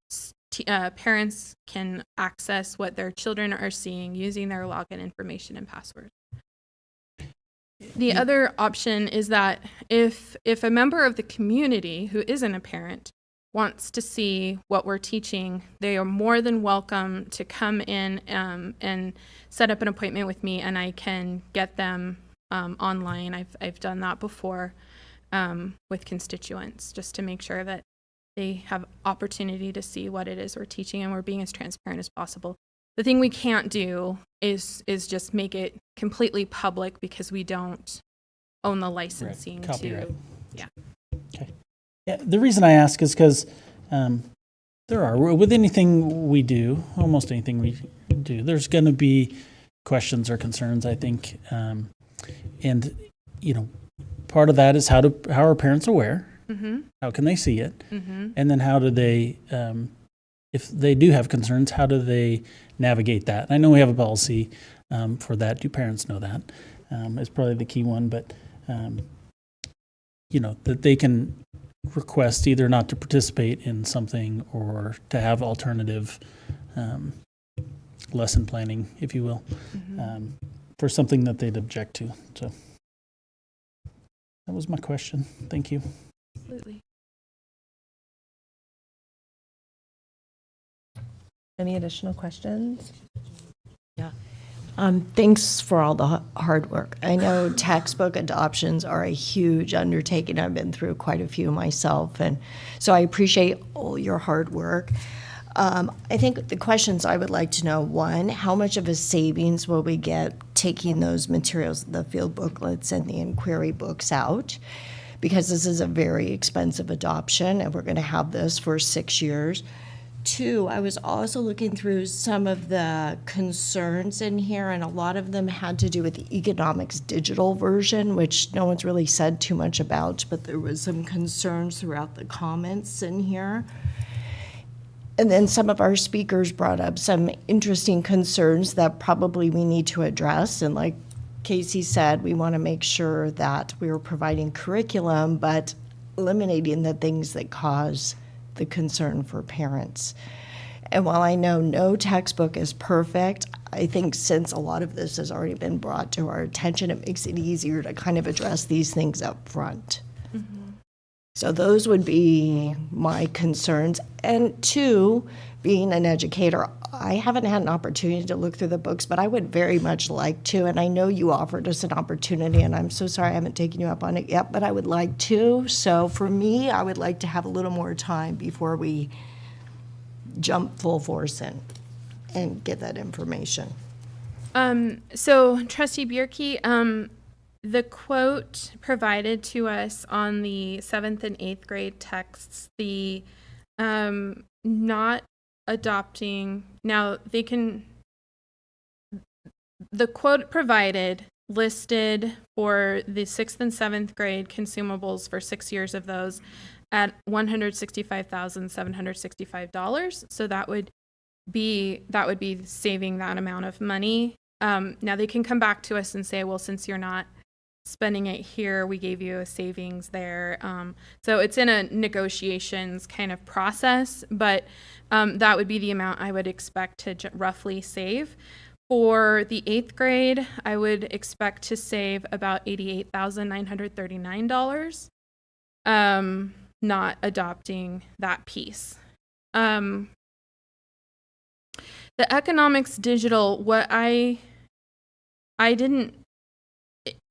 parents can access what their children are seeing using their login information and password. The other option is that if a member of the community who isn't a parent wants to see what we're teaching, they are more than welcome to come in and set up an appointment with me, and I can get them online. I've done that before with constituents, just to make sure that they have opportunity to see what it is we're teaching, and we're being as transparent as possible. The thing we can't do is just make it completely public because we don't own the licensing to. Copyright. Yeah. Okay. Yeah, the reason I ask is because there are, with anything we do, almost anything we do, there's going to be questions or concerns, I think. And, part of that is how are parents aware? Mm-hmm. How can they see it? Mm-hmm. And then how do they, if they do have concerns, how do they navigate that? I know we have a policy for that. Do parents know that? Is probably the key one, but, that they can request either not to participate in something or to have alternative lesson planning, if you will, for something that they'd object to. So that was my question. Thank you. Absolutely. Any additional questions? Yeah. Thanks for all the hard work. I know textbook adoptions are a huge undertaking. I've been through quite a few myself, and so I appreciate all your hard work. I think the questions I would like to know, one, how much of a savings will we get taking those materials, the field booklets and the inquiry books out? Because this is a very expensive adoption, and we're going to have this for 6 years. Two, I was also looking through some of the concerns in here, and a lot of them had to do with the economics digital version, which no one's really said too much about, but there was some concerns throughout the comments in here. And then some of our speakers brought up some interesting concerns that probably we need to address. And like Casey said, we want to make sure that we are providing curriculum, but eliminating the things that cause the concern for parents. And while I know no textbook is perfect, I think since a lot of this has already been brought to our attention, it makes it easier to kind of address these things up front. So those would be my concerns. And two, being an educator, I haven't had an opportunity to look through the books, but I would very much like to. And I know you offered us an opportunity, and I'm so sorry I haven't taken you up on it yet, but I would like to. So for me, I would like to have a little more time before we jump full force in and get that information. So Trustee Bierke, the quote provided to us on the 7th and 8th grade texts, the not adopting, now they can, the quote provided listed for the 6th and 7th grade consumables for 6 years of those at $165,765. So that would be saving that amount of money. Now they can come back to us and say, well, since you're not spending it here, we gave you a savings there. So it's in a negotiations kind of process, but that would be the amount I would expect to roughly save. For the 8th grade, I would expect to save about $88,939, not adopting that piece. The economics digital, what I didn't,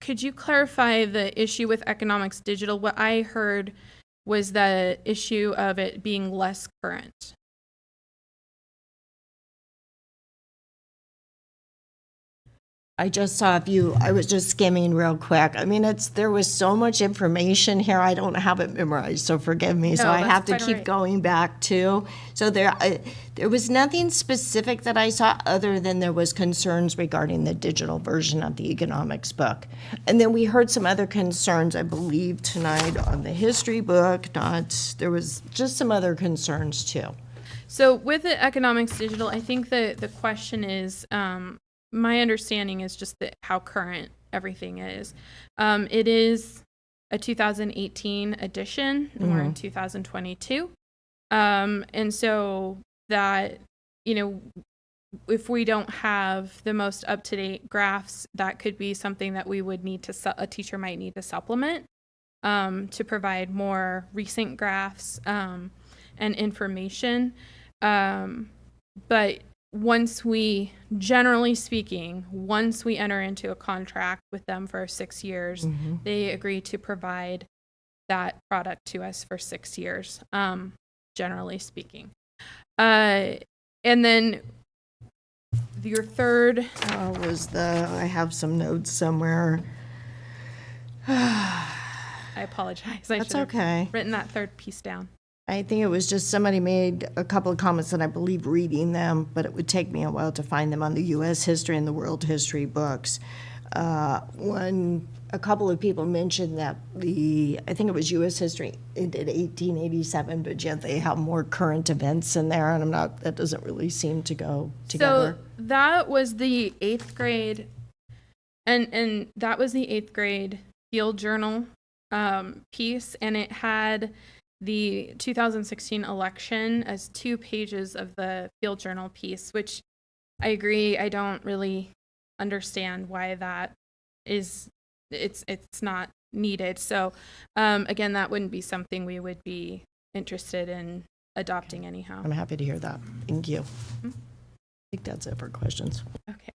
could you clarify the issue with economics digital? What I heard was the issue of it being less current. I just saw I was just skimming real quick. I mean, there was so much information here. I don't have it memorized, so forgive me. So I have to keep going back too. So there was nothing specific that I saw other than there was concerns regarding the digital version of the economics book. And then we heard some other concerns, I believe, tonight on the history book. There was just some other concerns too. So with the economics digital, I think the question is, my understanding is just how current everything is. It is a 2018 edition, and we're in 2022. And so that, if we don't have the most up-to-date graphs, that could be something that we would need to, a teacher might need to supplement to provide more recent graphs and information. But generally speaking, once we enter into a contract with them for 6 years, they agree to provide that product to us for 6 years, generally speaking. And then your third. I have some notes somewhere. I apologize. I That's should have okay. written that third piece down. I think it was just somebody made a couple of comments, and I believe reading them, but it would take me a while to find them on the U.S. history and the world history books. A couple of people mentioned that I think it was U.S. history ended 1887, but yet they have more current events in there, and that doesn't really seem to go together. So that was the 8th grade, and that was the 8th grade field journal piece, and it had the 2016 election as 2 pages of the field journal piece, which I agree, I don't really understand why that is, it's not needed. So again, that wouldn't be something we would be interested in adopting anyhow. I'm happy to hear that. Thank you. I think that's it for questions. Okay.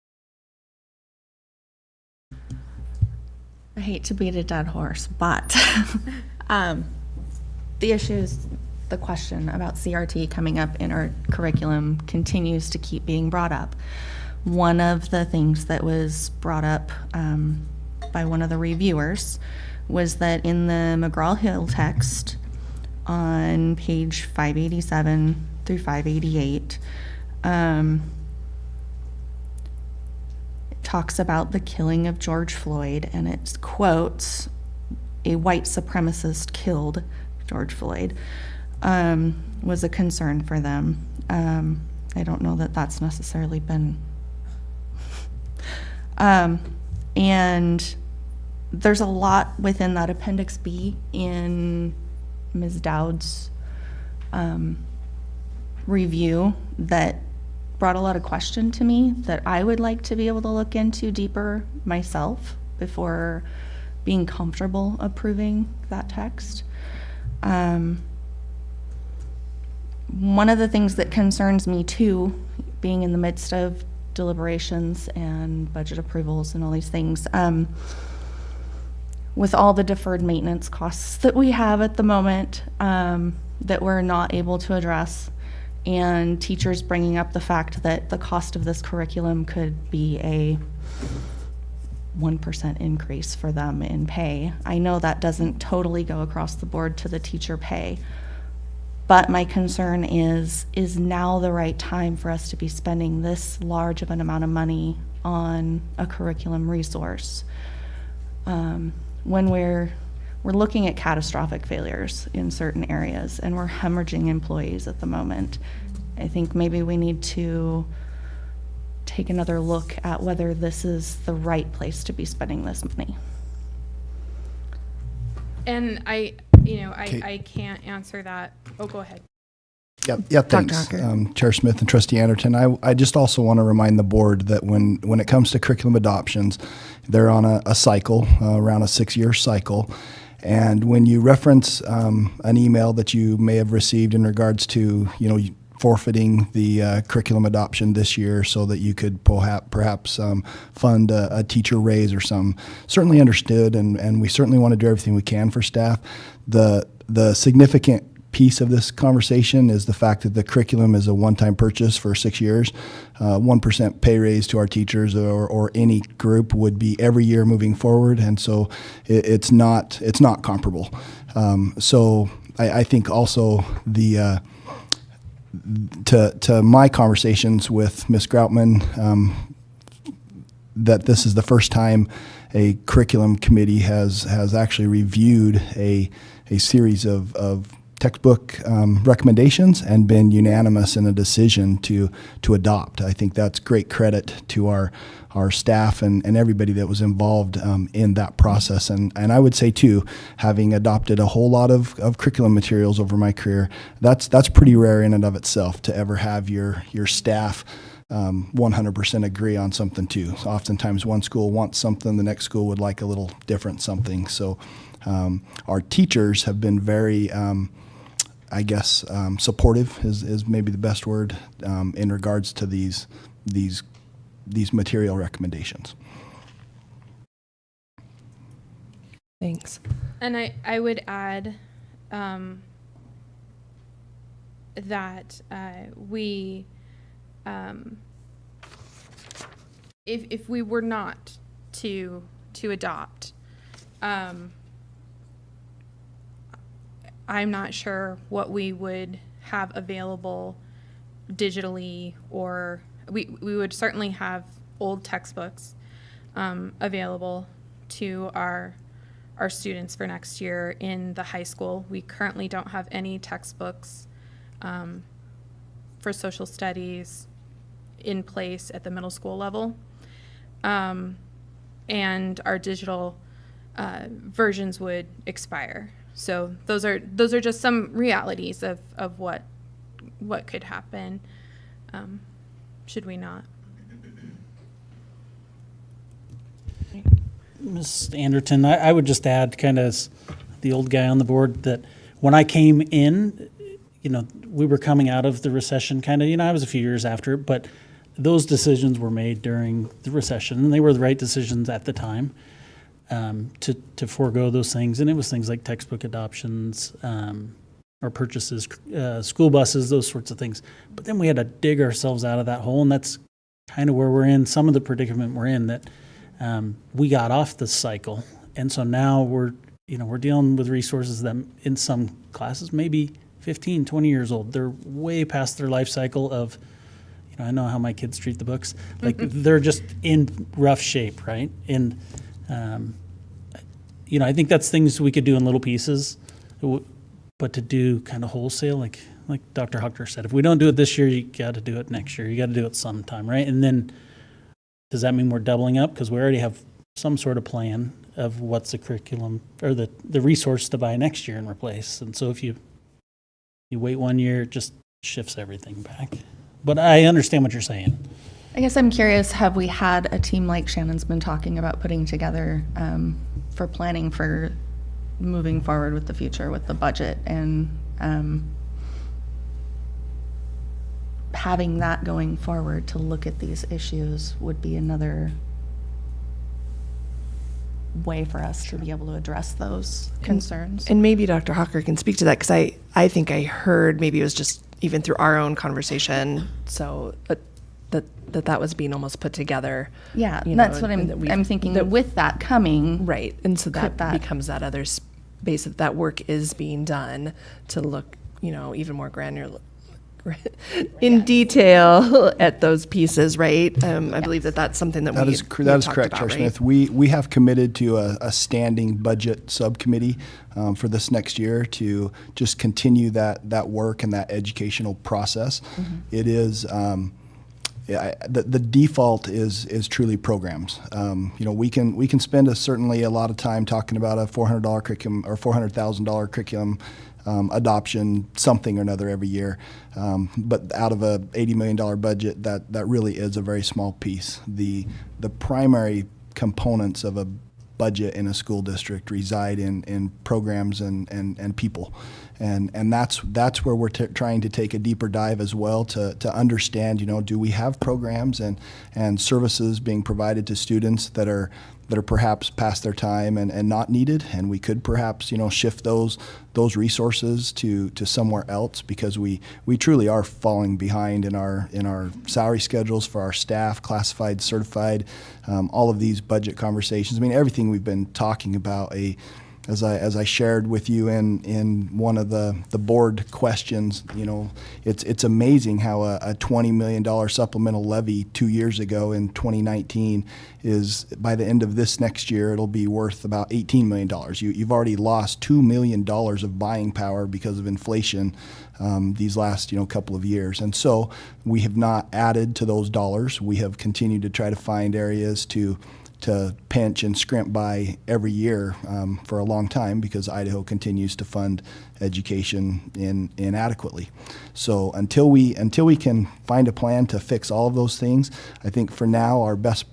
I hate to beat a dead horse, but the issues, the question about CRT coming up in our curriculum continues to keep being brought up. One of the things that was brought up by one of the reviewers was that in the McGraw-Hill text on page 587 through 588, it talks about the killing of George Floyd, and it quotes, "A white supremacist killed George Floyd," was a concern for them. I don't know that that's necessarily been... and there's a lot within that Appendix B in Ms. Dowd's review that brought a lot of question to me that I would like to be able to look into deeper myself before being comfortable approving that text. One of the things that concerns me too, being in the midst of deliberations and budget approvals and all these things, with all the deferred maintenance costs that we have at the moment that we're not able to address, and teachers bringing up the fact that the cost of this curriculum could be a 1% increase for them in pay. I know that doesn't totally go across the board to the teacher pay, but my concern is now the right time for us to be spending this large of an amount of money on a curriculum resource when we're looking at catastrophic failures in certain areas and we're hemorrhaging employees at the moment. I think maybe we need to take another look at whether this is the right place to be spending this money. And I can't answer that. Oh, go ahead. Yeah, thanks. Chair Smith and Trustee Anderton. I just also want to remind the board that when it comes to curriculum adoptions, they're on a cycle, around a 6-year cycle. And when you reference an email that you may have received in regards to, forfeiting the curriculum adoption this year so that you could perhaps fund a teacher raise or some, certainly understood, and we certainly want to do everything we can for staff. The significant piece of this conversation is the fact that the curriculum is a one-time purchase for 6 years. 1% pay raise to our teachers or any group would be every year moving forward, and so it's not comparable. So I think also the to my conversations with Ms. Groutman, that this is the first time a curriculum committee has actually reviewed a series of textbook recommendations and been unanimous in a decision to adopt. I think that's great credit to our staff and everybody that was involved in that process. And I would say too, having adopted a whole lot of curriculum materials over my career, that's pretty rare in and of itself to ever have your staff 100% agree on something too. So oftentimes one school wants something, the next school would like a little different something. So our teachers have been very supportive is maybe the best word in regards to these material recommendations. Thanks. And I would add that we if we were not to adopt, I'm not sure what we would have available digitally, or we would certainly have old textbooks available to our students for next year in the high school. We currently don't have any textbooks for social studies in place at the middle school level. And our digital versions would expire. So those are just some realities of what could happen should we not. Ms. Anderton, I would just add, kind of as the old guy on the board, that when I came in, we were coming out of the recession kind of, I was a few years after it, but those decisions were made during the recession, and they were the right decisions at the time to forego those things. And it was things like textbook adoptions or purchases, school buses, those sorts of things. But then we had to dig ourselves out of that hole, and that's kind of where we're in, some of the predicament we're in, that we got off the cycle. And so now we're dealing with resources that in some classes maybe 15, 20 years old. They're way past their life cycle of, I know how my kids treat the books. Like they're just in rough shape, right? And, I think that's things we could do in little pieces, but to do kind of wholesale, like Dr. Hucker said, if we don't do it this year, you got to do it next year. You got to do it sometime, right? And then does that mean we're doubling up? Because we already have some sort of plan of what's the curriculum or the resource to buy next year and replace. And so if you wait 1 year, it just shifts everything back. But I understand what you're saying. I guess I'm curious, have we had a team like Shannon's been talking about putting together for planning for moving forward with the future with the budget, and having that going forward to look at these issues would be another way for us to be able to address those concerns. And maybe Dr. Hawker can speak to that, because I think I heard, maybe it was just even through our own conversation, so that was being almost put together. Yeah, that's what I'm thinking, with that coming. Right, and so that becomes that other space of that work is being done to look, even more granular in detail at those pieces, right? I believe that's something that is correct, Chair Smith. We have committed to a standing budget subcommittee for this next year to just continue that work and that educational process. Mm-hmm. It is the default is truly programs. We can spend certainly a lot of time talking about a $400 curriculum or $400,000 curriculum adoption, something or another every year. But out of a $80 million budget, that really is a very small piece. The primary components of a budget in a school district reside in programs and people. And that's where we're trying to take a deeper dive as well to understand, do we have programs and services being provided to students that are perhaps past their time and not needed, and we could perhaps shift those resources to somewhere else, because we truly are falling behind in our salary schedules for our staff, classified, certified, all of these budget conversations. I mean, everything we've been talking about, as I shared with you in one of the board questions, it's amazing how a $20 million supplemental levy 2 years ago in 2019 is, by the end of this next year, it'll be worth about $18 million. You've already lost $2 million of buying power because of inflation these last couple of years. And so we have not added to those dollars. We have continued to try to find areas to pinch and scrimp by every year for a long time, because Idaho continues to fund education inadequately. So until we can find a plan to fix all of those things, I think for now our best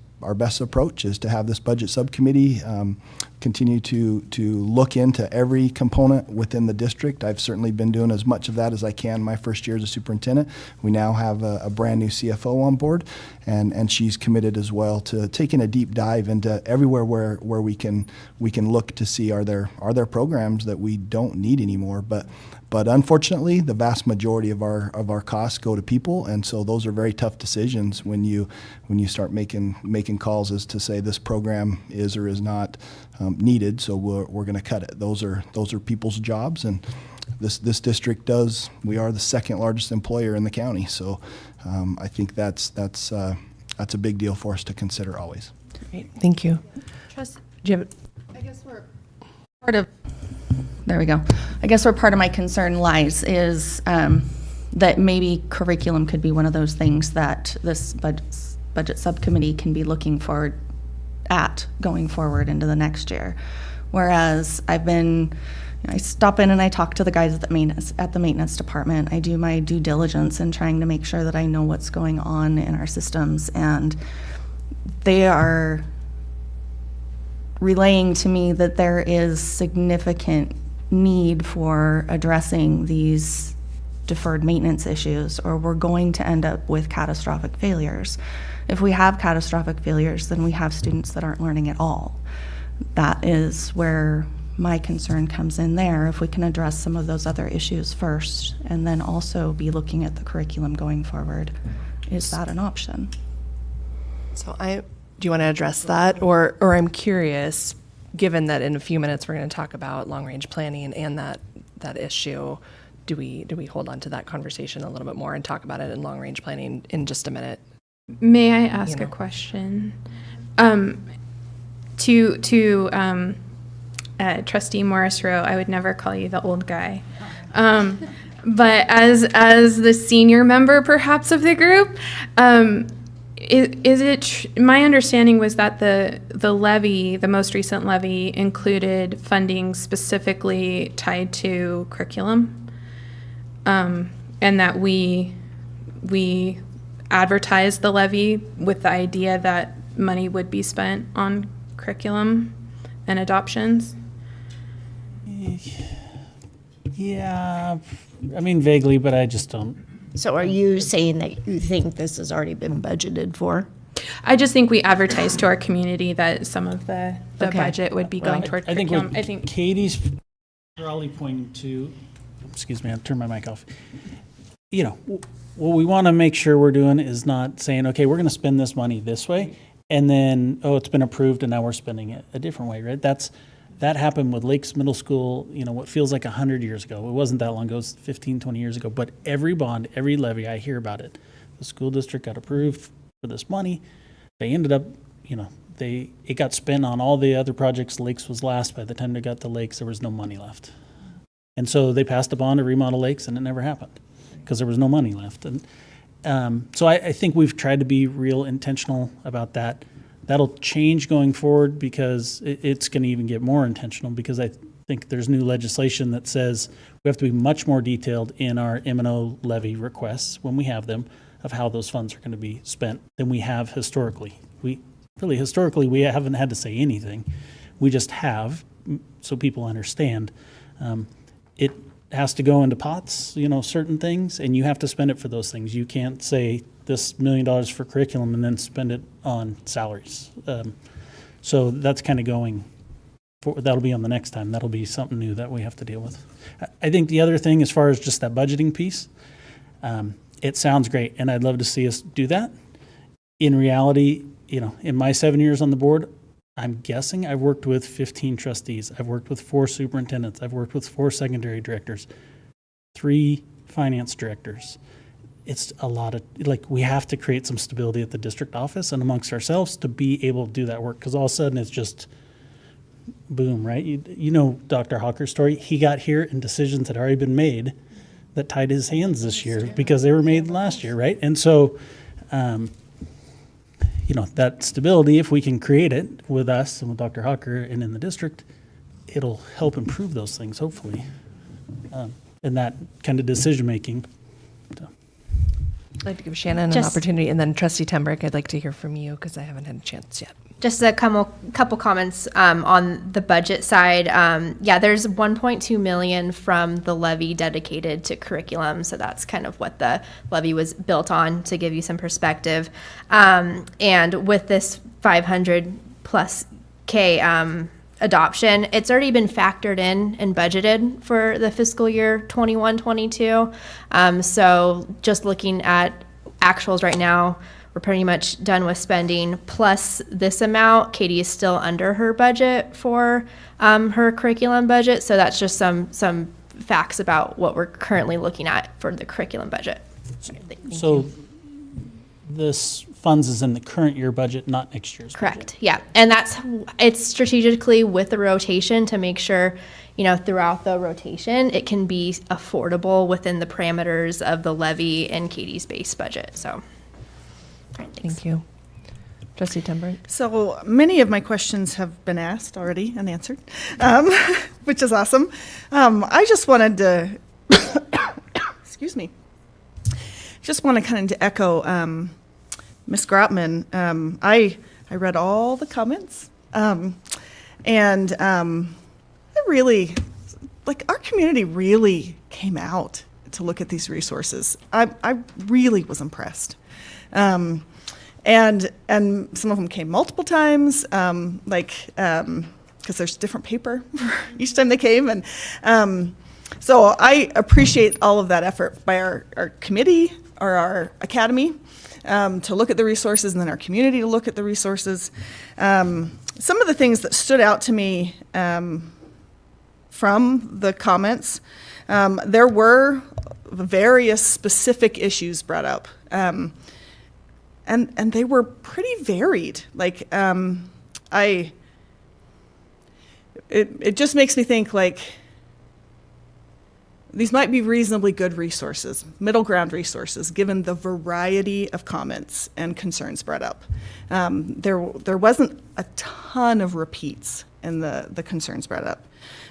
approach is to have this budget subcommittee continue to look into every component within the district. I've certainly been doing as much of that as I can my first year as a superintendent. We now have a brand new CFO on board, and she's committed as well to taking a deep dive into everywhere where we can look to see are there programs that we don't need anymore. But unfortunately, the vast majority of our costs go to people, and so those are very tough decisions when you start making calls as to say this program is or is not needed. So we're going to cut it. Those are people's jobs, and this district does. We are the second largest employer in the county, so I think that's a big deal for us to consider always. Great, thank you. I guess we're part of. There we go. I guess where part of my concern lies is that maybe curriculum could be one of those things that this budget subcommittee can be looking forward at going forward into the next year. Whereas I stop in and I talk to the guys at the maintenance department. I do my due diligence in trying to make sure that I know what's going on in our systems, and they are relaying to me that there is significant need for addressing these deferred maintenance issues, or we're going to end up with catastrophic failures. If we have catastrophic failures, then we have students that aren't learning at all. That is where my concern comes in there. If we can address some of those other issues first, and then also be looking at the curriculum going forward, is that an option? So do you want to address that, or I'm curious, given that in a few minutes we're going to talk about long-range planning and that issue, do we hold on to that conversation a little bit more and talk about it in long-range planning in just a minute? May I ask a question? To Trustee Morris Rowe, I would never call you the old guy. But as the senior member, perhaps, of the group, is it my understanding was that the levy, the most recent levy, included funding specifically tied to curriculum, and that we advertised the levy with the idea that money would be spent on curriculum and adoptions? Yeah, I mean vaguely, but I just don't. So are you saying that you think this has already been budgeted for? I just think we advertised to our community that some of the Okay. budget would be going toward I think curriculum. what Katie's probably pointing to, excuse me, I'll turn my mic off. You know, what we want to make sure we're doing is not saying, okay, we're going to spend this money this way, and then, oh, it's been approved, and now we're spending it a different way, right? That happened with Lakes Middle School, what feels like 100 years ago. It wasn't that long ago, it was 15, 20 years ago. But every bond, every levy, I hear about it. The school district got approved for this money. They ended up, it got spent on all the other projects. Lakes was last. By the time they got to Lakes, there was no money left. And so they passed a bond to remodel Lakes, and it never happened because there was no money left. And so I think we've tried to be real intentional about that. That'll change going forward because it's going to even get more intentional, because I think there's new legislation that says we have to be much more detailed in our M&O levy requests when we have them of how those funds are going to be spent than we have historically. Historically, we haven't had to say anything. We just have, so people understand. It has to go into pots, certain things, and you have to spend it for those things. You can't say this $1 million for curriculum and then spend it on salaries. So that's kind of going forward. That'll be on the next time. That'll be something new that we have to deal with. I think the other thing, as far as just that budgeting piece, it sounds great, and I'd love to see us do that. In reality, in my 7 years on the board, I'm guessing I've worked with 15 trustees. I've worked with 4 superintendents. I've worked with 4 secondary directors, 3 finance directors. It's a lot of, we have to create some stability at the district office and amongst ourselves to be able to do that work, because all of a sudden it's just boom, right? You know Dr. Hawker's story. He got here and decisions had already been made that tied his hands this year because they were made last year, right? And so, that stability, if we can create it with us and with Dr. Hawker and in the district, it'll help improve those things, hopefully, and that kind of decision-making. So. I'd like to give Shannon an opportunity, and then Trustee Tembrick, I'd like to hear from you because I haven't had a chance yet. Just a couple comments on the budget side. Yeah, there's 1.2 million from the levy dedicated to curriculum, so that's kind of what the levy was built on, to give you some perspective. And with this 500 plus K adoption, it's already been factored in and budgeted for the fiscal year 21-22. So just looking at actuals right now, we're pretty much done with spending. Plus this amount, Katie is still under her budget for her curriculum budget. So that's just some facts about what we're currently looking at for the curriculum budget. So this funds is in the current year budget, not next year's Correct. Yeah. And it's strategically with the rotation to make sure, throughout the rotation, it can be affordable within the parameters of the levy and Katie's base budget. So. All right, thank you. Trustee Tembrick. So many of my questions have been asked already and answered, which is awesome. I just wanted to, excuse me, just want to kind of echo Ms. Grotman. I read all the comments, and I really, our community really came out to look at these resources. I really was impressed. And some of them came multiple times, because there's different paper each time they came. And so I appreciate all of that effort by our committee or our academy to look at the resources, and then our community to look at the resources. Some of the things that stood out to me from the comments, there were various specific issues brought up. And they were pretty varied. It just makes me think these might be reasonably good resources, middle ground resources, given the variety of comments and concerns brought up. There wasn't a ton of repeats in the concerns brought up.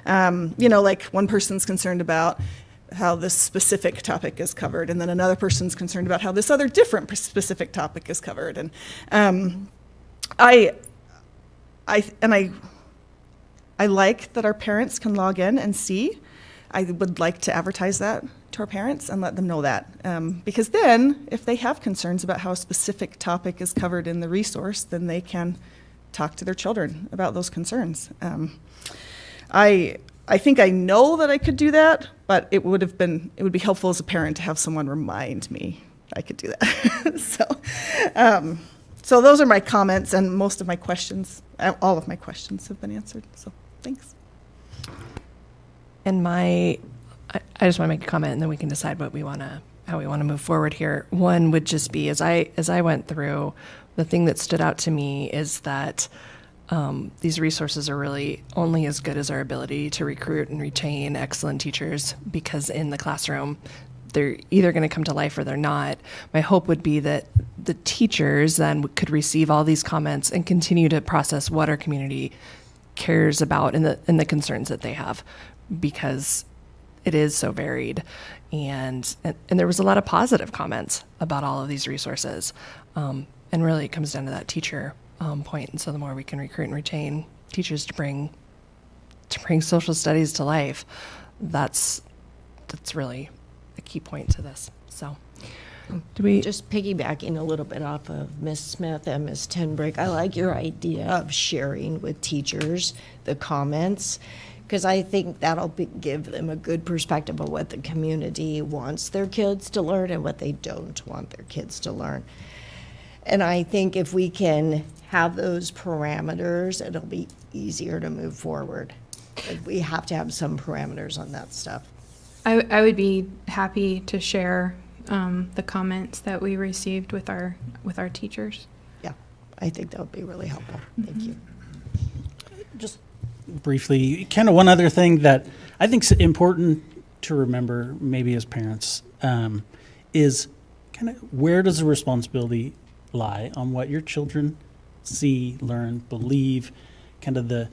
One person's concerned about how this specific topic is covered, and then another person's concerned about how this other different specific topic is covered. And I like that our parents can log in and see. I would like to advertise that to our parents and let them know that, because then if they have concerns about how a specific topic is covered in the resource, then they can talk to their children about those concerns. I think I know that I could do that, but it would be helpful as a parent to have someone remind me I could do that. So those are my comments, and most of my questions, all of my questions have been answered. So thanks. And I just want to make a comment, and then we can decide how we want to move forward here. One would just be, as I went through, the thing that stood out to me is that these resources are really only as good as our ability to recruit and retain excellent teachers, because in the classroom, they're either going to come to life or they're not. My hope would be that the teachers then could receive all these comments and continue to process what our community cares about and the concerns that they have, because it is so varied. And there was a lot of positive comments about all of these resources. And really it comes down to that teacher point. And so the more we can recruit and retain teachers to bring social studies to life, that's really a key point to this. So do we just piggybacking a little bit off of Ms. Smith and Ms. Tenbrick, I like your idea of sharing with teachers the comments, because I think that'll give them a good perspective of what the community wants their kids to learn and what they don't want their kids to learn. And I think if we can have those parameters, it'll be easier to move forward. We have to have some parameters on that stuff. I would be happy to share the comments that we received with our teachers. Yeah, I think that would be really helpful. Thank you. Just briefly, kind of one other thing that I think is important to remember, maybe as parents, is kind of where does the responsibility lie on what your children see, learn, believe, kind of the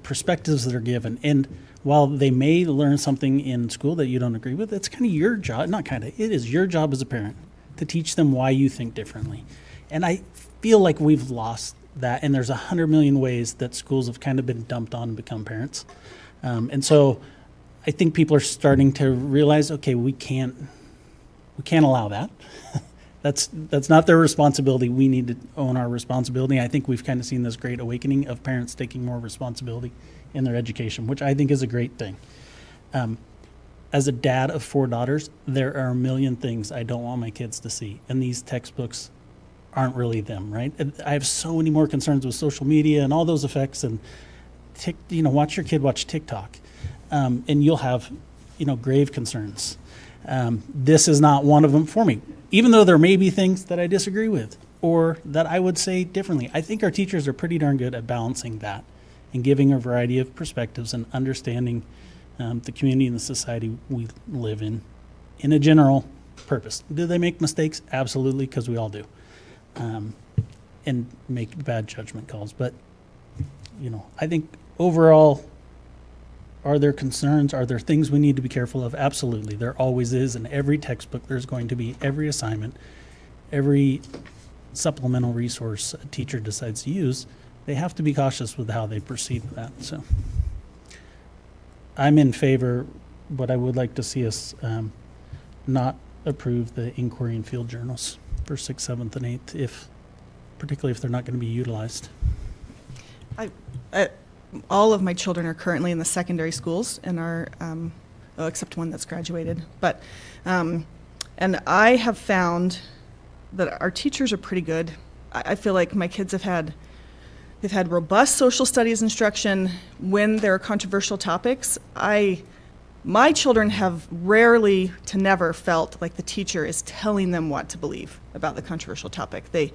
perspectives that are given. And while they may learn something in school that you don't agree with, it's kind of your job, it is your job as a parent to teach them why you think differently. And I feel like we've lost that, and there's 100 million ways that schools have kind of been dumped on and become parents. And so I think people are starting to realize, okay, we can't allow that. That's not their responsibility. We need to own our responsibility. I think we've kind of seen this great awakening of parents taking more responsibility in their education, which I think is a great thing. As a dad of 4 daughters, there are a million things I don't want my kids to see, and these textbooks aren't really them, right? And I have so many more concerns with social media and all those effects, and watch your kid watch TikTok, and you'll have, grave concerns. This is not one of them for me, even though there may be things that I disagree with or that I would say differently. I think our teachers are pretty darn good at balancing that and giving a variety of perspectives and understanding the community and the society we live in a general purpose. Do they make mistakes? Absolutely, because we all do, and make bad judgment calls. But, I think overall, are there concerns? Are there things we need to be careful of? Absolutely. There always is. In every textbook, there's going to be every assignment, every supplemental resource a teacher decides to use. They have to be cautious with how they proceed with that. So I'm in favor, but I would like to see us not approve the inquiry and field journals for 6th, 7th, and 8th, particularly if they're not going to be utilized. All of my children are currently in the secondary schools and are, except one that's graduated. But, and I have found that our teachers are pretty good. I feel like my kids they've had robust social studies instruction when there are controversial topics. My children have rarely to never felt like the teacher is telling them what to believe about the controversial topic. They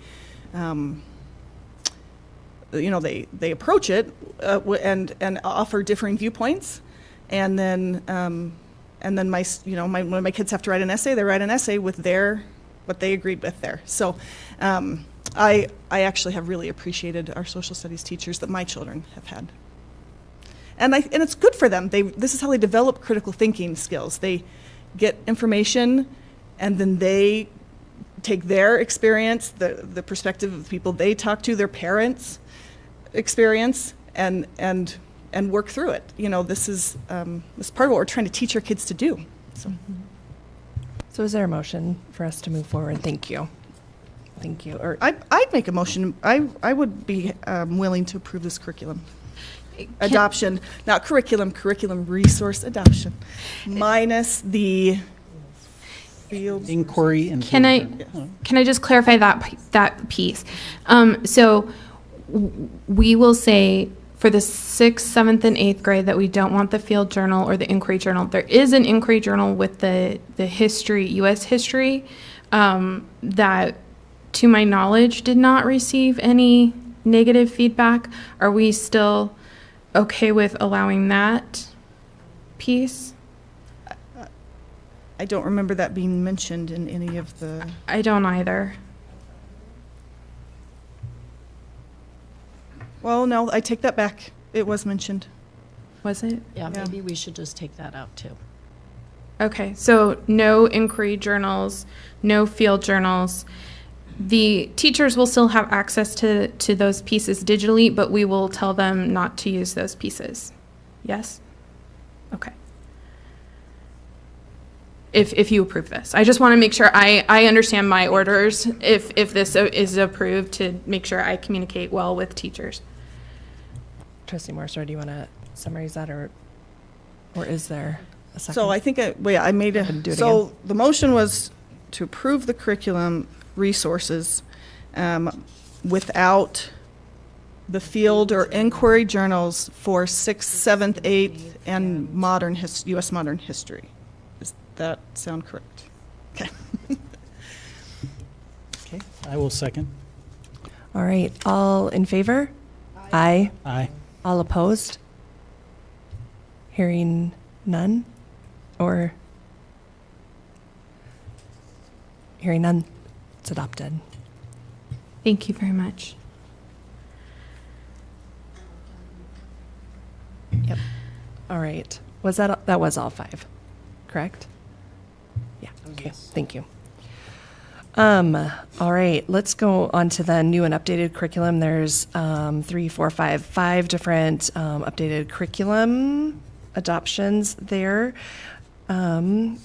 approach it and offer differing viewpoints, and then when my kids have to write an essay, they write an essay with what they agreed with there. So I actually have really appreciated our social studies teachers that my children have had, and it's good for them. This is how they develop critical thinking skills. They get information, and then they take their experience, the perspective of the people they talk to, their parents' experience, and work through it. This is part of what we're trying to teach our kids to do. So is there a motion for us to move forward? Thank you. Or I'd make a motion. I would be willing to approve this curriculum adoption, not curriculum resource adoption, minus the field inquiry and Can I just clarify that piece? So we will say for the 6th, 7th, and 8th grade that we don't want the field journal or the inquiry journal. There is an inquiry journal with the history, U.S. history, that, to my knowledge, did not receive any negative feedback. Are we still okay with allowing that piece? I don't remember that being mentioned in any of the... I don't either. Well, no, I take that back. It was mentioned. Was it? Yeah, maybe we should just take that out too. Okay, so no inquiry journals, no field journals. The teachers will still have access to those pieces digitally, but we will tell them not to use those pieces. Yes? Okay. If you approve this. I just want to make sure I understand my orders if this is approved, to make sure I communicate well with teachers. Trustee Morris, do you want to summarize that, or is there a second? So I think I made a... So the motion was to approve the curriculum resources without the field or inquiry journals for 6th, 7th, 8th, and U.S. modern history. Does that sound correct? Okay. Okay, I will second. All right, all in favor? Aye. Aye. All opposed? Hearing none? Or hearing none, it's adopted. Thank you very much. Yep. All right. That was all 5, correct? Yeah, okay, thank you. All right, let's go on to the new and updated curriculum. There's 5 different updated curriculum adoptions there. Ms.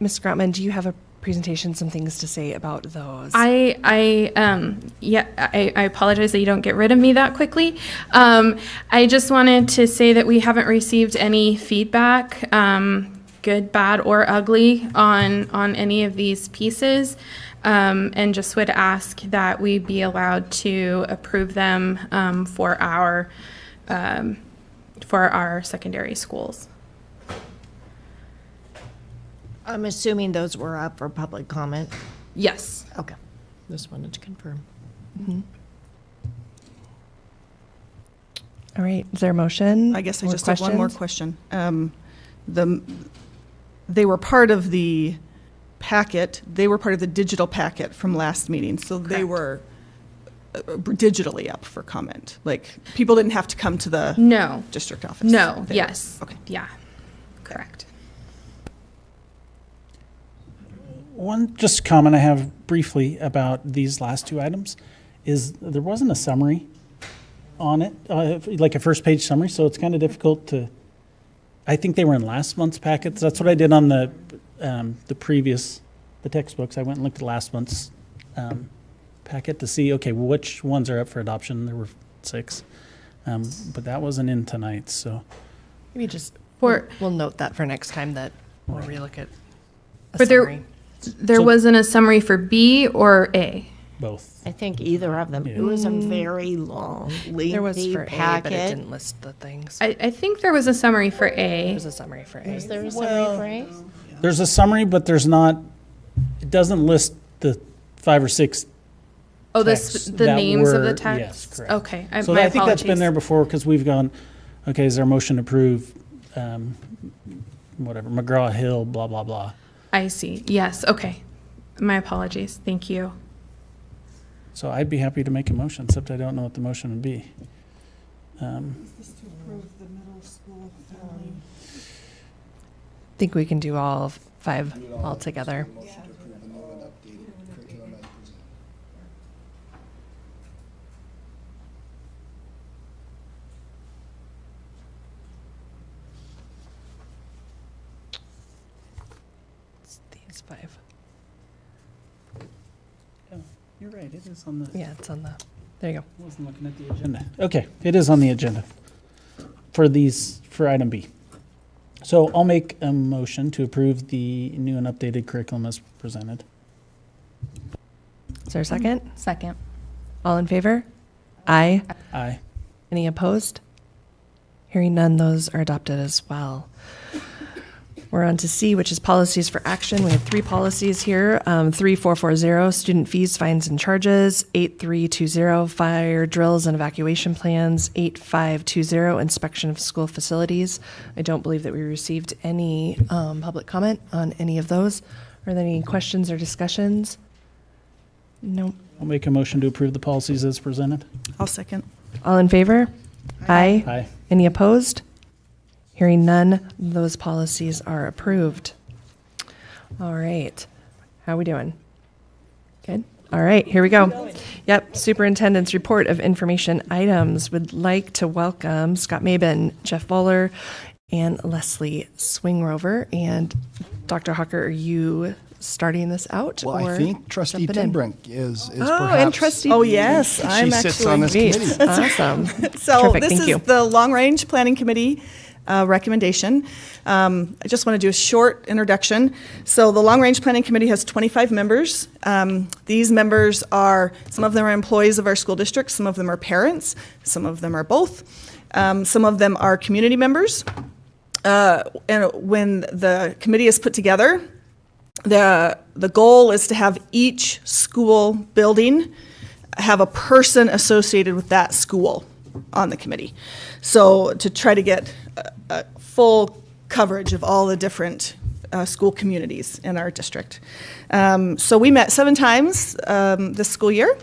Grotman, do you have a presentation, some things to say about those? I apologize that you don't get rid of me that quickly. I just wanted to say that we haven't received any feedback, good, bad, or ugly on any of these pieces, and just would ask that we be allowed to approve them for our secondary schools. I'm assuming those were up for public comment? Yes. Okay. Just wanted to confirm. Mm-hmm. All right, is there a motion? I guess I or just have one more questions? question. They were part of the packet. They were part of the digital packet from last meeting, so they were digitally up for comment. Like, people didn't have to come to the district office. No. They Yes. were- okay. Yeah. Correct. One just comment I have briefly about these last two items is there wasn't a summary on it, like a first page summary, so it's kind of difficult to, I think they were in last month's packets. That's what I did on the textbooks. I went and looked at last month's packet to see, okay, well, which ones are up for adoption. There were 6, but that wasn't in tonight, so. Maybe we'll note that for next time that when we look at a But summary. there wasn't a summary for B or A. Both. I think either of them. It was a very long, lengthy There was for packet. A, but it didn't list the things. I think there was a summary for A. There was a summary for A. Was there a summary for A? There's a summary, but there's not, it doesn't list the 5 or 6 Oh, texts the that names of the were- texts? Yes, correct. Okay, So my I think that's been apologies. there before, because we've gone, okay, is there a motion to approve, whatever, McGraw-Hill, blah, blah, blah. I see. Yes. Okay. My apologies. Thank you. So I'd be happy to make a motion, except I don't know what the motion would be. I think we can do all 5 all together. It's these 5. You're right, it is on the. Yeah, it's on the, there you go. I wasn't looking at the agenda. Okay, it is on the agenda for item B. So I'll make a motion to approve the new and updated curriculum as presented. Is there a second? Second. All in favor? Aye. Aye. Any opposed? Hearing none, those are adopted as well. We're on to C, which is policies for action. We have 3 policies here. 3440, student fees, fines, and charges. 8320, fire drills and evacuation plans. 8520, inspection of school facilities. I don't believe that we received any public comment on any of those. Are there any questions or discussions? No. I'll make a motion to approve the policies as presented. I'll second. All in favor? Aye. Aye. Any opposed? Hearing none, those policies are approved. All right. How are we doing? Good? All right, here we go. Yep, Superintendent's Report of Information Items. Would like to welcome Scott Mabin, Jeff Voller, and Leslie Swingrover. And Dr. Hawker, are you starting this out? Well, or I think Trustee jumping in? Tinbrink is Oh, perhaps. and Trustee. Oh, yes, She I'm sits actually. on this committee. Awesome. So Terrific, this thank is you. the Long Range Planning Committee recommendation. I just want to do a short introduction. So the Long Range Planning Committee has 25 members. These members are, some of them are employees of our school district, some of them are parents, some of them are both. Some of them are community members. And when the committee is put together, the goal is to have each school building have a person associated with that school on the committee. So to try to get a full coverage of all the different school communities in our district. So we met 7 times this school year,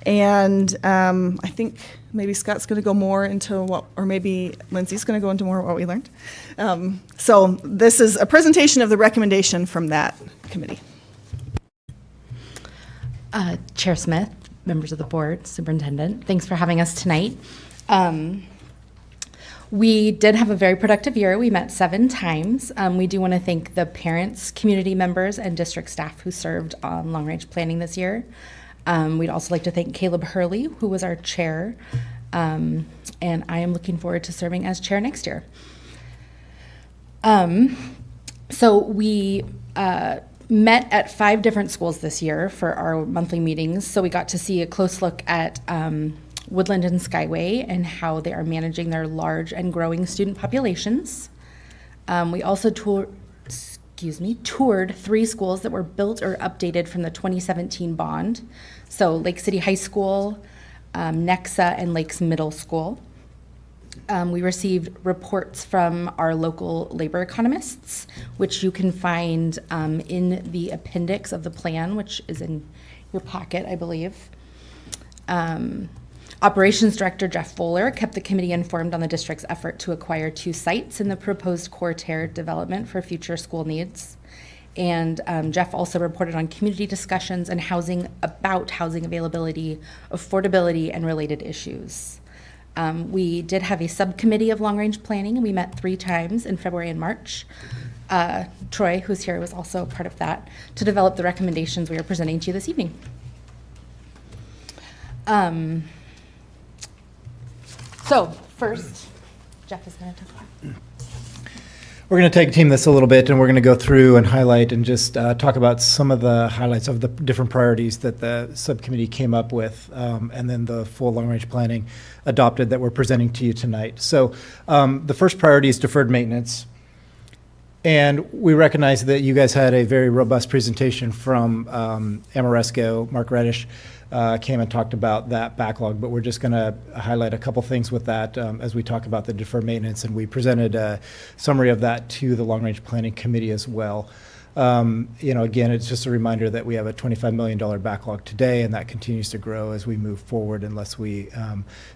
and I think maybe Scott's going to go more into what, or maybe Lindsay's going to go into more of what we learned. So this is a presentation of the recommendation from that committee. Chair Smith, members of the board, superintendent, thanks for having us tonight. We did have a very productive year. We met 7 times. We do want to thank the parents, community members, and district staff who served on long-range planning this year. We'd also like to thank Caleb Hurley, who was our chair, and I am looking forward to serving as chair next year. So we met at 5 different schools this year for our monthly meetings. So we got to see a close look at Woodland and Skyway and how they are managing their large and growing student populations. We also toured 3 schools that were built or updated from the 2017 bond. So Lake City High School, Nexa, and Lakes Middle School. We received reports from our local labor economists, which you can find in the appendix of the plan, which is in your packet, I believe. Operations Director Jeff Fuller kept the committee informed on the district's effort to acquire 2 sites in the proposed Cortair development for future school needs. And Jeff also reported on community discussions and housing availability, affordability, and related issues. We did have a subcommittee of long-range planning, and we met 3 times in February and March. Troy, who's here, was also a part of that to develop the recommendations we are presenting to you this evening. So first, Jeff is going to talk about. We're going to tag team this a little bit, and we're going to go through and highlight and just talk about some of the highlights of the different priorities that the subcommittee came up with, and then the full long-range planning adopted that we're presenting to you tonight. So the first priority is deferred maintenance. And we recognize that you guys had a very robust presentation from Amoresco. Mark Reddish came and talked about that backlog, but we're just going to highlight a couple things with that as we talk about the deferred maintenance, and we presented a summary of that to the long-range planning committee as well. Again, it's just a reminder that we have a $25 million backlog today, and that continues to grow as we move forward unless we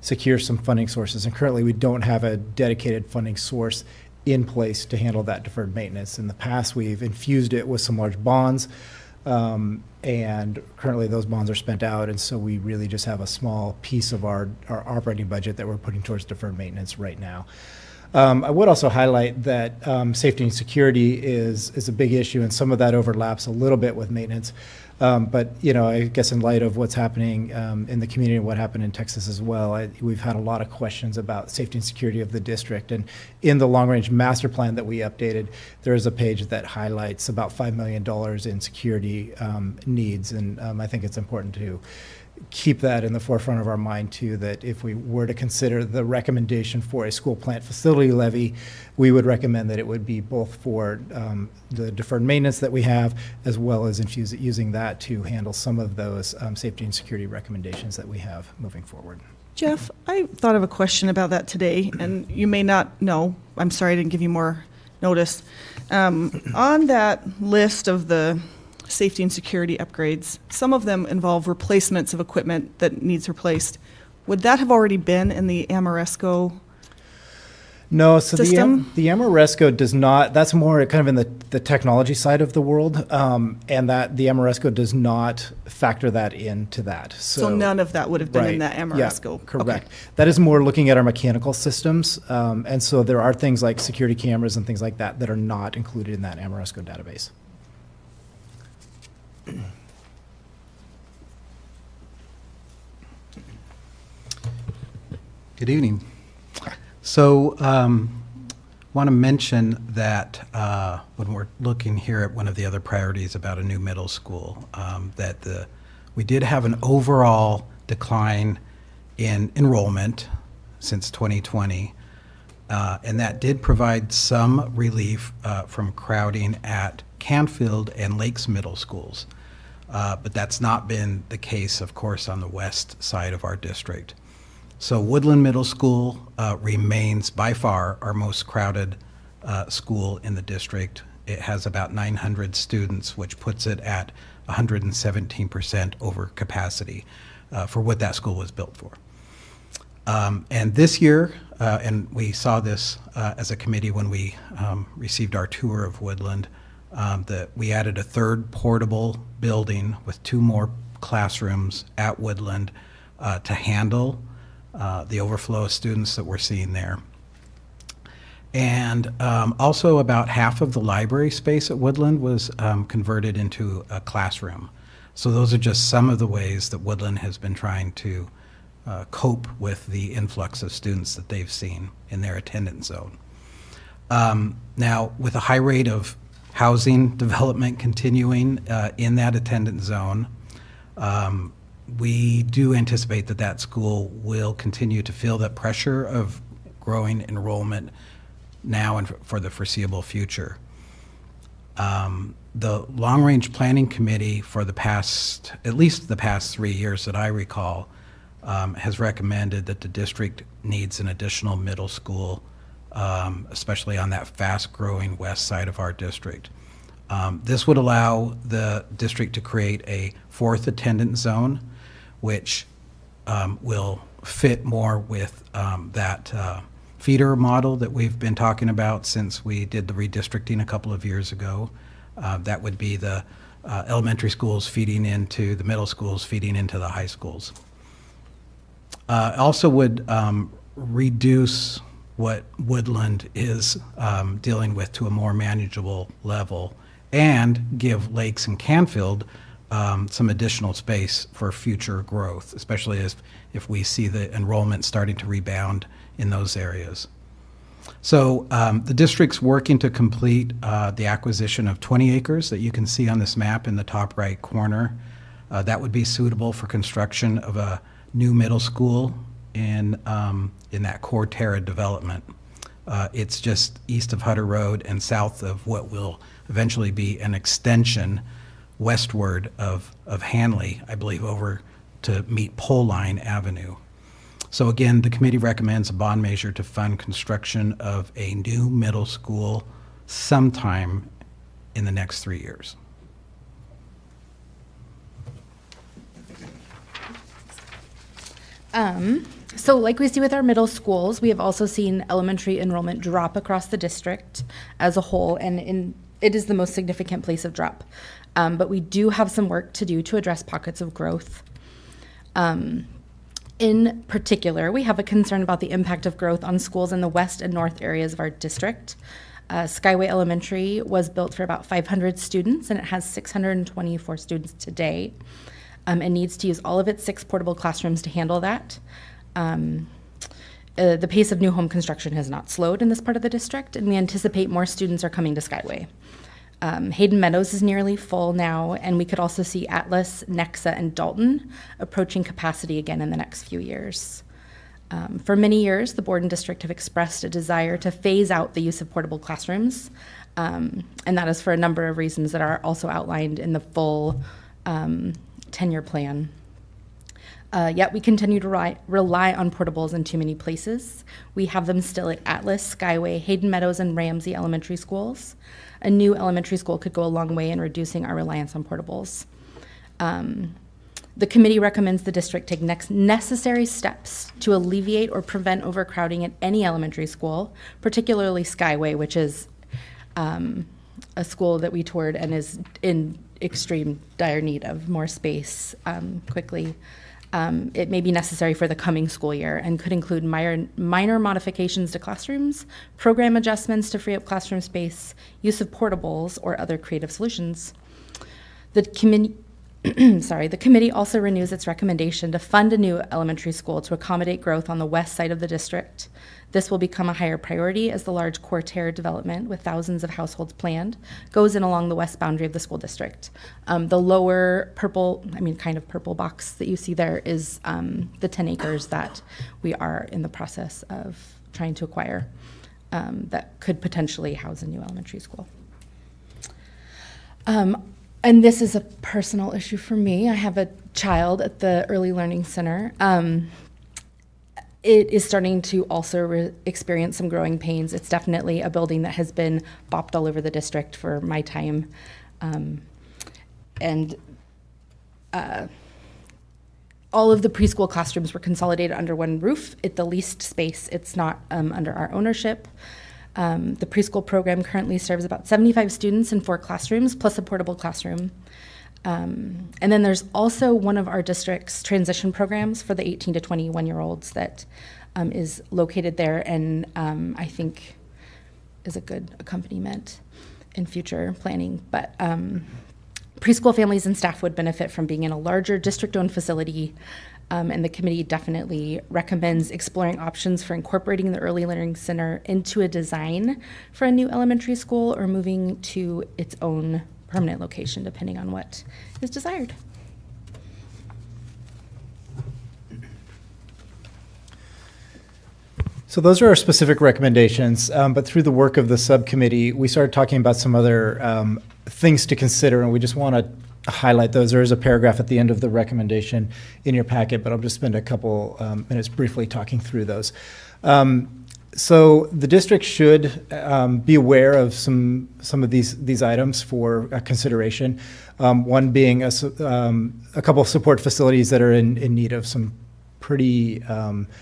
secure some funding sources. And currently, we don't have a dedicated funding source in place to handle that deferred maintenance. In the past, we've infused it with some large bonds, and currently those bonds are spent out, and so we really just have a small piece of our operating budget that we're putting towards deferred maintenance right now. I would also highlight that safety and security is a big issue, and some of that overlaps a little bit with maintenance. But I guess in light of what's happening in the community and what happened in Texas as well, we've had a lot of questions about safety and security of the district. And in the long-range master plan that we updated, there is a page that highlights about $5 million in security needs. And I think it's important to keep that in the forefront of our mind too, that if we were to consider the recommendation for a school plant facility levy, we would recommend that it would be both for the deferred maintenance that we have, as well as using that to handle some of those safety and security recommendations that we have moving forward. Jeff, I thought of a question about that today, and you may not know. I'm sorry I didn't give you more notice. On that list of the safety and security upgrades, some of them involve replacements of equipment that needs replaced. Would that have already been in the Amoresco No, so system? the Amoresco does not. That's more kind of in the technology side of the world, and that the Amoresco does not factor that into that. So none of that would have been in that Amoresco? Yeah, correct. Okay. That is more looking at our mechanical systems, and so there are things like security cameras and things like that that are not included in that Amoresco database. Good evening. So, want to mention that when we're looking here at one of the other priorities about a new middle school, that we did have an overall decline in enrollment since 2020, and that did provide some relief from crowding at Canfield and Lakes Middle Schools. But that's not been the case, of course, on the west side of our district. So Woodland Middle School remains by far our most crowded school in the district. It has about 900 students, which puts it at 117% over capacity for what that school was built for. And this year, and we saw this as a committee when we received our tour of Woodland, that we added a third portable building with 2 more classrooms at Woodland to handle the overflow of students that we're seeing there. And also about half of the library space at Woodland was converted into a classroom. So those are just some of the ways that Woodland has been trying to cope with the influx of students that they've seen in their attendance zone. Now, with a high rate of housing development continuing in that attendance zone, we do anticipate that that school will continue to feel the pressure of growing enrollment now and for the foreseeable future. The long-range planning committee for the past, at least the past 3 years that I recall, has recommended that the district needs an additional middle school, especially on that fast-growing west side of our district. This would allow the district to create a fourth attendance zone, which will fit more with that feeder model that we've been talking about since we did the redistricting a couple of years ago. That would be the elementary schools feeding into the middle schools, feeding into the high schools. Also would reduce what Woodland is dealing with to a more manageable level and give Lakes and Canfield some additional space for future growth, especially if we see the enrollment starting to rebound in those areas. So the district's working to complete the acquisition of 20 acres that you can see on this map in the top right corner. That would be suitable for construction of a new middle school in that core Terra development. It's just east of Hutter Road and south of what will eventually be an extension westward of Hanley, I believe, over to meet Pole Line Avenue. So again, the committee recommends a bond measure to fund construction of a new middle school sometime in the next 3 years. So like we see with our middle schools, we have also seen elementary enrollment drop across the district as a whole, and it is the most significant place of drop. But we do have some work to do to address pockets of growth. In particular, we have a concern about the impact of growth on schools in the west and north areas of our district. Skyway Elementary was built for about 500 students, and it has 624 students today, and needs to use all of its 6 portable classrooms to handle that. The pace of new home construction has not slowed in this part of the district, and we anticipate more students are coming to Skyway. Hayden Meadows is nearly full now, and we could also see Atlas, Nexa, and Dalton approaching capacity again in the next few years. For many years, the board and district have expressed a desire to phase out the use of portable classrooms, and that is for a number of reasons that are also outlined in the full 10-year plan. Yet we continue to rely on portables in too many places. We have them still at Atlas, Skyway, Hayden Meadows, and Ramsey elementary schools. A new elementary school could go a long way in reducing our reliance on portables. The committee recommends the district take next necessary steps to alleviate or prevent overcrowding at any elementary school, particularly Skyway, which is a school that we toured and is in extreme dire need of more space quickly. It may be necessary for the coming school year and could include minor modifications to classrooms, program adjustments to free up classroom space, use of portables, or other creative solutions. The committee also renews its recommendation to fund a new elementary school to accommodate growth on the west side of the district. This will become a higher priority as the large core Terra development, with thousands of households planned, goes in along the west boundary of the school district. The lower purple, kind of purple box that you see there is the 10 acres that we are in the process of trying to acquire that could potentially house a new elementary school. And this is a personal issue for me. I have a child at the Early Learning Center. It is starting to also experience some growing pains. It's definitely a building that has been bopped all over the district for my time. All of the preschool classrooms were consolidated under one roof at the leased space. It's not under our ownership. The preschool program currently serves about 75 students in 4 classrooms, plus a portable classroom. And then there's also one of our district's transition programs for the 18 to 21-year-olds that is located there, and I think is a good accompaniment in future planning. But preschool families and staff would benefit from being in a larger district-owned facility, and the committee definitely recommends exploring options for incorporating the Early Learning Center into a design for a new elementary school or moving to its own permanent location, depending on what is desired. So those are our specific recommendations, but through the work of the subcommittee, we started talking about some other things to consider, and we just want to highlight those. There is a paragraph at the end of the recommendation in your packet, but I'll just spend a couple minutes briefly talking through those. So the district should be aware of some of these items for consideration. One being a couple of support facilities that are in need of some pretty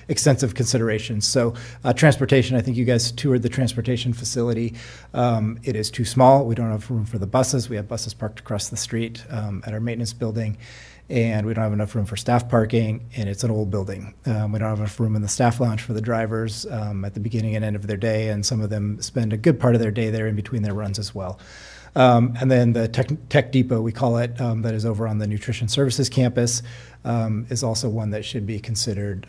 extensive considerations. So transportation, I think you guys toured the transportation facility. It is too small. We don't have room for the buses. We have buses parked across the street at our maintenance building, and we don't have enough room for staff parking, and it's an old building. We don't have enough room in the staff lounge for the drivers at the beginning and end of their day, and some of them spend a good part of their day there in between their runs as well. And then the tech depot, we call it, that is over on the nutrition services campus, is also one that should be considered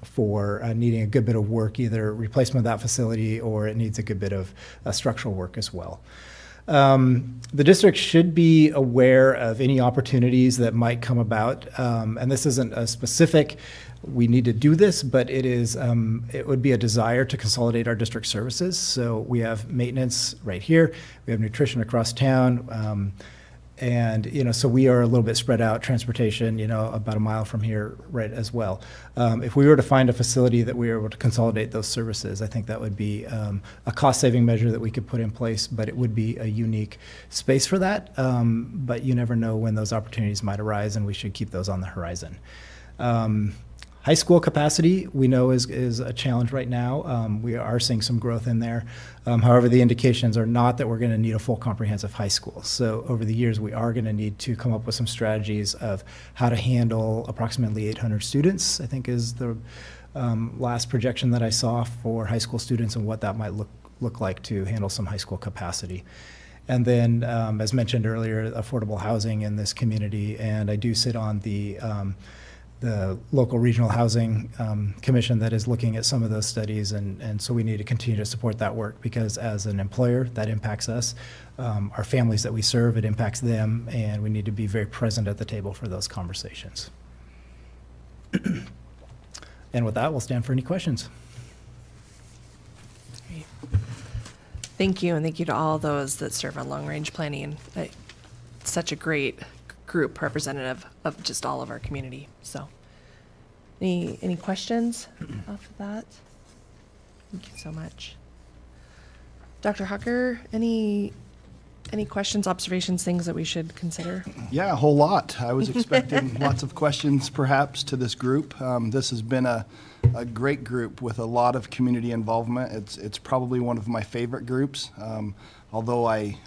for needing a good bit of work, either replacement of that facility or it needs a good bit of structural work as well. The district should be aware of any opportunities that might come about, and this isn't a specific, we need to do this, but it is, it would be a desire to consolidate our district services. So we have maintenance right here, we have nutrition across town, and so we are a little bit spread out. Transportation, about a mile from here, right, as well. If we were to find a facility that we were able to consolidate those services, I think that would be a cost-saving measure that we could put in place, but it would be a unique space for that. But you never know when those opportunities might arise, and we should keep those on the horizon. High school capacity, we know is a challenge right now. We are seeing some growth in there. However, the indications are not that we're going to need a full comprehensive high school. So over the years, we are going to need to come up with some strategies of how to handle approximately 800 students, I think is the last projection that I saw for high school students and what that might look like to handle some high school capacity. And then, as mentioned earlier, affordable housing in this community. And I do sit on the local regional housing commission that is looking at some of those studies, and so we need to continue to support that work, because as an employer, that impacts us. Our families that we serve, it impacts them, and we need to be very present at the table for those conversations. And with that, we'll stand for any questions. Great. Thank you, and thank you to all those that serve on long-range planning. Such a great group representative of just all of our community. So any questions off of that? Thank you so much. Dr. Hucker, any questions, observations, things that we should consider? Yeah, a whole lot. I was expecting lots of questions perhaps to this group. This has been a great group with a lot of community involvement. It's probably one of my favorite groups. Although I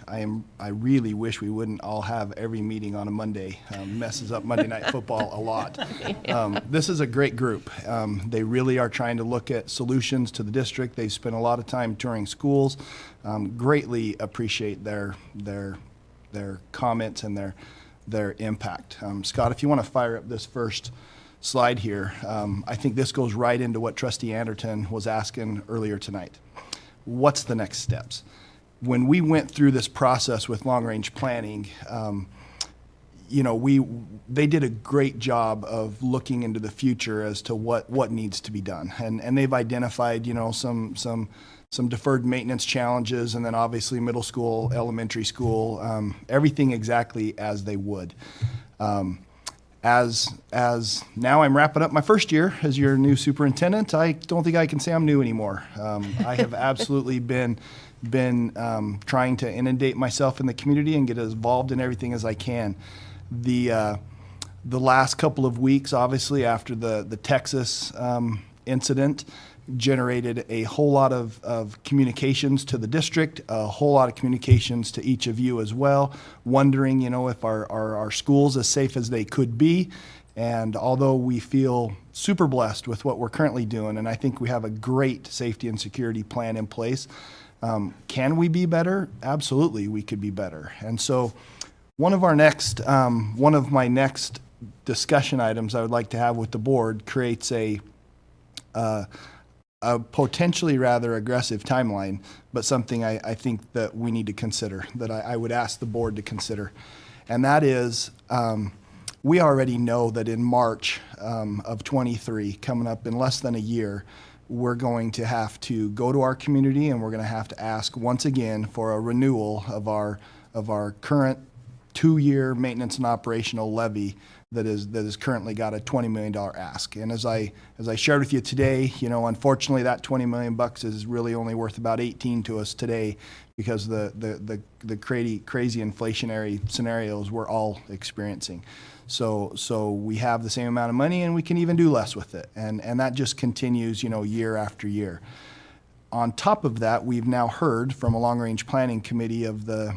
really wish we wouldn't all have every meeting on a Monday. Messes up Monday Night Football a lot. This is a great group. They really are trying to look at solutions to the district. They spent a lot of time touring schools. Greatly appreciate their comments and their impact. Scott, if you want to fire up this first slide here, I think this goes right into what Trustee Anderton was asking earlier tonight. What's the next steps? When we went through this process with long-range planning, they did a great job of looking into the future as to what needs to be done, and they've identified some deferred maintenance challenges, and then obviously middle school, elementary school, everything exactly as they would. As now I'm wrapping up my first year as your new superintendent, I don't think I can say I'm new anymore. I have absolutely been trying to inundate myself in the community and get as involved in everything as I can. The last couple of weeks, obviously after the Texas incident, generated a whole lot of communications to the district, a whole lot of communications to each of you as well, wondering, if our schools as safe as they could be. And although we feel super blessed with what we're currently doing, and I think we have a great safety and security plan in place, can we be better? Absolutely, we could be better. And so one of my next discussion items I would like to have with the board creates a potentially rather aggressive timeline, but something I think that we need to consider, that I would ask the board to consider. And that is, we already know that in March of 23, coming up in less than a year, we're going to have to go to our community and we're going to have to ask once again for a renewal of our current 2-year maintenance and operational levy that is currently got a $20 million ask. And as I shared with you today, unfortunately that $20 million is really only worth about 18 to us today because the crazy inflationary scenarios we're all experiencing. So we have the same amount of money and we can even do less with it. And that just continues, year after year. On top of that, we've now heard from a long-range planning committee of the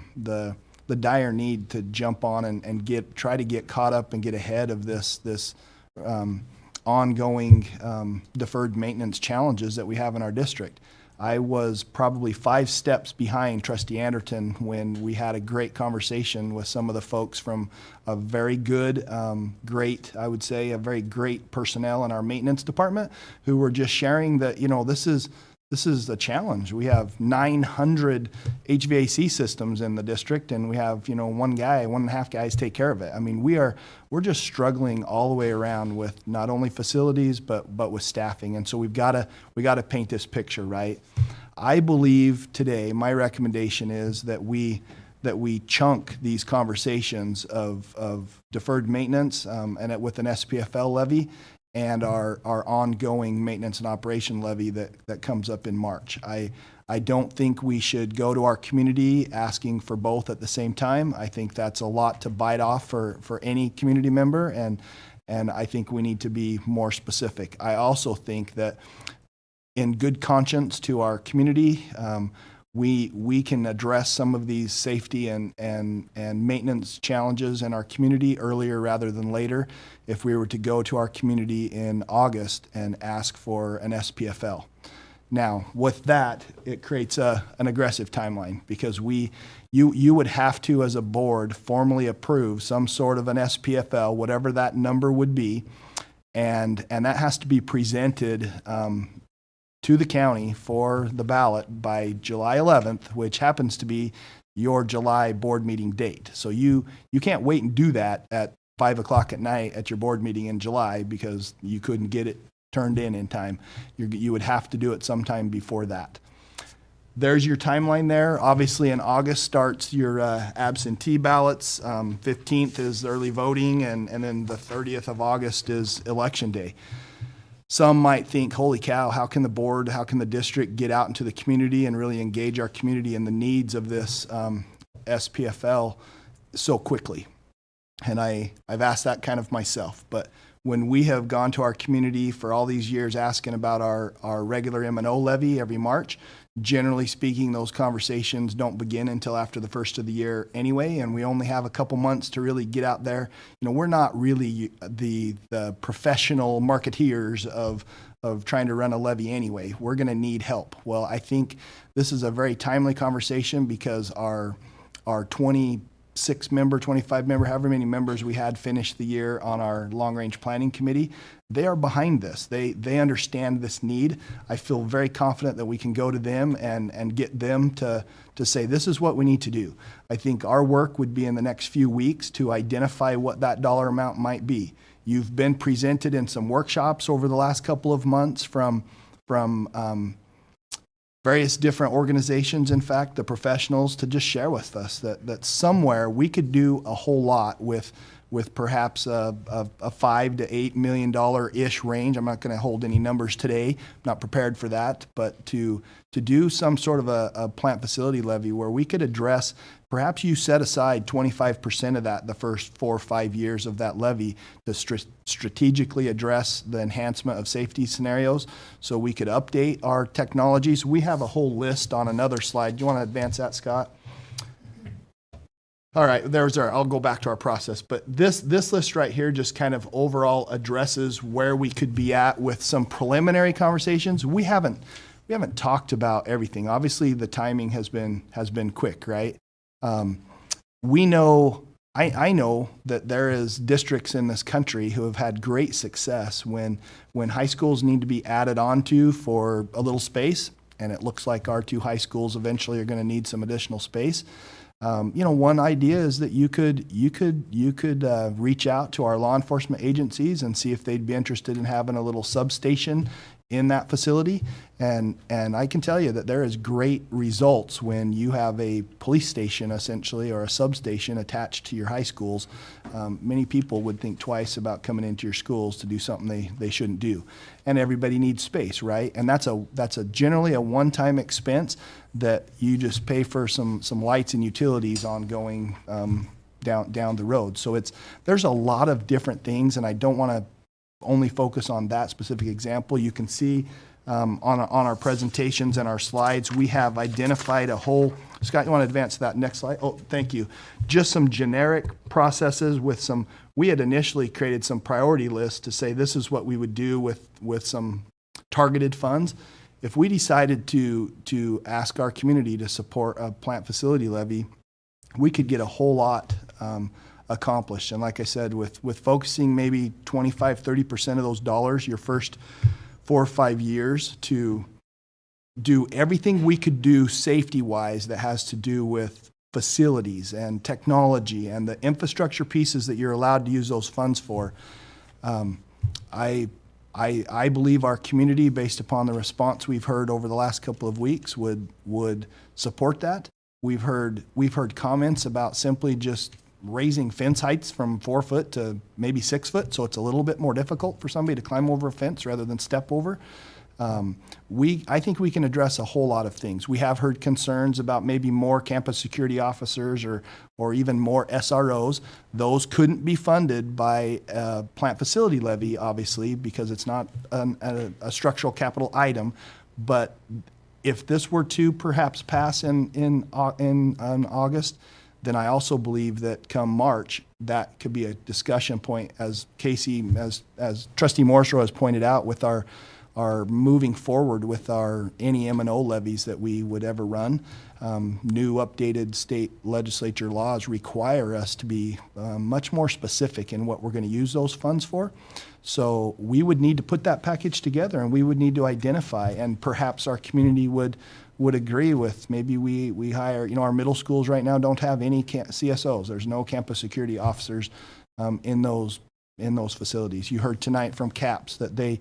dire need to jump on and try to get caught up and get ahead of this ongoing deferred maintenance challenges that we have in our district. I was probably 5 steps behind Trustee Anderton when we had a great conversation with some of the folks from a very good, great, I would say, a very great personnel in our maintenance department who were just sharing that, this is a challenge. We have 900 HVAC systems in the district, and we have 1.5 guys take care of it. I mean, we're just struggling all the way around with not only facilities but with staffing, and so we got to paint this picture, right? I believe today my recommendation is that we chunk these conversations of deferred maintenance and with an SPFL levy and our ongoing maintenance and operation levy that comes up in March. I don't think we should go to our community asking for both at the same time. I think that's a lot to bite off for any community member, and I think we need to be more specific. I also think that in good conscience to our community, we can address some of these safety and maintenance challenges in our community earlier rather than later if we were to go to our community in August and ask for an SPFL. Now, with that, it creates an aggressive timeline because you would have to, as a board, formally approve some sort of an SPFL, whatever that number would be, and that has to be presented to the county for the ballot by July 11th, which happens to be your July board meeting date. So you can't wait and do that at 5 o'clock at night at your board meeting in July because you couldn't get it turned in time. You would have to do it sometime before that. There's your timeline there. Obviously in August starts your absentee ballots. 15th is early voting, and then the 30th of August is election day. Some might think, holy cow, how can the district get out into the community and really engage our community in the needs of this SPFL so quickly? And I've asked that kind of myself. But when we have gone to our community for all these years asking about our regular M&O levy every March, generally speaking, those conversations don't begin until after the first of the year anyway, and we only have a couple months to really get out there. We're not really the professional marketeers of trying to run a levy anyway. We're going to need help. Well, I think this is a very timely conversation because our 26-member, 25-member, however many members we had finish the year on our long-range planning committee, they are behind this. They understand this need. I feel very confident that we can go to them and get them to say, this is what we need to do. I think our work would be in the next few weeks to identify what that dollar amount might be. You've been presented in some workshops over the last couple of months from various different organizations, in fact, the professionals, to just share with us that somewhere we could do a whole lot with with perhaps a $5 to $8 million ish range. I'm not going to hold any numbers today. I'm not prepared for that, but to do some sort of a plant facility levy where we could address, perhaps you set aside 25% of that the first 4 or 5 years of that levy to strategically address the enhancement of safety scenarios, so we could update our technologies. We have a whole list on another slide. Do you want to advance that, Scott? All right, I'll go back to our process, but this list right here just kind of overall addresses where we could be at with some preliminary conversations. We haven't talked about everything. Obviously, the timing has been quick, right? We know, I know that there is districts in this country who have had great success when high schools need to be added onto for a little space, and it looks like our 2 high schools eventually are going to need some additional space. One idea is that you could reach out to our law enforcement agencies and see if they'd be interested in having a little substation in that facility. And I can tell you that there is great results when you have a police station essentially, or a substation attached to your high schools. Many people would think twice about coming into your schools to do something they shouldn't do. And everybody needs space, right? And that's generally a one-time expense that you just pay for some lights and utilities ongoing down the road. So there's a lot of different things, and I don't want to only focus on that specific example. You can see on our presentations and our slides, we have identified a whole, Scott, you want to advance to that next slide? Oh, thank you. Just some generic processes we had initially created some priority lists to say this is what we would do with some targeted funds. If we decided to ask our community to support a plant facility levy, we could get a whole lot accomplished. And like I said, with focusing maybe 25-30% of those dollars your first 4 or 5 years to do everything we could do safety-wise that has to do with facilities and technology and the infrastructure pieces that you're allowed to use those funds for, I believe our community, based upon the response we've heard over the last couple of weeks, would support that. We've heard comments about simply just raising fence heights from 4 foot to maybe 6 foot, so it's a little bit more difficult for somebody to climb over a fence rather than step over. I think we can address a whole lot of things. We have heard concerns about maybe more campus security officers or even more SROs. Those couldn't be funded by a plant facility levy, obviously, because it's not a structural capital item. But if this were to perhaps pass in August, then I also believe that come March, that could be a discussion point, as Casey, as Trustee Morrisroe has pointed out, with our moving forward with any M&O levies that we would ever run. New updated state legislature laws require us to be much more specific in what we're going to use those funds for. So we would need to put that package together, and we would need to identify, and perhaps our community would agree with, maybe we hire, our middle schools right now don't have any CSOs. There's no campus security officers in those facilities. You heard tonight from CAPS that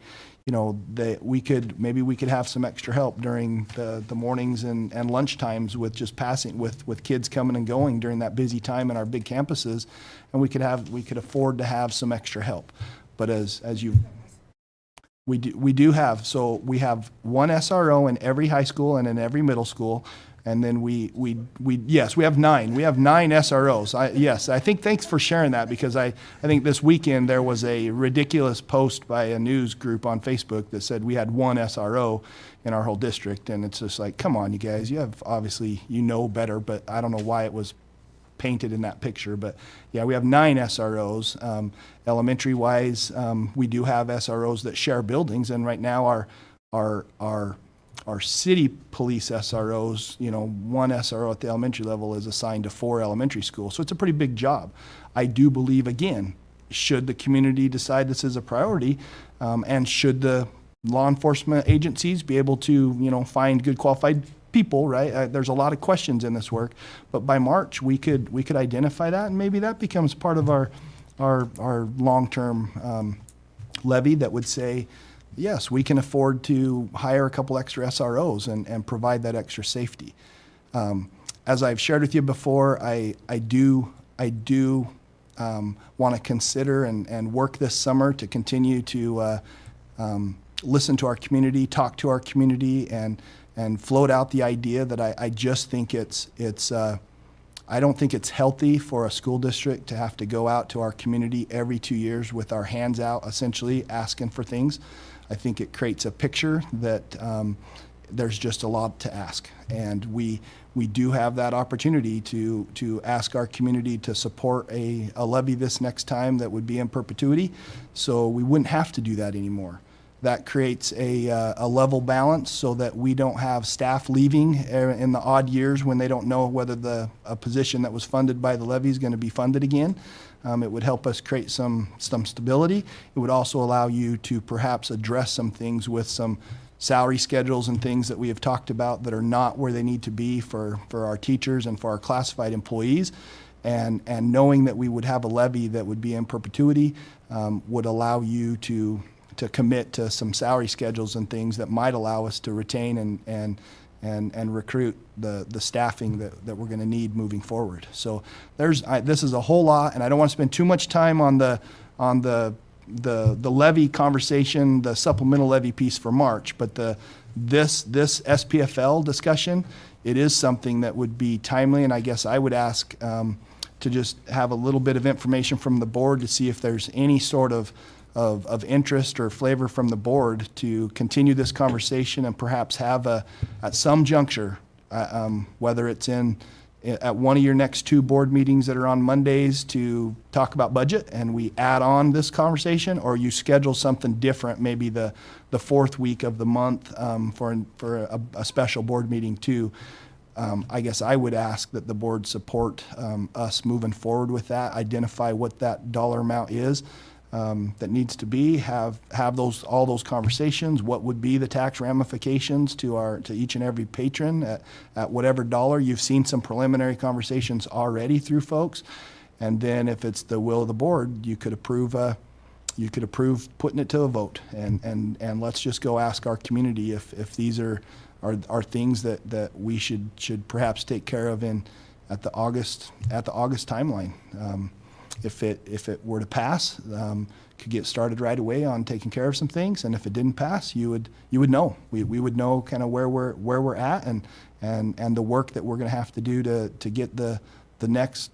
we could have some extra help during the mornings and lunch times with just passing with kids coming and going during that busy time in our big campuses, and we could afford to have some extra help. But we have one SRO in every high school and in every middle school. And then we have 9. We have 9 SROs. I think thanks for sharing that, because I think this weekend there was a ridiculous post by a news group on Facebook that said we had 1 SRO in our whole district, and it's just like, come on, you guys, you have obviously better, but I don't know why it was painted in that picture. But yeah, we have 9 SROs. Elementary wise, we do have SROs that share buildings, and right now our city police SROs, 1 SRO at the elementary level is assigned to 4 elementary schools. So it's a pretty big job. I do believe, again, should the community decide this is a priority, and should the law enforcement agencies be able to, find good qualified people, right? There's a lot of questions in this work, but by March we could identify that, and maybe that becomes part of our long-term levy that would say, yes, we can afford to hire a couple extra SROs and provide that extra safety. As I've shared with you before, I do want to consider and work this summer to continue to listen to our community, talk to our community, and float out the idea that I just think I don't think it's healthy for a school district to have to go out to our community every 2 years with our hands out, essentially asking for things. I think it creates a picture that there's just a lot to ask, and we do have that opportunity to ask our community to support a levy this next time that would be in perpetuity, so we wouldn't have to do that anymore. That creates a level balance so that we don't have staff leaving in the odd years when they don't know whether a position that was funded by the levy is going to be funded again. It would help us create some stability. It would also allow you to perhaps address some things with some salary schedules and things that we have talked about that are not where they need to be for our teachers and for our classified employees. And knowing that we would have a levy that would be in perpetuity would allow you to commit to some salary schedules and things that might allow us to retain and recruit the staffing that we're going to need moving forward. So this is a whole lot, and I don't want to spend too much time on the levy conversation, the supplemental levy piece for March, but this SPFL discussion, it is something that would be timely, and I guess I would ask to just have a little bit of information from the board to see if there's any sort of interest or flavor from the board to continue this conversation and perhaps have at some juncture, whether it's at one of your next 2 board meetings that are on Mondays to talk about budget and we add on this conversation, or you schedule something different, maybe the 4th week of the month for a special board meeting too. I guess I would ask that the board support us moving forward with that, identify what that dollar amount is that needs to be, have all those conversations. What would be the tax ramifications to each and every patron at whatever dollar? You've seen some preliminary conversations already through folks, and then if it's the will of the board, you could approve putting it to a vote, and let's just go ask our community if these are things that we should perhaps take care of at the August timeline. If it were to pass, could get started right away on taking care of some things, and if it didn't pass, you would know. We would know kind of where we're at and the work that we're going to have to do to get the next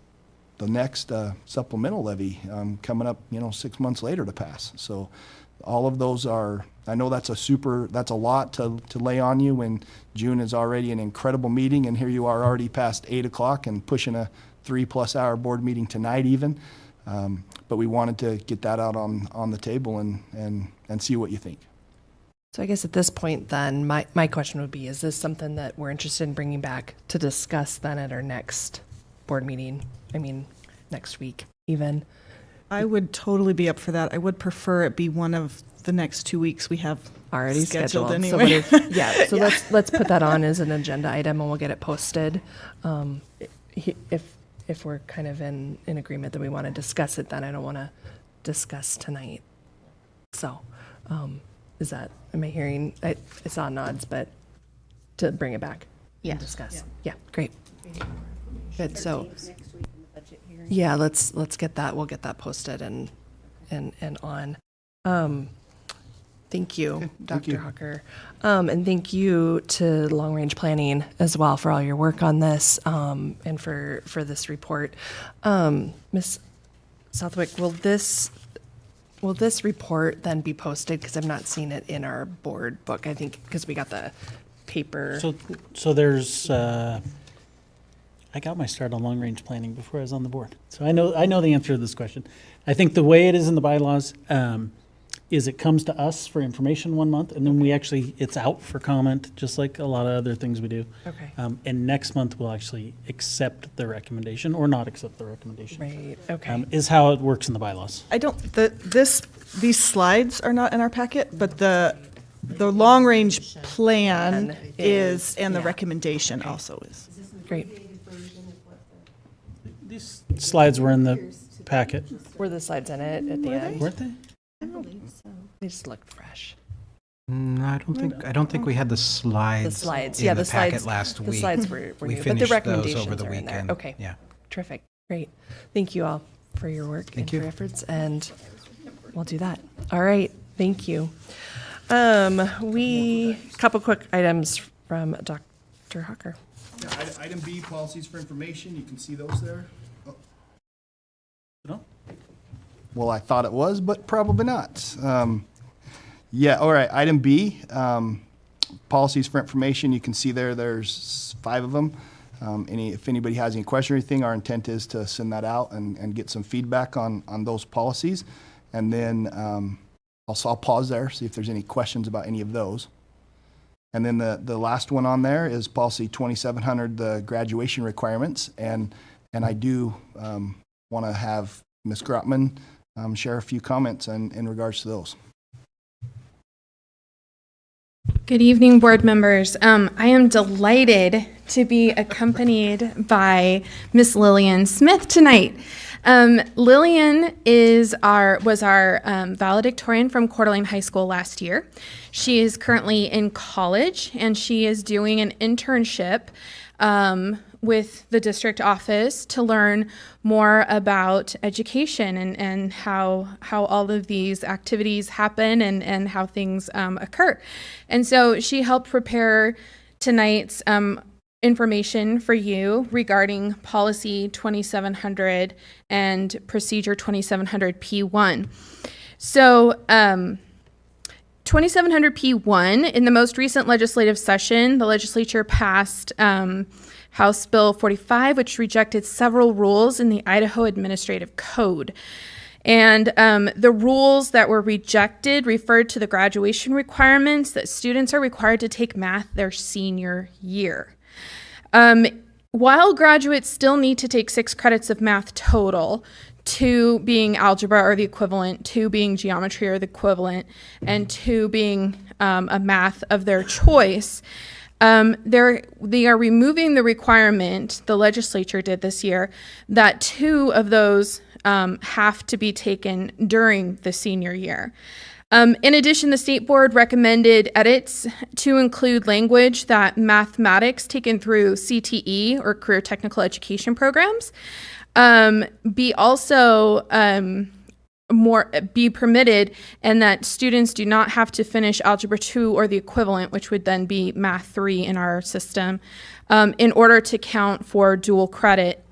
supplemental levy coming up 6 months later to pass. So all of those are, I know that's a lot to lay on you when June is already an incredible meeting, and here you are already past 8 o'clock and pushing a 3+ hour board meeting tonight even. But we wanted to get that out on the table and see what you think. So I guess at this point then, my question would be, is this something that we're interested in bringing back to discuss then at our next board meeting? I mean, next week even? I would totally be up for that. I would prefer it be one of the next 2 weeks we have already scheduled anyway. So let's put that on as an agenda item and we'll get it posted. If we're kind of in agreement that we want to discuss it, then I don't want to discuss tonight. So am I hearing, I saw nods, but to bring it back and discuss. Yeah, great. Good, so, yeah, let's get that, we'll get that posted and on. Thank you, Dr. Hucker. And thank you to Long Range Planning as well for all your work on this and for this report. Ms. Southwick, will this report then be posted? Because I've not seen it in our board book, I think, because we got the paper. So there's, I got my start on long range planning before I was on the board. So I know the answer to this question. I think the way it is in the bylaws, is it comes to us for information 1 month, and then it's out for comment, just like a lot of other things we do. Okay. And next month we'll actually accept the recommendation or not accept the recommendation. Right, okay. Is how it works in the bylaws. These slides are not in our packet, but the long range plan is, and the recommendation also is. Great. These slides were in the packet. Were the slides in it at the end? Weren't they? I don't believe so. They just looked fresh. No, I don't think we had the slides. The slides, in yeah, the packet slides. last week. The slides were we new, but finished the those recommendations over the are in there. weekend. Okay. Yeah. Terrific. Great. Thank you all. for your work Thank and you. for your efforts, and we'll do that. All right, thank you. Couple quick items from Dr. Hucker. Yeah, item B, policies for information. You can see those there. Oh. No? Well, I thought it was, but probably not. Yeah, all right. Item B, policies for information. You can see there's 5 of them. If anybody has any question or anything, our intent is to send that out and get some feedback on those policies. And then I'll pause there, see if there's any questions about any of those. And then the last one on there is policy 2700, the graduation requirements. And I do want to have Ms. Grotman share a few comments in regards to those. Good evening, board members. I am delighted to be accompanied by Miss Lillian Smith tonight. Lillian was our valedictorian from Coeur d'Alene High School last year. She is currently in college, and she is doing an internship with the district office to learn more about education and how all of these activities happen and how things occur. And so she helped prepare tonight's information for you regarding policy 2700 and procedure 2700 P1. So 2700 P1, in the most recent legislative session, the legislature passed House Bill 45, which rejected several rules in the Idaho Administrative Code. And the rules that were rejected referred to the graduation requirements that students are required to take math their senior year. While graduates still need to take 6 credits of math total, 2 being algebra or the equivalent, 2 being geometry or the equivalent, and 2 being a math of their choice, they are removing the requirement, the legislature did this year, that 2 of those have to be taken during the senior year. In addition, the state board recommended edits to include language that mathematics taken through CTE or career technical education programs be permitted, and that students do not have to finish Algebra 2 or the equivalent, which would then be Math 3 in our system, in order to count for dual credit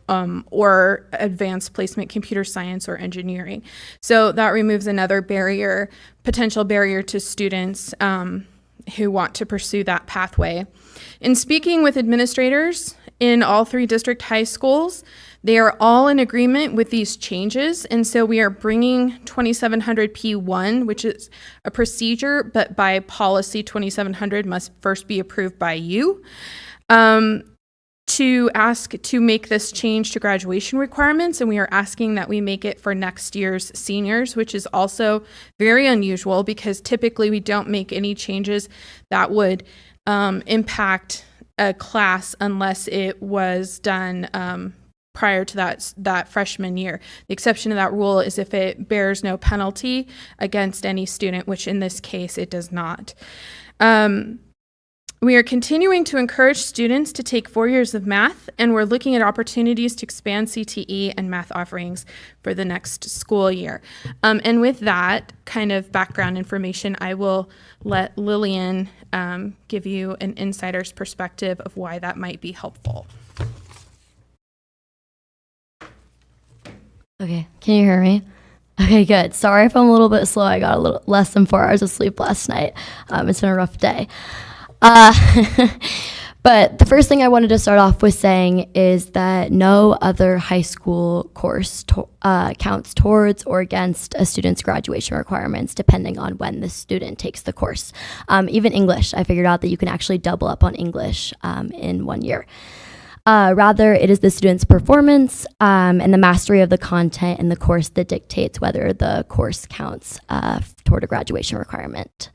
or advanced placement computer science or engineering. So that removes another potential barrier to students who want to pursue that pathway. In speaking with administrators in all 3 district high schools, they are all in agreement with these changes, and so we are bringing 2700 P1, which is a procedure, but by policy 2700 must first be approved by you, to ask to make this change to graduation requirements, and we are asking that we make it for next year's seniors, which is also very unusual because typically we don't make any changes that would impact a class unless it was done prior to that freshman year. The exception to that rule is if it bears no penalty against any student, which in this case it does not. We are continuing to encourage students to take 4 years of math, and we're looking at opportunities to expand CTE and math offerings for the next school year. And with that kind of background information, I will let Lillian give you an insider's perspective of why that might be helpful. Okay, can you hear me? Okay, good. Sorry if I'm a little bit slow. I got a little less than 4 hours of sleep last night. It's been a rough day. But the first thing I wanted to start off with saying is that no other high school course counts towards or against a student's graduation requirements, depending on when the student takes the course. Even English, I figured out that you can actually double up on English in 1 year. Rather, it is the student's performance and the mastery of the content in the course that dictates whether the course counts toward a graduation requirement.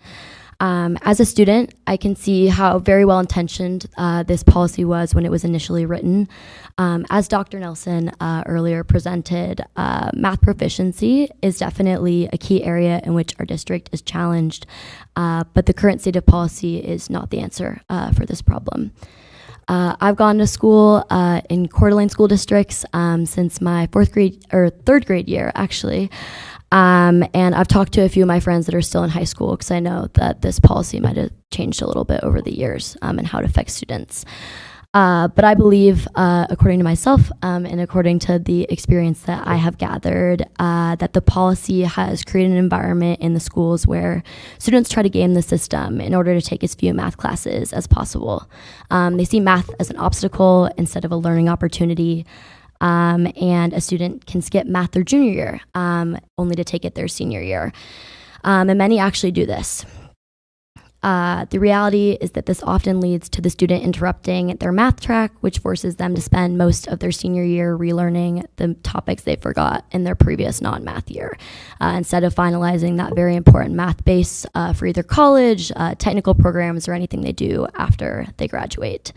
As a student, I can see how very well intentioned this policy was when it was initially written. As Dr. Nelson earlier presented, math proficiency is definitely a key area in which our district is challenged, but the current state of policy is not the answer for this problem. I've gone to school in Coeur d'Alene school districts since my third grade year, actually. And I've talked to a few of my friends that are still in high school because I know that this policy might have changed a little bit over the years and how it affects students. But I believe, according to myself and according to the experience that I have gathered, that the policy has created an environment in the schools where students try to game the system in order to take as few math classes as possible. They see math as an obstacle instead of a learning opportunity. And a student can skip math their junior year only to take it their senior year. And many actually do this. The reality is that this often leads to the student interrupting their math track, which forces them to spend most of their senior year relearning the topics they forgot in their previous non-math year, instead of finalizing that very important math base for either college, technical programs, or anything they do after they graduate.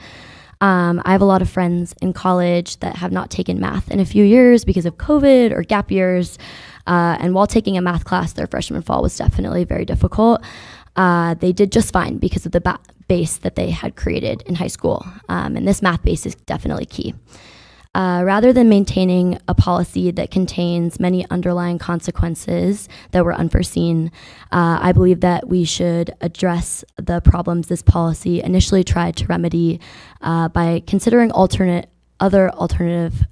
I have a lot of friends in college that have not taken math in a few years because of COVID or gap years, and while taking a math class their freshman fall was definitely very difficult. They did just fine because of the base that they had created in high school. And this math base is definitely key. Rather than maintaining a policy that contains many underlying consequences that were unforeseen, I believe that we should address the problems this policy initially tried to remedy by considering other alternative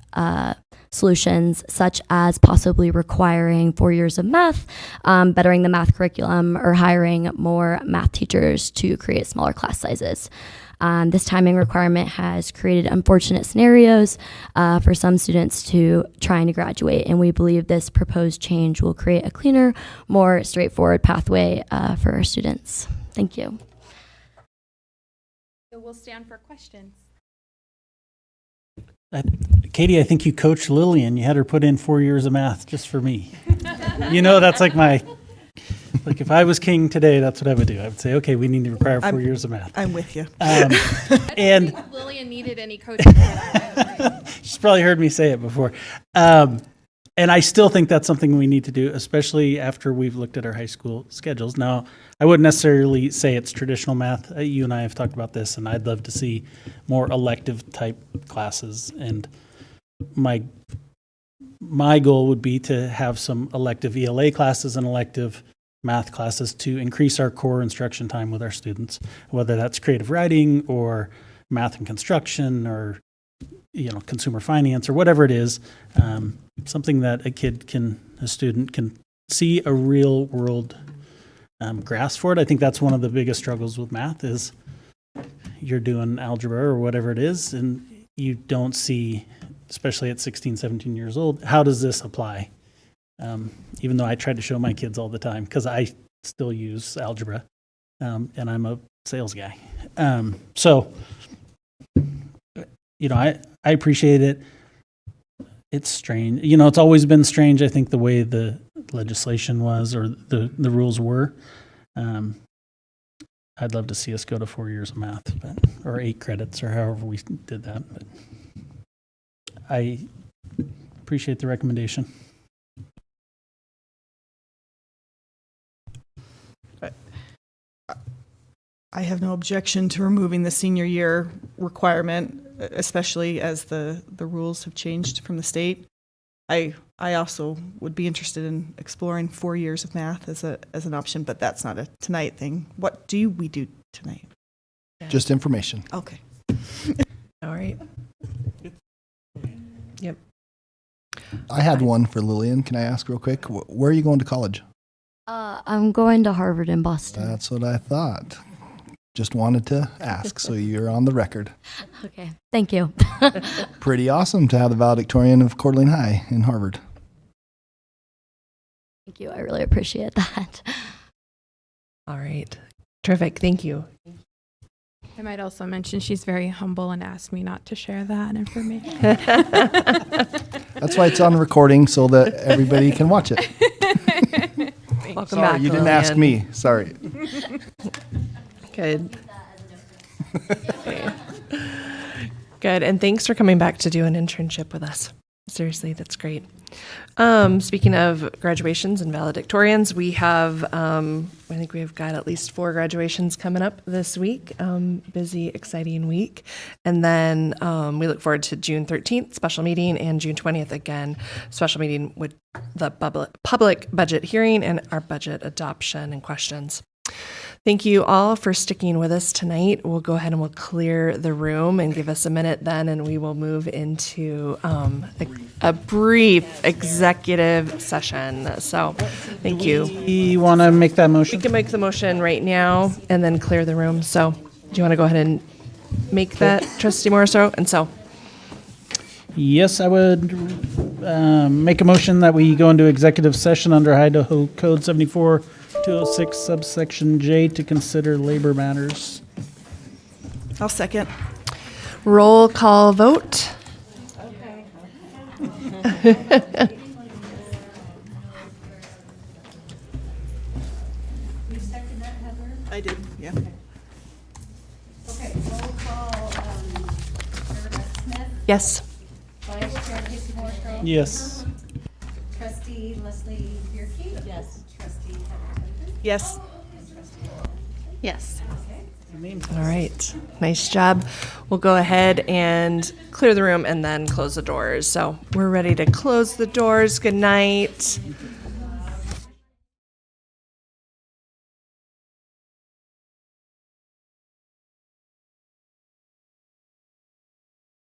solutions, such as possibly requiring 4 years of math, bettering the math curriculum, or hiring more math teachers to create smaller class sizes. This timing requirement has created unfortunate scenarios for some students trying to graduate, and we believe this proposed change will create a cleaner, more straightforward pathway for our students. Thank you. So we'll stand for questions. Katie, I think you coached Lillian. You had her put in 4 years of math just for me. You know, that's like if I was king today, that's what I would do. I would say, okay, we need to require 4 years of math. I'm with you. I don't think Lillian needed any coaching. She's probably heard me say it before. And I still think that's something we need to do, especially after we've looked at our high school schedules. Now, I wouldn't necessarily say it's traditional math. You and I have talked about this, and I'd love to see more elective type classes. And my goal would be to have some elective ELA classes and elective math classes to increase our core instruction time with our students, whether that's creative writing or math and construction or consumer finance or whatever it is, something that a student can see a real world grasp for it. I think that's one of the biggest struggles with math is you're doing algebra or whatever it is, and you don't see, especially at 16, 17 years old, how does this apply? Even though I try to show my kids all the time because I still use algebra, and I'm a sales guy. I appreciate it. It's strange. It's always been strange, I think, the way the legislation was or the rules were. I'd love to see us go to 4 years of math, or 8 credits, or however we did that. But I appreciate the recommendation. I have no objection to removing the senior year requirement, especially as the rules have changed from the state. I also would be interested in exploring 4 years of math as an option, but that's not a tonight thing. What do we do tonight? Just information. Okay. All right. Yep. I had one for Lillian. Can I ask real quick? Where are you going to college? I'm going to Harvard in Boston. That's what I thought. Just wanted to ask, so you're on the record. Okay, thank you. Pretty awesome to have the valedictorian of Coeur d'Alene High in Harvard. Thank you, I really appreciate that. All right, terrific, thank you. I might also mention she's very humble and asked me not to share that information. That's why it's on recording, so that everybody can watch it. Welcome Sorry, back, you didn't ask me. Sorry. Good. Okay. Good, and thanks for coming back to do an internship with us. Seriously, that's great. Speaking of graduations and valedictorians, we have, I think we've got at least 4 graduations coming up this week. Busy, exciting week. And then we look forward to June 13th, special meeting, and June 20th, again, special meeting with the public budget hearing and our budget adoption and questions. Thank you all for sticking with us tonight. We'll go ahead and we'll clear the room and give us a minute then, and we will move into a brief executive session. So thank you. You want to make that motion? We can make the motion right now and then clear the room. So do you want to go ahead and make that, Trustee Morrisseau? And so. Yes, I would make a motion that we go into executive session under Idaho Code 74-206 subsection J to consider labor matters. I'll second. Roll call vote. I did, yeah. Okay, roll call, Chair Smith? Yes. Vice Chair Casey Morrisseau? Yes. Trustee Leslie Bierke? Yes. Trustee Heather? Yes. Yes. All right. Nice job. We'll go ahead and clear the room and then close the doors. So we're ready to close the doors. Good night.